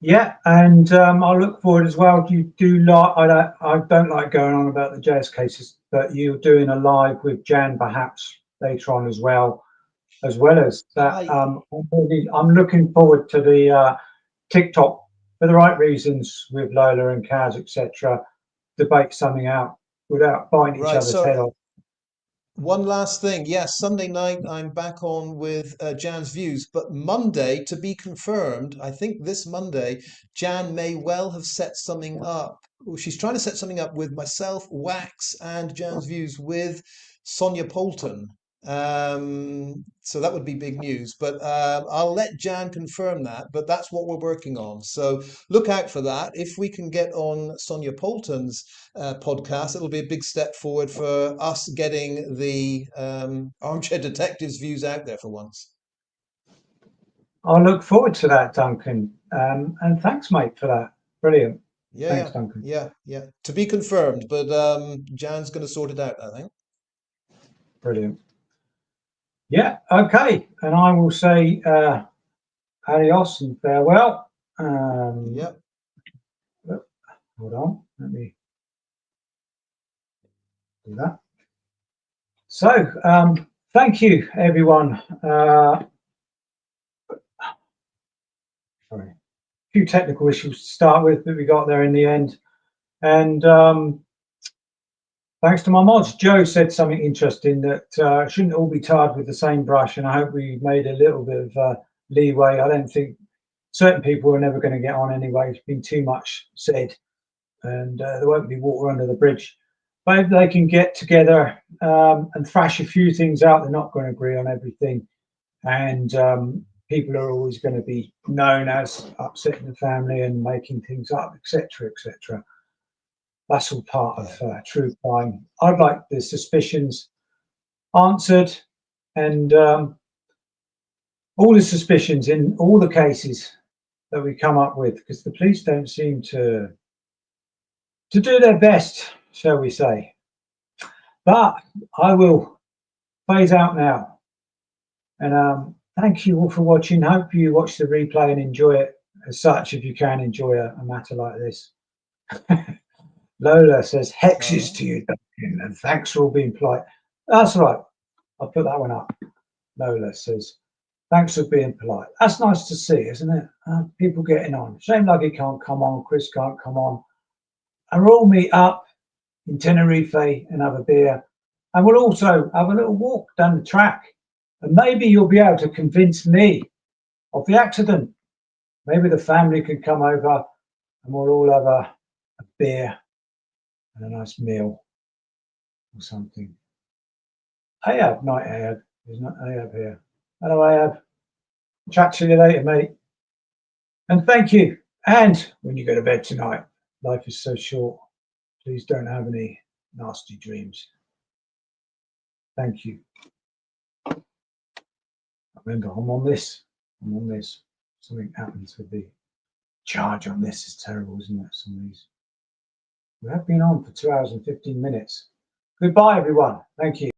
Yeah, and I look forward as well. You do like I don't like going on about the JS cases, but you're doing a live with Jan perhaps later on as well as that. I'm looking forward to the TikTok for the right reasons with Lola and Kaz, etc. Debate something out without biting each other's head off. One last thing. Yes, Sunday night I'm back on with Jan's Views, but Monday to be confirmed. I think this Monday, Jan may well have set something up. She's trying to set something up with myself, Wax, and Jan's Views with Sonia Poulton. So that would be big news, but I'll let Jan confirm that, but that's what we're working on. So look out for that. If we can get on Sonia Poulton's podcast, it'll be a big step forward for us getting the Armchair Detectives views out there for once. I look forward to that, Duncan. And thanks, mate, for that. Brilliant. Yeah, thanks, Duncan. Yeah. To be confirmed, but Jan's going to sort it out, I think. Brilliant. Yeah, okay. And I will say adios and farewell. Yep. Hold on, let me do that. So, thank you, everyone. Sorry, a few technical issues to start with, but we got there in the end. And thanks to my mods. Joe said something interesting that shouldn't all be tarred with the same brush, and I hope we made a little bit of leeway. I don't think certain people are never going to get on anyway. It's been too much said, and there won't be water under the bridge. But if they can get together and thrash a few things out, they're not going to agree on everything, and people are always going to be known as upsetting the family and making things up, etc., etc. That's all part of true crime. I'd like the suspicions answered, and all the suspicions in all the cases that we come up with, because the police don't seem to do their best, shall we say. But I will phase out now. And thank you all for watching. Hope you watch the replay and enjoy it as such, if you can enjoy a matter like this. Lola says, hexes to you, Duncan, and thanks for all being polite. That's right. I'll put that one up. Lola says, thanks for being polite. That's nice to see, isn't it? People getting on. Shame Lucky can't come on. Chris can't come on. And we'll all meet up in Tenerife and have a beer. And we'll also have a little walk down the track. And maybe you'll be able to convince me of the accident. Maybe the family can come over and we'll all have a beer and a nice meal or something. Ahab, night Ahab. There's not Ahab here. Hello Ahab. Chat to you later, mate. And thank you. And when you go to bed tonight, life is so short. Please don't have any nasty dreams. Thank you. Remember, I'm on this. I'm on this. Something happens with the charge on this. Is terrible, isn't it? Some of these. We have been on for 2 hours and 15 minutes. Goodbye, everyone. Thank you.